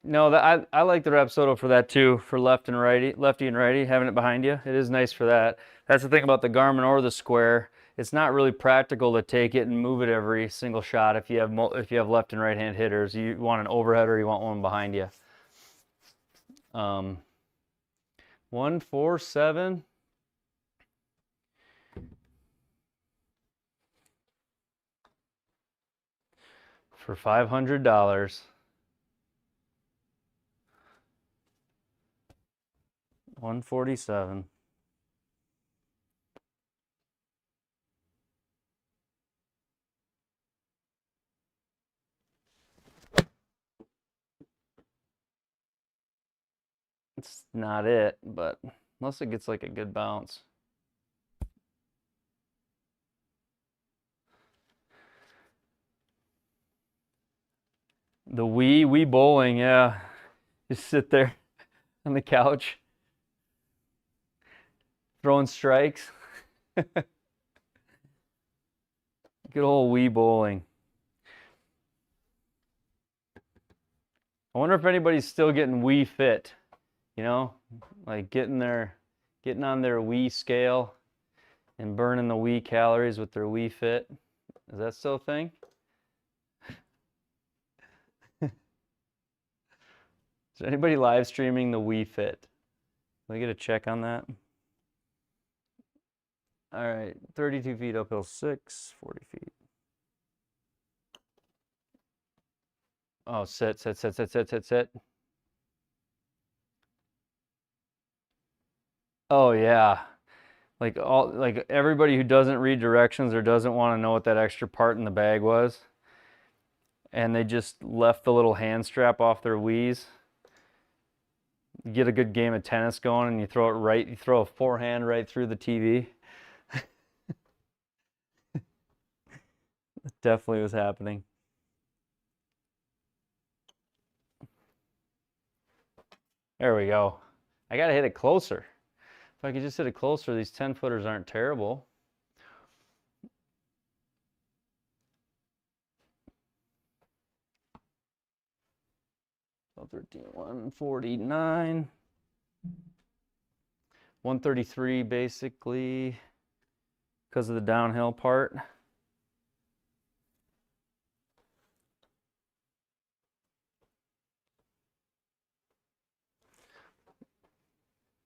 No, I like the Rapsodo for that too, for lefty and righty, having it behind you. It is nice for that. That's the thing about the Garmin or the Square. It's not really practical to take it and move it every single shot if you have left and right hand hitters. You want an overhead or you want one behind you. 147. For $500. 147. It's not it, but unless it gets like a good bounce. The Wii bowling, yeah. Just sit there on the couch, throwing strikes. Good old Wii bowling. I wonder if anybody's still getting Wii Fit, you know, like getting on their Wii scale and burning the Wii calories with their Wii Fit. Is that still a thing? Is anybody live streaming the Wii Fit? Can we get a check on that? All right, 32 feet uphill 6, 40 feet. Oh, sit. Oh yeah. Like everybody who doesn't read directions or doesn't want to know what that extra part in the bag was, and they just left the little hand strap off their Wiis. You get a good game of tennis going and you throw a forehand right through the TV. It definitely was happening. There we go. I gotta hit it closer. If I could just hit it closer, these 10-footers aren't terrible. So 13, 149. 133 basically because of the downhill part.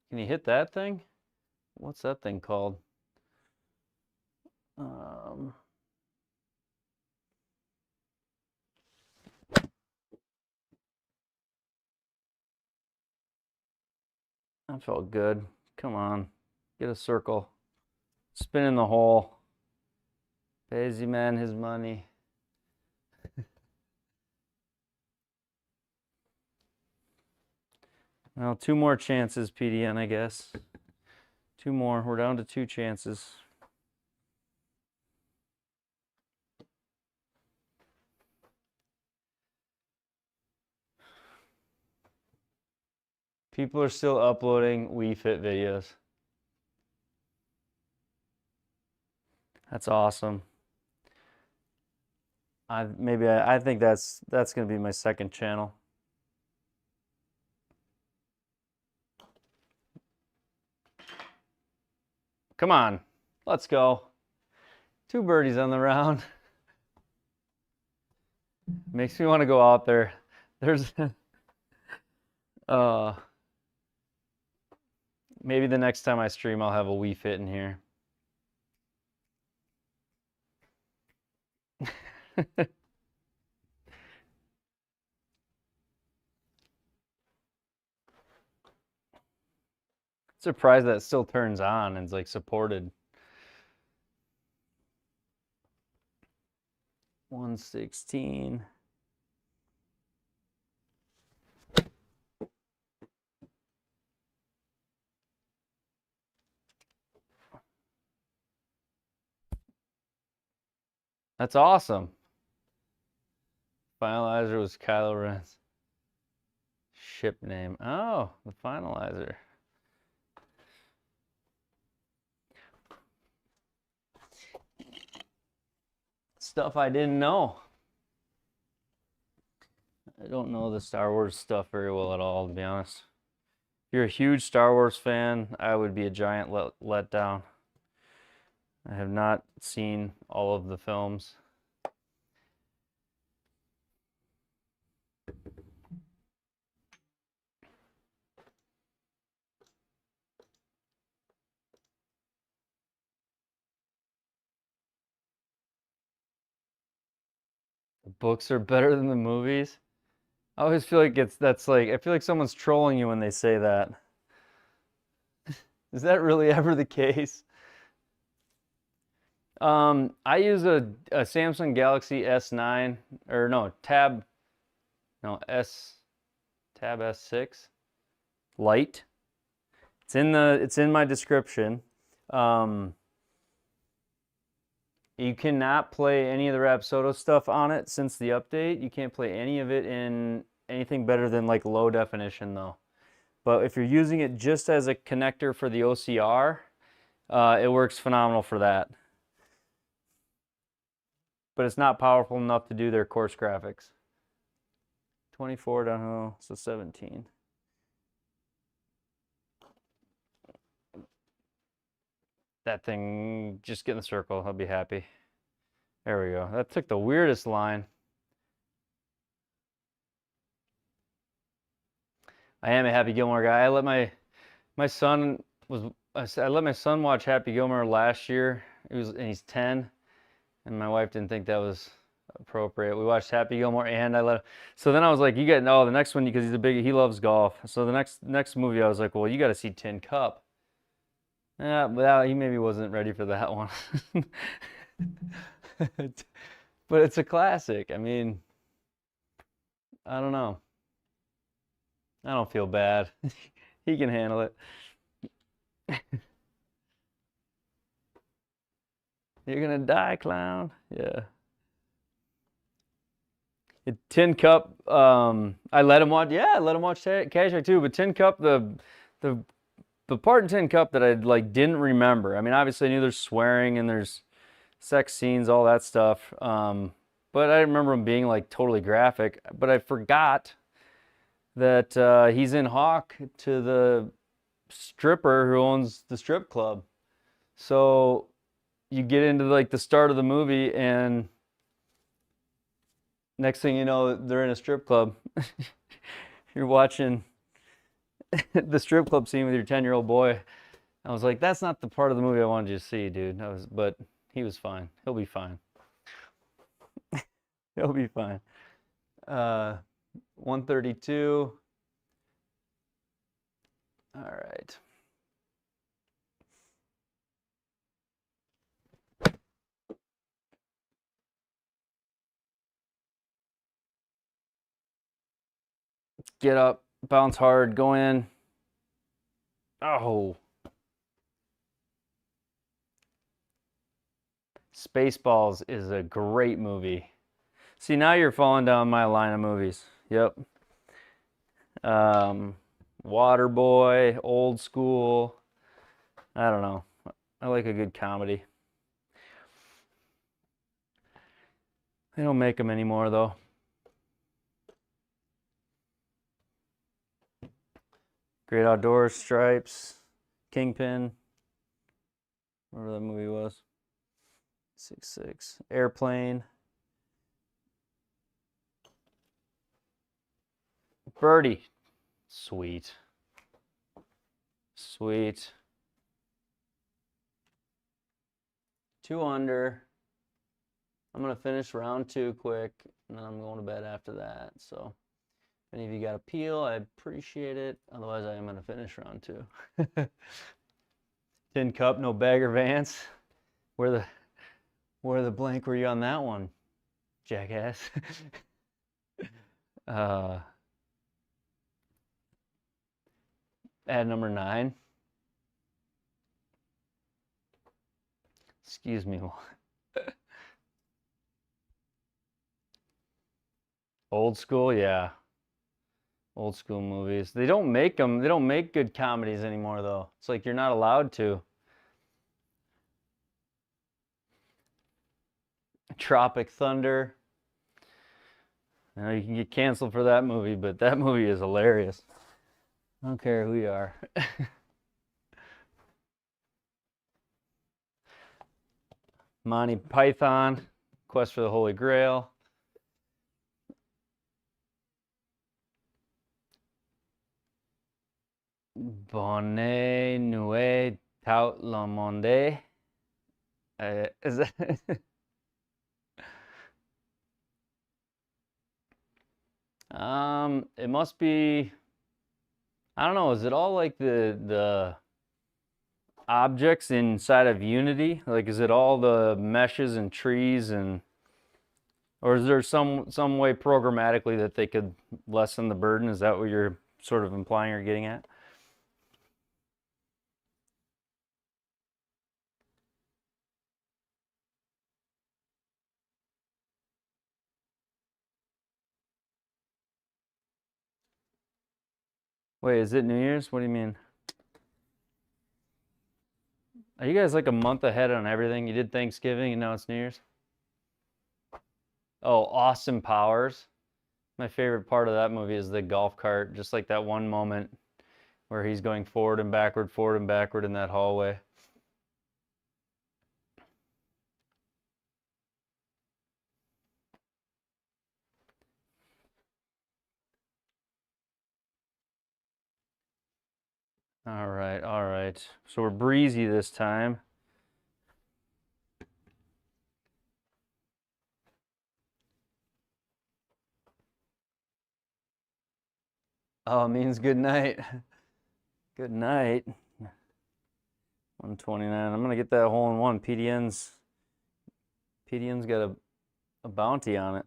Can you hit that thing? What's that thing called? That felt good. Come on, get a circle. Spin in the hole. Pays the man his money. Well, 2 more chances, PDN, I guess. 2 more. We're down to 2 chances. People are still uploading Wii Fit videos. That's awesome. I think that's gonna be my second channel. Come on, let's go. 2 birdies on the round. Makes me want to go out there. There's maybe the next time I stream I'll have a Wii Fit in here. Surprised that it still turns on and is like supported. 116. That's awesome. Finalizer was Kylo Ren's ship name. Oh, the finalizer. Stuff I didn't know. I don't know the Star Wars stuff very well at all, to be honest. If you're a huge Star Wars fan, I would be a giant letdown. I have not seen all of the films. The books are better than the movies. I always feel like I feel like someone's trolling you when they say that. Is that really ever the case? I use a Samsung Galaxy S9 or no, Tab S6 Lite. It's in my description. You cannot play any of the Rapsodo stuff on it since the update. You can't play any of it in anything better than like low definition though. But if you're using it just as a connector for the OCR, it works phenomenal for that. But it's not powerful enough to do their coarse graphics. 24 down, so 17. That thing, just get in the circle, I'll be happy. There we go. That took the weirdest line. I am a Happy Gilmore guy. I let my son watch Happy Gilmore last year. And he's 10, and my wife didn't think that was appropriate. We watched Happy Gilmore, and so then I was like, the next one, because he loves golf. So the next movie, I was like, well, you got to see Tin Cup. Yeah, but he maybe wasn't ready for that one. But it's a classic. I mean, I don't know. I don't feel bad. He can handle it. You're gonna die, clown. Yeah. Tin Cup, I let him watch. Yeah, I let him watch Caddyshack too. But Tin Cup, the part in Tin Cup that I like didn't remember. I mean, obviously I knew there's swearing and there's sex scenes, all that stuff. But I remember him being like totally graphic. But I forgot that he's in Hawk to the stripper who owns the strip club. So you get into like the start of the movie, and next thing you know, they're in a strip club. You're watching the strip club scene with your 10-year-old boy. I was like, that's not the part of the movie I wanted you to see, dude. But he was fine. He'll be fine. He'll be fine. 132. All right. Get up, bounce hard, go in. Oh. Spaceballs is a great movie. See, now you're falling down my line of movies. Yep. Waterboy, Old School. I don't know. I like a good comedy. They don't make them anymore though. Great Outdoors, Stripes, Kingpin, whatever that movie was. 6.6. Airplane. Birdie. Sweet. Sweet. 2 under. I'm going to finish round 2 quick, and then I'm going to bed after that. So if any of you got a peel, I appreciate it. Otherwise, I am going to finish round 2. Tin Cup, no Bagger Vance. Where the blank were you on that one, jackass? Ad number 9. Excuse me. Old school, yeah. Old school movies. They don't make them. They don't make good comedies anymore, though. It's like you're not allowed to. Tropic Thunder. I know you can get canceled for that movie, but that movie is hilarious. I don't care who you are. Monty Python, Quest for the Holy Grail. Bonne nuit, tout le monde. Is that it must be, I don't know, is it all like the objects inside of Unity? Like, is it all the meshes and trees, and or is there some way programmatically that they could lessen the burden? Is that what you're sort of implying or getting at? Wait, is it New Year's? What do you mean? Are you guys like a month ahead on everything? You did Thanksgiving and now it's New Year's? Oh, Austin Powers. My favorite part of that movie is the golf cart, just like that one moment where he's going forward and backward in that hallway. All right, all right. So we're breezy this time. Oh, it means good night. Good night. 129. I'm gonna get that hole in one. PDN's got a bounty on it.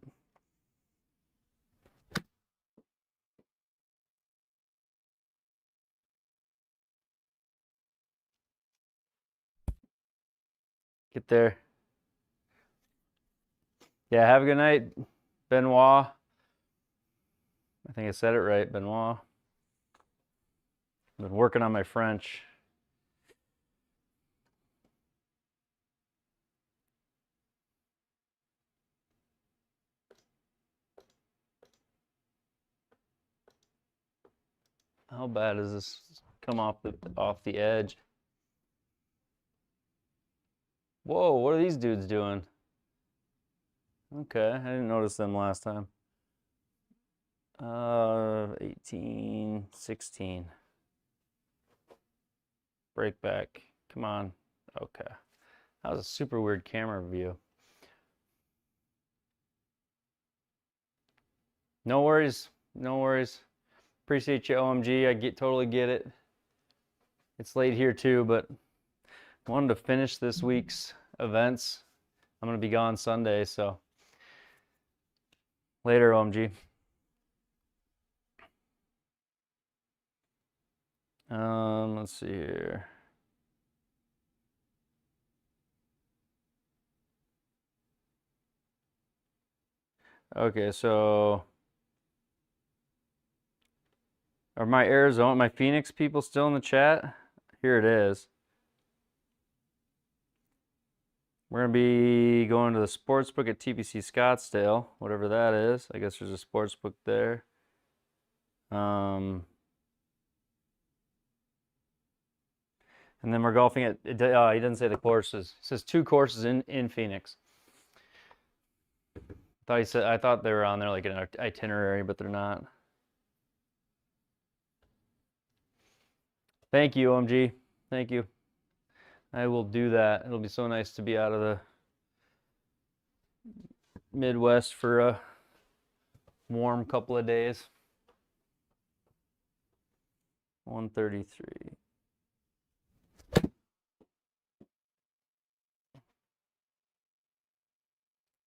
Get there. Yeah, have a good night, Benoit. I think I said it right, Benoit. I've been working on my French. How bad does this come off the edge? Whoa, what are these dudes doing? Okay, I didn't notice them last time. 18, 16. Break back. Come on. Okay. That was a super weird camera view. No worries. No worries. Appreciate you, OMG. I totally get it. It's late here too, but I wanted to finish this week's events. I'm going to be gone Sunday, so later, OMG. Let's see here. Okay, so are my Phoenix people still in the chat? Here it is. We're going to be going to the sports book at TPC Scottsdale, whatever that is. I guess there's a sports book there. And then we're golfing at, he didn't say the courses. It says 2 courses in Phoenix. I thought they were on there like an itinerary, but they're not. Thank you, OMG. Thank you. I will do that. It'll be so nice to be out of the Midwest for a warm couple of days. 133.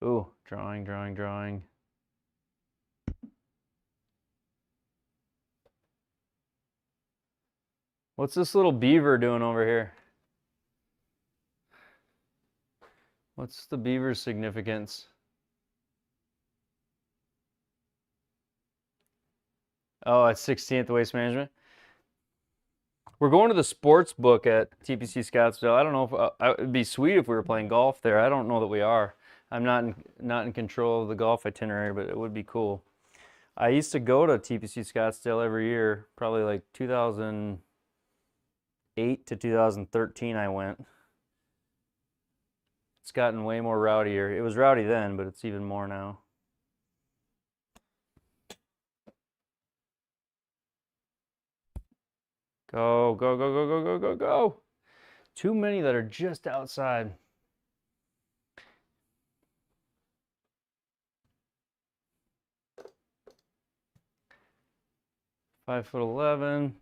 Ooh, drawing. What's this little beaver doing over here? What's the beaver's significance? Oh, it's 16th Waste Management. We're going to the sports book at TPC Scottsdale. I don't know if it'd be sweet if we were playing golf there. I don't know that we are. I'm not in control of the golf itinerary, but it would be cool. I used to go to TPC Scottsdale every year, probably like 2008 to 2013 I went. It's gotten way more rowdier. It was rowdy then, but it's even more now. Go, go, go, go, go, go, go, go. Too many that are just outside. .5'11".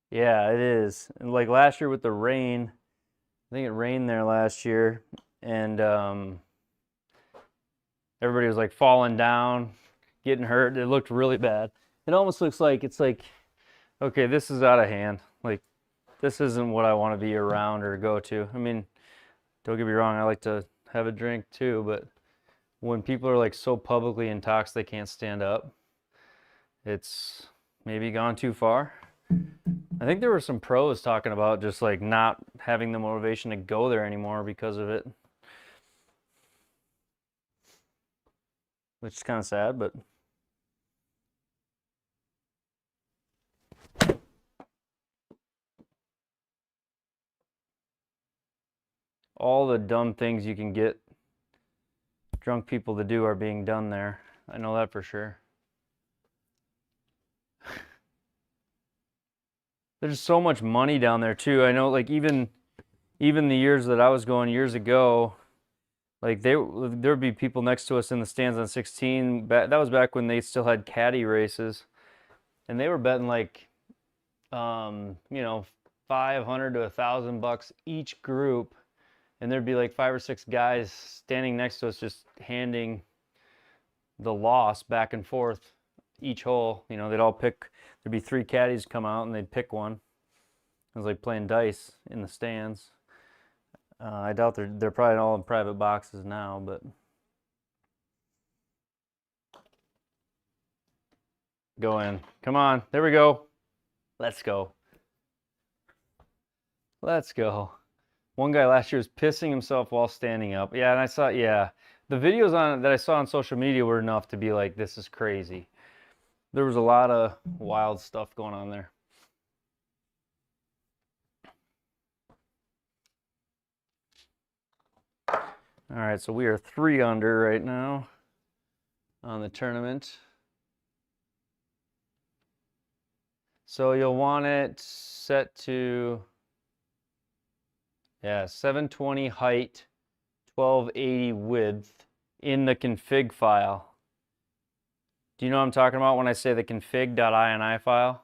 Yeah, it is. And like last year with the rain, I think it rained there last year, and everybody was like falling down, getting hurt. It looked really bad. It almost looks like it's like, okay, this is out of hand. Like, this isn't what I want to be around or go to. I mean, don't get me wrong, I like to have a drink too, but when people are like so publicly intoxicated they can't stand up, it's maybe gone too far. I think there were some pros talking about just like not having the motivation to go there anymore because of it, which is kind of sad, but all the dumb things you can get drunk people to do are being done there. I know that for sure. There's so much money down there too. I know, like even the years that I was going years ago, like there'd be people next to us in the stands on 16. That was back when they still had caddy races, and they were betting like, $500 to $1,000 each group, and there'd be like 5 or 6 guys standing next to us just handing the loss back and forth each hole. They'd all pick. There'd be 3 caddies come out and they'd pick one. It was like playing dice in the stands. I doubt they're probably all in private boxes now, but go in. Come on, there we go. Let's go. Let's go. One guy last year was pissing himself while standing up. Yeah, and I saw, the videos that I saw on social media were enough to be like, this is crazy. There was a lot of wild stuff going on there. All right, so we are 3 under right now on the tournament. So you'll want it set to, 720 height, 1280 width in the config file. Do you know what I'm talking about when I say the config.ini file?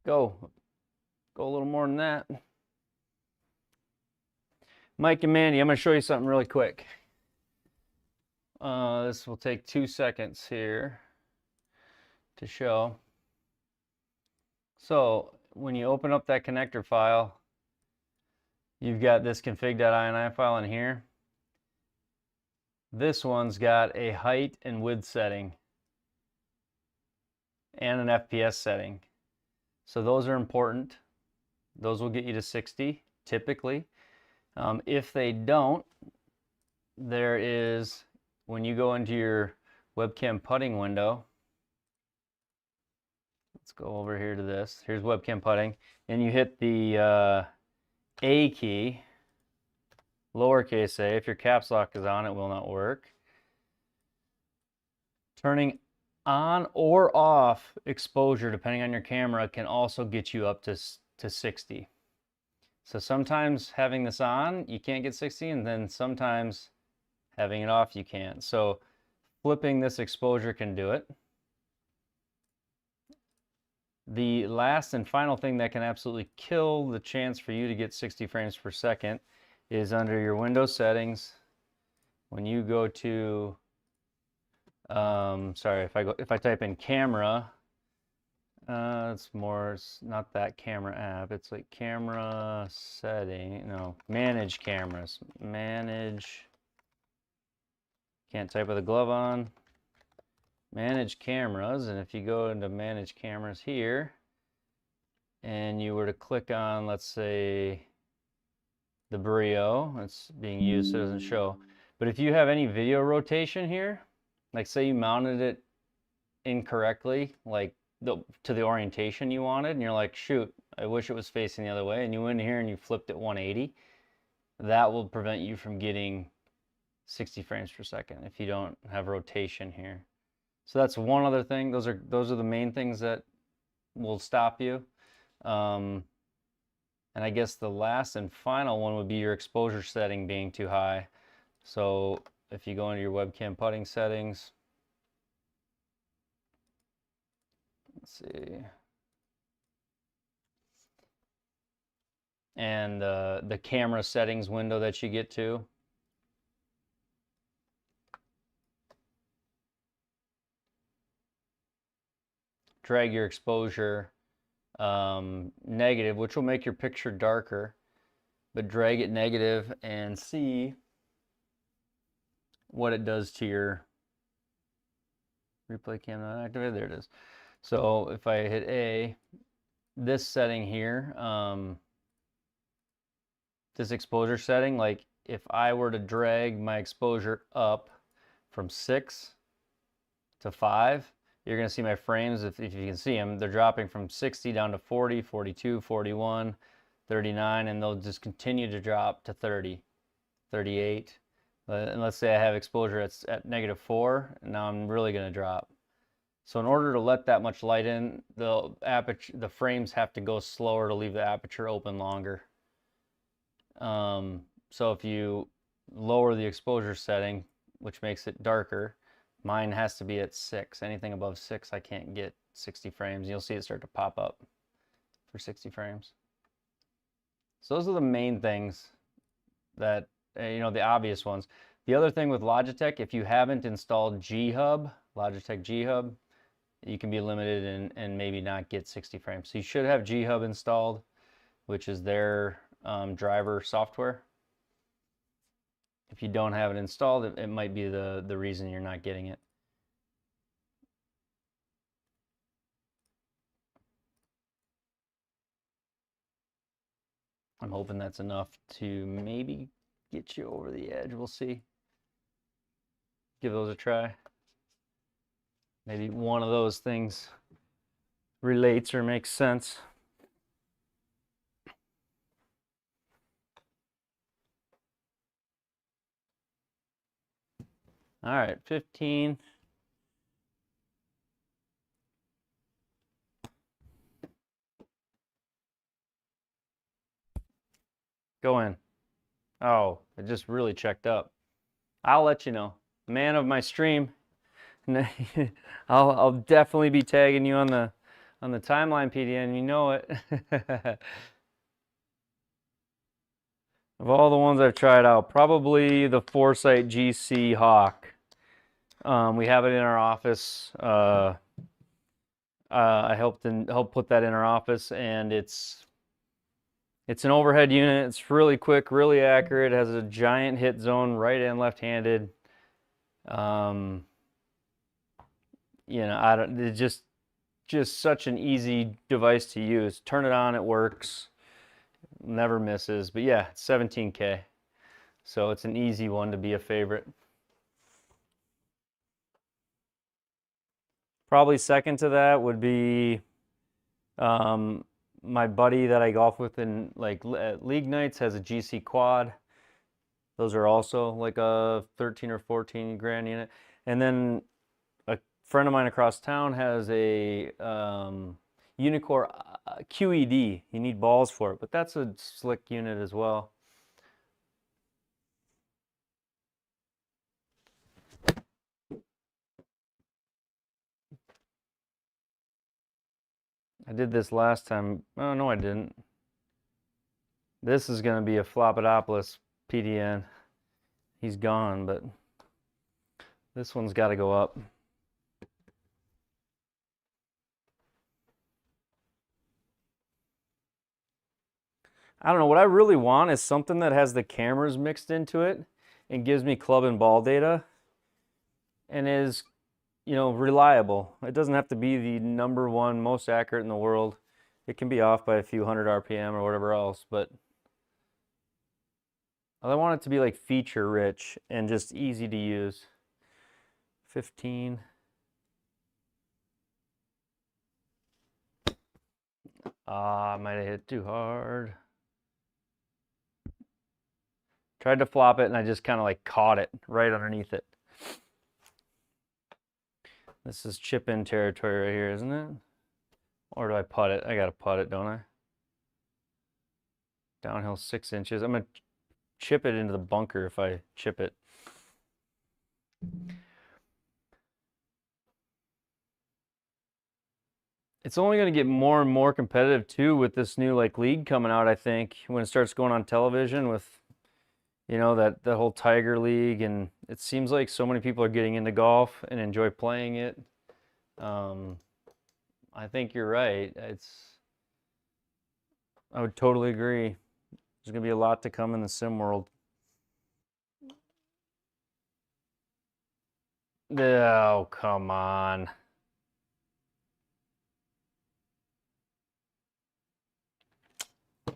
Go a little more than that. Mike and Mandy, I'm going to show you something really quick. This will take 2 seconds here to show. So when you open up that connector file, you've got this config.ini file in here. This one's got a height and width setting and an FPS setting. So those are important. Those will get you to 60 typically. If they don't, there is, when you go into your webcam putting window, let's go over here to this. Here's webcam putting, and you hit the A key, lowercase a. If your caps lock is on, it will not work. Turning on or off exposure, depending on your camera, can also get you up to 60. So sometimes having this on, you can't get 60, and then sometimes having it off, you can't. So flipping this exposure can do it. The last and final thing that can absolutely kill the chance for you to get 60 frames per second is under your Windows settings. When you go to, sorry, if I type in camera, it's not that camera app. It's like camera setting, no, manage cameras. Manage, can't type with a glove on. Manage cameras, and if you go into manage cameras here, and you were to click on, let's say, the Brio, it's being used so it doesn't show. But if you have any video rotation here, like say you mounted it incorrectly, like to the orientation you wanted, and you're like, shoot, I wish it was facing the other way, and you went in here and you flipped it 180, that will prevent you from getting 60 frames per second if you don't have rotation here. So that's one other thing. Those are the main things that will stop you. And I guess the last and final one would be your exposure setting being too high. So if you go into your webcam putting settings, let's see, and the camera settings window that you get to, drag your exposure negative, which will make your picture darker, but drag it negative and see what it does to your replay cam not activated. There it is. So if I hit A, this setting here, this exposure setting, like if I were to drag my exposure up from 6 to 5, you're going to see my frames, if you can see them, they're dropping from 60 down to 40, 42, 41, 39, and they'll just continue to drop to 30, 38. And let's say I have exposure at -4, and now I'm really going to drop. So in order to let that much light in, the frames have to go slower to leave the aperture open longer. So if you lower the exposure setting, which makes it darker, mine has to be at 6. Anything above 6, I can't get 60 frames. You'll see it start to pop up for 60 frames. So those are the main things that, the obvious ones. The other thing with Logitech, if you haven't installed G-Hub, Logitech G-Hub, you can be limited and maybe not get 60 frames. So you should have G-Hub installed, which is their driver software. If you don't have it installed, it might be the reason you're not getting it. I'm hoping that's enough to maybe get you over the edge. We'll see. Give those a try. Maybe one of those things relates or makes sense. All right, 15. Go in. Oh, it just really checked up. I'll let you know. Man of my stream. I'll definitely be tagging you on the timeline, PDN. You know it. Of all the ones I've tried out, probably the Foresight GC Hawk. We have it in our office. I helped put that in our office, and it's an overhead unit. It's really quick, really accurate. It has a giant hit zone, right and left-handed. It's just such an easy device to use. Turn it on, it works, never misses. But yeah, it's 17K, so it's an easy one to be a favorite. Probably second to that would be my buddy that I golf with in like league nights has a GC quad. Those are also like a 13 or 14 grand unit. And then a friend of mine across town has a Unicore QED. You need balls for it, but that's a slick unit as well. I did this last time. Oh, no, I didn't. This is going to be a Flopodopolis PDN. He's gone, but this one's got to go up. I don't know. What I really want is something that has the cameras mixed into it and gives me club and ball data and is, reliable. It doesn't have to be the #1 most accurate in the world. It can be off by a few hundred RPM or whatever else, but I want it to be like feature rich and just easy to use. 15. I might have hit too hard. Tried to flop it and I just kind of like caught it right underneath it. This is chip in territory right here, isn't it? Or do I putt it? I gotta putt it, don't I? Downhill 6 inches. I'm gonna chip it into the bunker if I chip it. It's only going to get more and more competitive too with this new like league coming out, I think, when it starts going on television with that whole Tiger League, and it seems like so many people are getting into golf and enjoy playing it. I think you're right. I would totally agree. There's going to be a lot to come in the sim world. Oh, come on.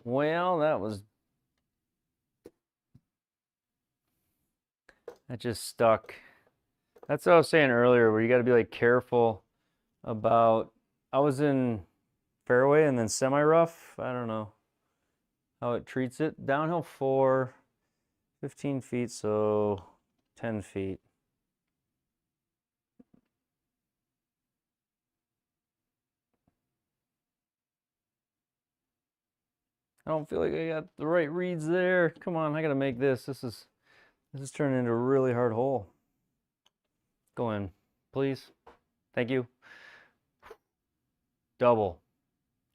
Well, that just stuck. That's what I was saying earlier, where you got to be like careful about. I was in fairway and then semi-rough. I don't know how it treats it. Downhill 4, 15 feet, so 10 feet. I don't feel like I got the right reads there. Come on, I gotta make this. This is turning into a really hard hole. Go in, please. Thank you. Double.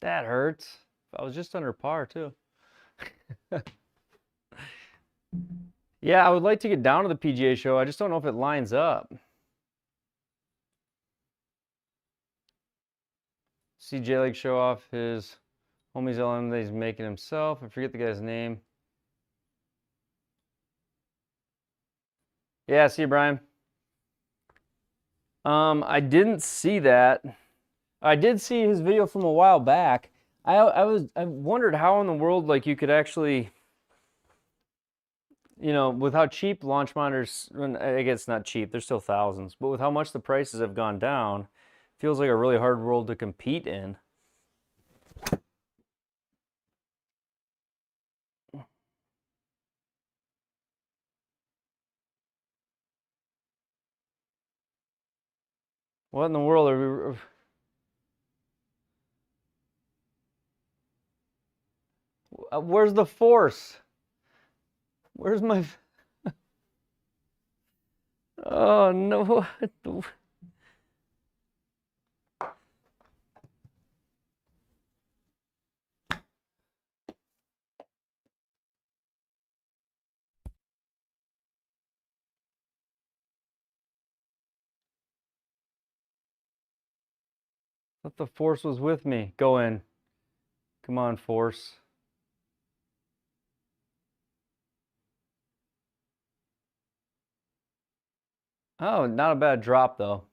That hurts. I was just under par too. Yeah, I would like to get down to the PGA show. I just don't know if it lines up. See J-Leg show off his homies LM that he's making himself. I forget the guy's name. Yeah, see you, Brian. I didn't see that. I did see his video from a while back. I wondered how in the world like you could actually, with how cheap launch monitors, I guess not cheap, they're still thousands, but with how much the prices have gone down, feels like a really hard world to compete in. What in the world are we? Where's the force? Where's my? Oh no! Thought the force was with me. Go in. Come on, force. Oh, not a bad drop though.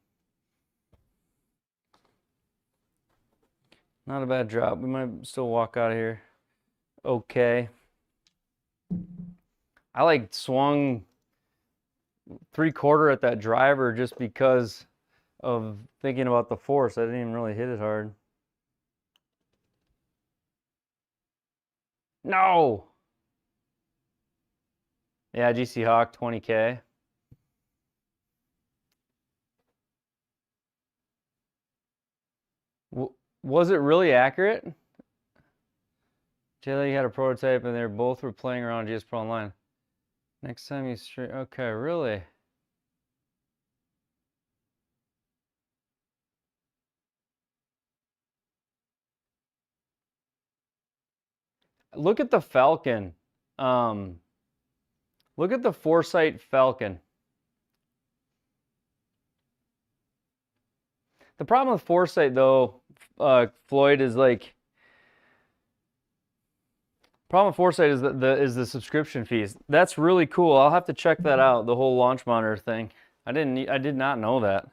Not a bad drop. We might still walk out of here. Okay. I like swung 3/4 at that driver just because of thinking about the force. I didn't even really hit it hard. No! Yeah, GC Hawk 20K. Was it really accurate? Jaylee had a prototype and they both were playing around GSPro Online. Next time you stream, okay, really? Look at the Falcon. Look at the Foresight Falcon. The problem with Foresight though, Floyd, is like, problem with Foresight is the subscription fees. That's really cool. I'll have to check that out, the whole launch monitor thing. I did not know that.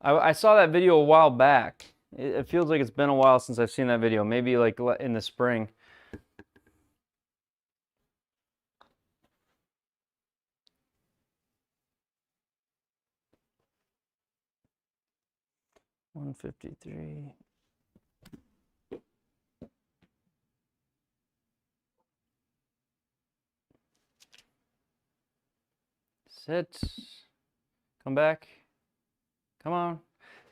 I saw that video a while back. It feels like it's been a while since I've seen that video. Maybe like in the spring. $153. Sit. Come back. Come on.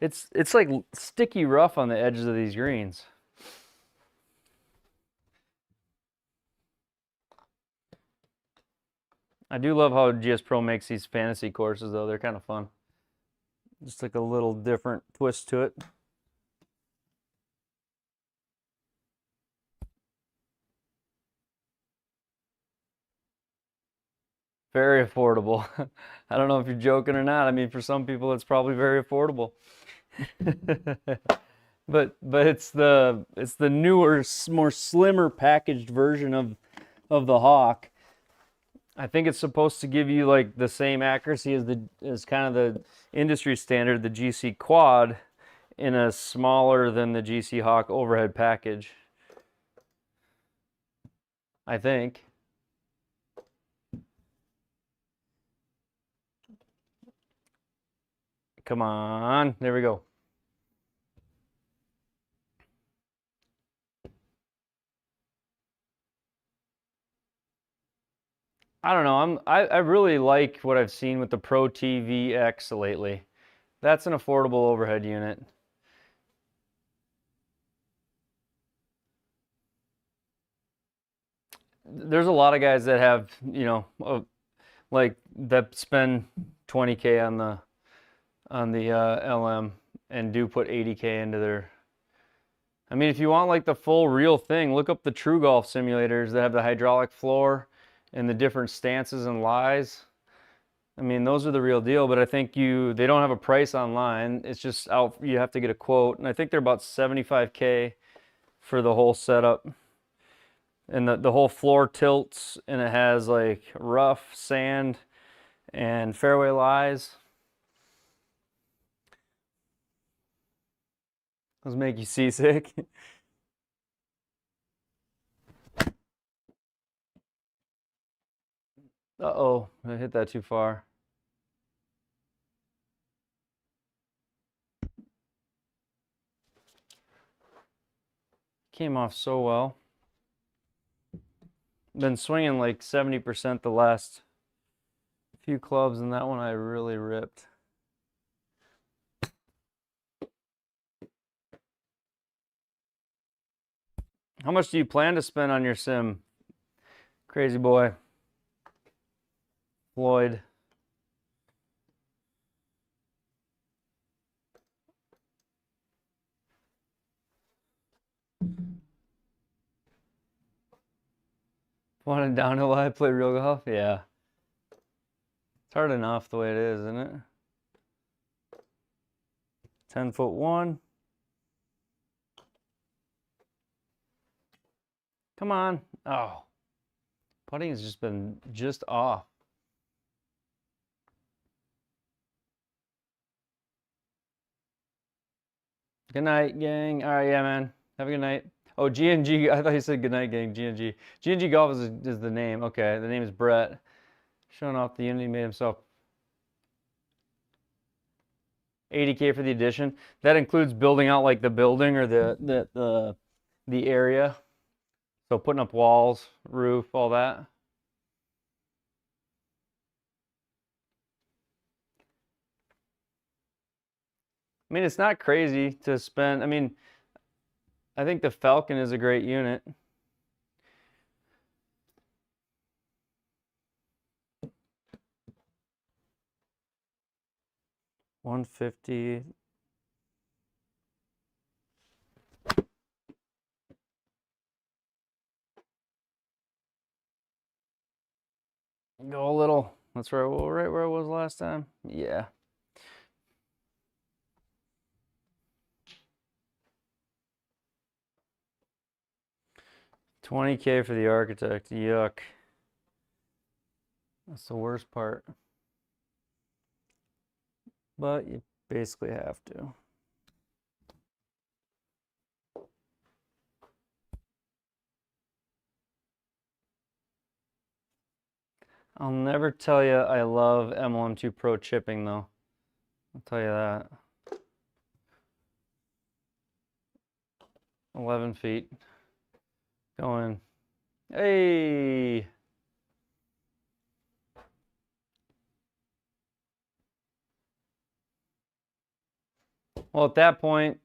It's like sticky rough on the edges of these greens. I do love how GSPro makes these fantasy courses though. They're kind of fun. Just like a little different twist to it. Very affordable. I don't know if you're joking or not. I mean, for some people, it's probably very affordable. but it's the newer, more slimmer packaged version of the Hawk. I think it's supposed to give you like the same accuracy as kind of the industry standard, the GC Quad, in a smaller than the GC Hawk overhead package. I think. Come on, there we go. I don't know. I really like what I've seen with the Pro TV X lately. That's an affordable overhead unit. There's a lot of guys that have, you know, like that spend 20K on the LM and do put 80K into their. I mean, if you want like the full real thing, look up the True Golf simulators that have the hydraulic floor and the different stances and lies. I mean, those are the real deal, but I think they don't have a price online. It's just out, you have to get a quote. And I think they're about 75K for the whole setup. And the whole floor tilts, and it has like rough, sand, and fairway lies. Those make you seasick. Uh-oh, I hit that too far. Came off so well. Been swinging like 70% the last few clubs, and that one I really ripped. How much do you plan to spend on your sim, crazy boy? Floyd. Want a downhill I play real golf? Yeah. It's hard enough the way it is, isn't it? 10-foot one. Come on. Oh, putting has just been just off. Good night, gang. All right, yeah, man. Have a good night. Oh, G&G. I thought you said good night, gang. G&G. G&G Golf is the name. Okay, the name is Brett. Showing off the unit he made himself. 80K for the addition. That includes building out like the building or the area. So putting up walls, roof, all that. I mean, it's not crazy to spend. I mean, I think the Falcon is a great unit. $150. Go a little. That's right where I was last time. Yeah. $20K for the architect. Yuck. That's the worst part. But you basically have to. I'll never tell you I love MLM2 Pro chipping though. I'll tell you that. 11 feet. Going. Hey! Well, at that point,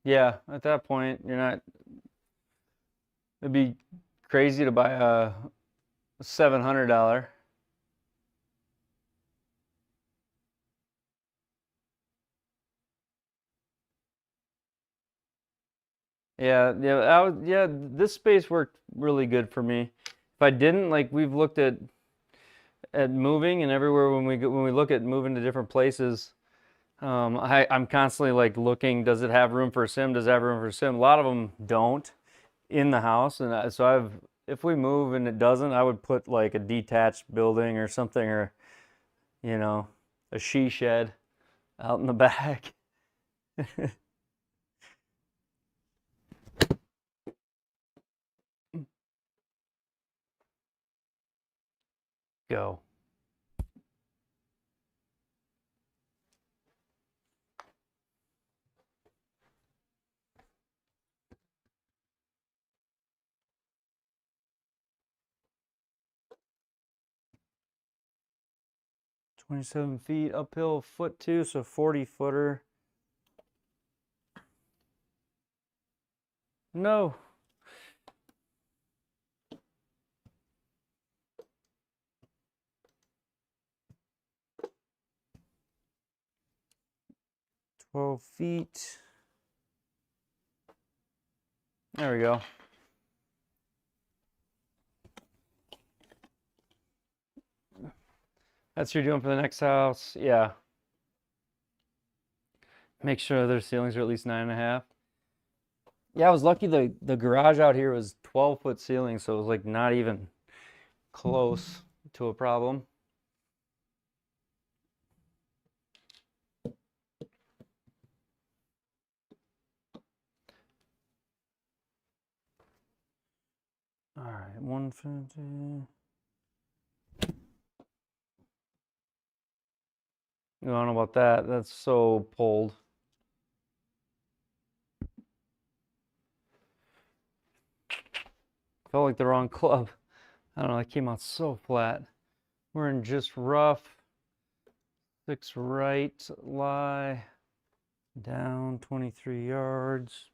yeah, at that point, you're not, it'd be crazy to buy a $700. Yeah, this space worked really good for me. If I didn't, like, we've looked at moving, and everywhere when we look at moving to different places, I'm constantly like looking, does it have room for a sim? Does it have room for a sim? A lot of them don't in the house, and so if we move and it doesn't, I would put like a detached building or something, or you know, a she shed out in the back. Go. $27 feet uphill, foot two, so 40-footer. No. $12 feet. There we go. That's what you're doing for the next house. Yeah. Make sure their ceilings are at least 9.5. Yeah, I was lucky the garage out here was 12-foot ceiling, so it was like not even close to a problem. All right, 150. I don't know about that. That's so pulled. Felt like the wrong club. I don't know, that came out so flat. We're in just rough. 6 right, lie, down 23 yards.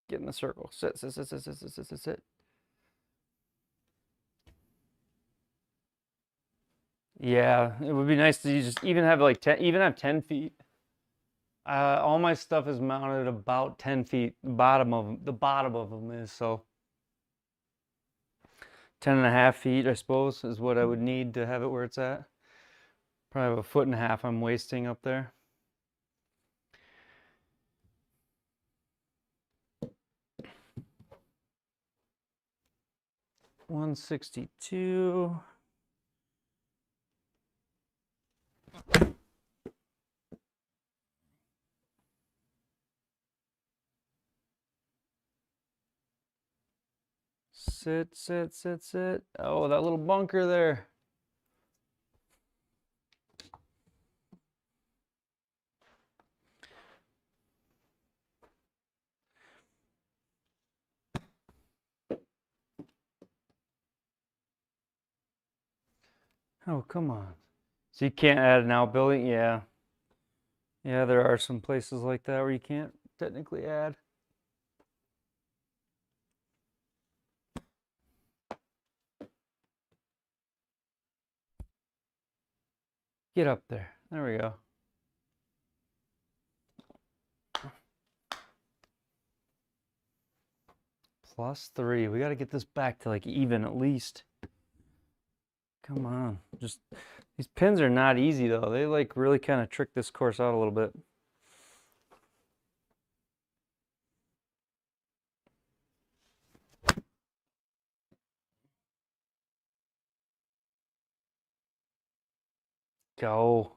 Get in the circle. Sit, sit, sit, sit, sit, sit, sit, sit, sit. Yeah, it would be nice to just even have like 10, even have 10 feet. All my stuff is mounted about 10 feet. The bottom of them is, so 10.5 feet, I suppose, is what I would need to have it where it's at. Probably have a 1.5 foot I'm wasting up there. $162. Sit, sit, sit, sit. Oh, that little bunker there. Oh, come on. So you can't add an outbuilding? Yeah. Yeah, there are some places like that where you can't technically add. Get up there. There we go. +3. We got to get this back to like even at least. Come on. Just these pins are not easy though. They like really kind of trick this course out a little bit. Go.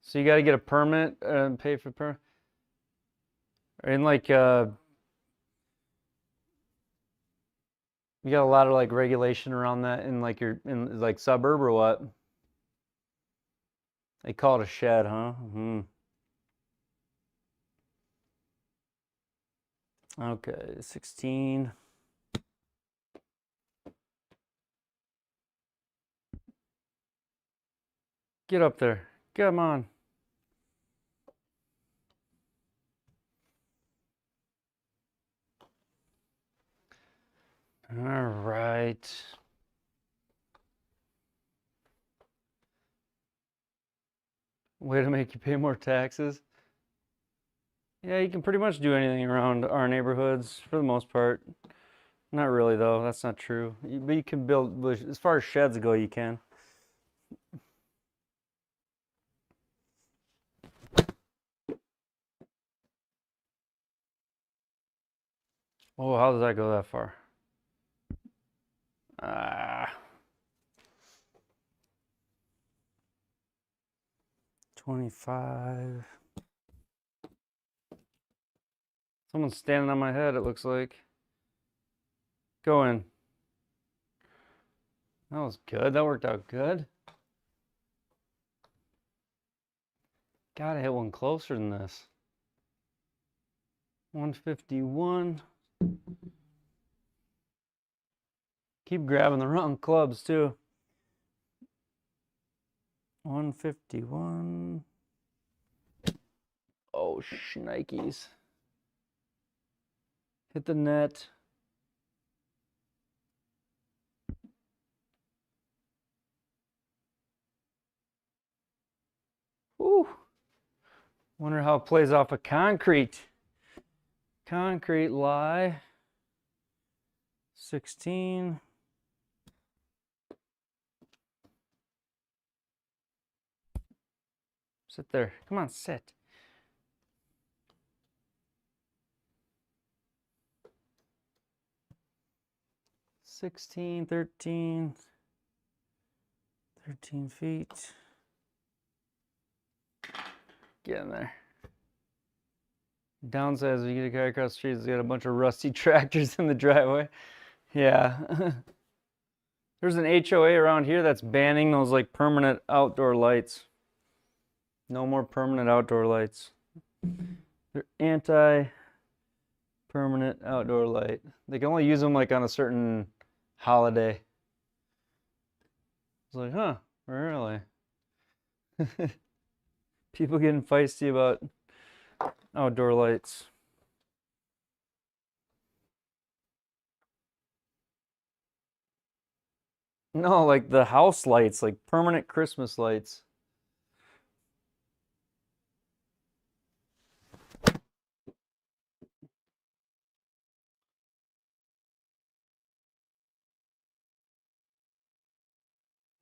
So you got to get a permit and pay for permit. And like you got a lot of like regulation around that in like your in like suburb or what? They call it a shed, huh? Mm-hmm. Okay, 16. Get up there. Come on. All right. Way to make you pay more taxes. Yeah, you can pretty much do anything around our neighborhoods for the most part. Not really though, that's not true. But you can build, as far as sheds go, you can. Oh, how does that go that far? Ah. 25. Someone's standing on my head, it looks like. Go in. That was good. That worked out good. Gotta hit one closer than this. 151. Keep grabbing the wrong clubs too. 151. Oh, shnikes. Hit the net. Woo. Wonder how it plays off of concrete. Concrete lie. 16. Sit there. Come on, sit. $13 feet. Get in there. Downside is when you get a guy across the street, he's got a bunch of rusty tractors in the driveway. Yeah. There's an HOA around here that's banning those like permanent outdoor lights. No more permanent outdoor lights. They're anti-permanent outdoor light. They can only use them like on a certain holiday. It's like, huh, really? People getting feisty about outdoor lights. No, like the house lights, like permanent Christmas lights.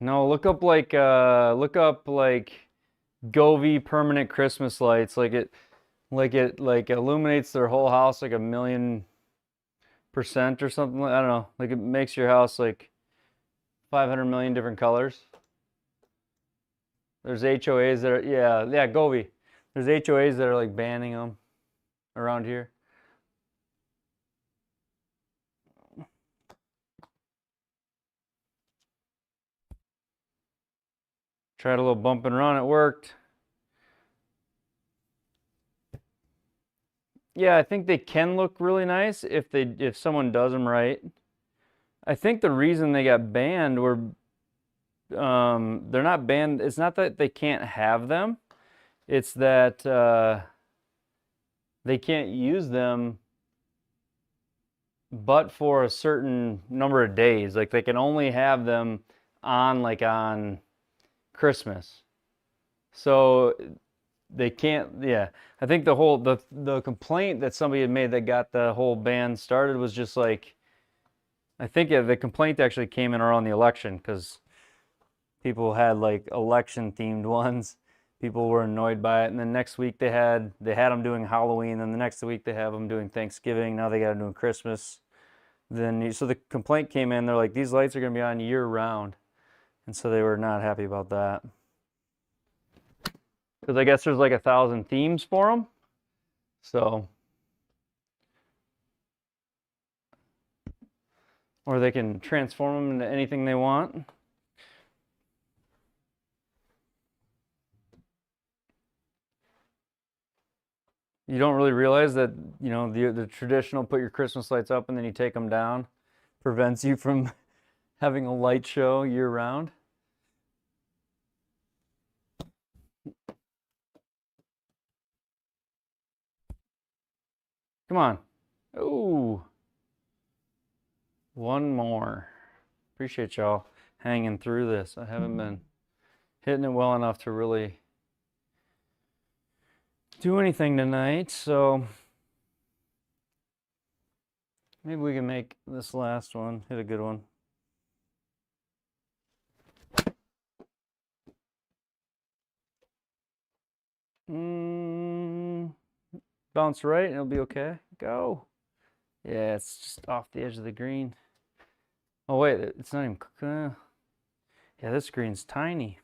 No, look up like Govee permanent Christmas lights. Like it illuminates their whole house like 1,000,000% or something. I don't know. Like it makes your house like 500 million different colors. There's HOAs that are, yeah, Govee. There's HOAs that are like banning them around here. Tried a little bump and run, it worked. Yeah, I think they can look really nice if someone does them right. I think the reason they got banned were they're not banned. It's not that they can't have them. It's that they can't use them but for a certain number of days. Like they can only have them on Christmas. So they can't, yeah. I think the complaint that somebody had made that got the whole ban started was just like, I think the complaint actually came in around the election because people had like election themed ones. People were annoyed by it, and then next week they had them doing Halloween, and the next week they have them doing Thanksgiving. Now they got them doing Christmas. So the complaint came in. They're like, these lights are going to be on year round, and so they were not happy about that. Because I guess there's like 1,000 themes for them. So, or they can transform them into anything they want. You don't really realize that, you know, the traditional put your Christmas lights up and then you take them down prevents you from having a light show year round. Come on. Ooh. One more. Appreciate y'all hanging through this. I haven't been hitting it well enough to really do anything tonight, so maybe we can make this last one hit a good one. Bounce right and it'll be okay. Go. Yeah, it's just off the edge of the green. Oh wait, it's not even, yeah, this green's tiny.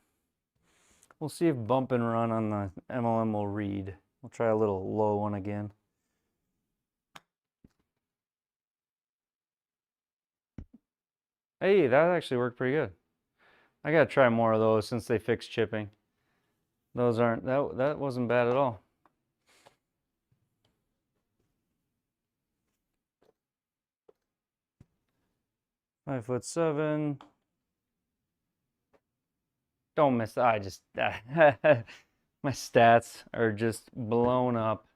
We'll see if bump and run on the MLM will read. We'll try a little low one again. Hey, that actually worked pretty good. I gotta try more of those since they fixed chipping. Those aren't, that wasn't bad at all. $5'7". Don't miss. I just my stats are just blown up.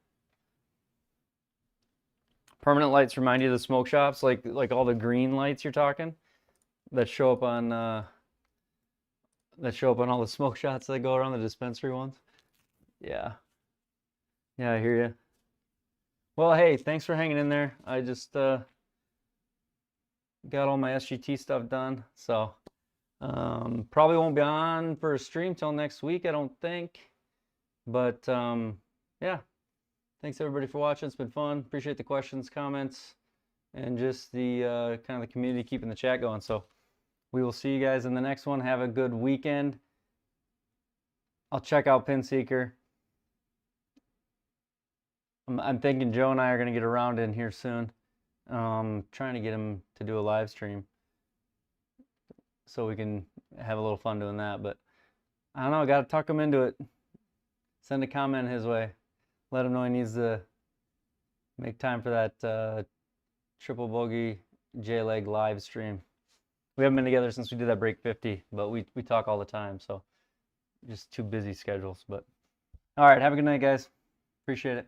Permanent lights remind you of the smoke shops, like all the green lights you're talking that show up on all the smoke shots that go around the dispensary ones. Yeah. Yeah, I hear you. Well, hey, thanks for hanging in there. I just got all my SGT stuff done, so probably won't be on for a stream till next week, I don't think. But yeah, thanks everybody for watching. It's been fun. Appreciate the questions, comments, and just the kind of the community keeping the chat going. So we will see you guys in the next one. Have a good weekend. I'll check out PinSeeker. I'm thinking Joe and I are going to get around in here soon. Trying to get him to do a live stream so we can have a little fun doing that. But I don't know, I got to tuck him into it. Send a comment his way. Let him know he needs to make time for that triple bogey J-leg live stream. We haven't been together since we did that break 50, but we talk all the time, so just two busy schedules. But all right, have a good night, guys. Appreciate it.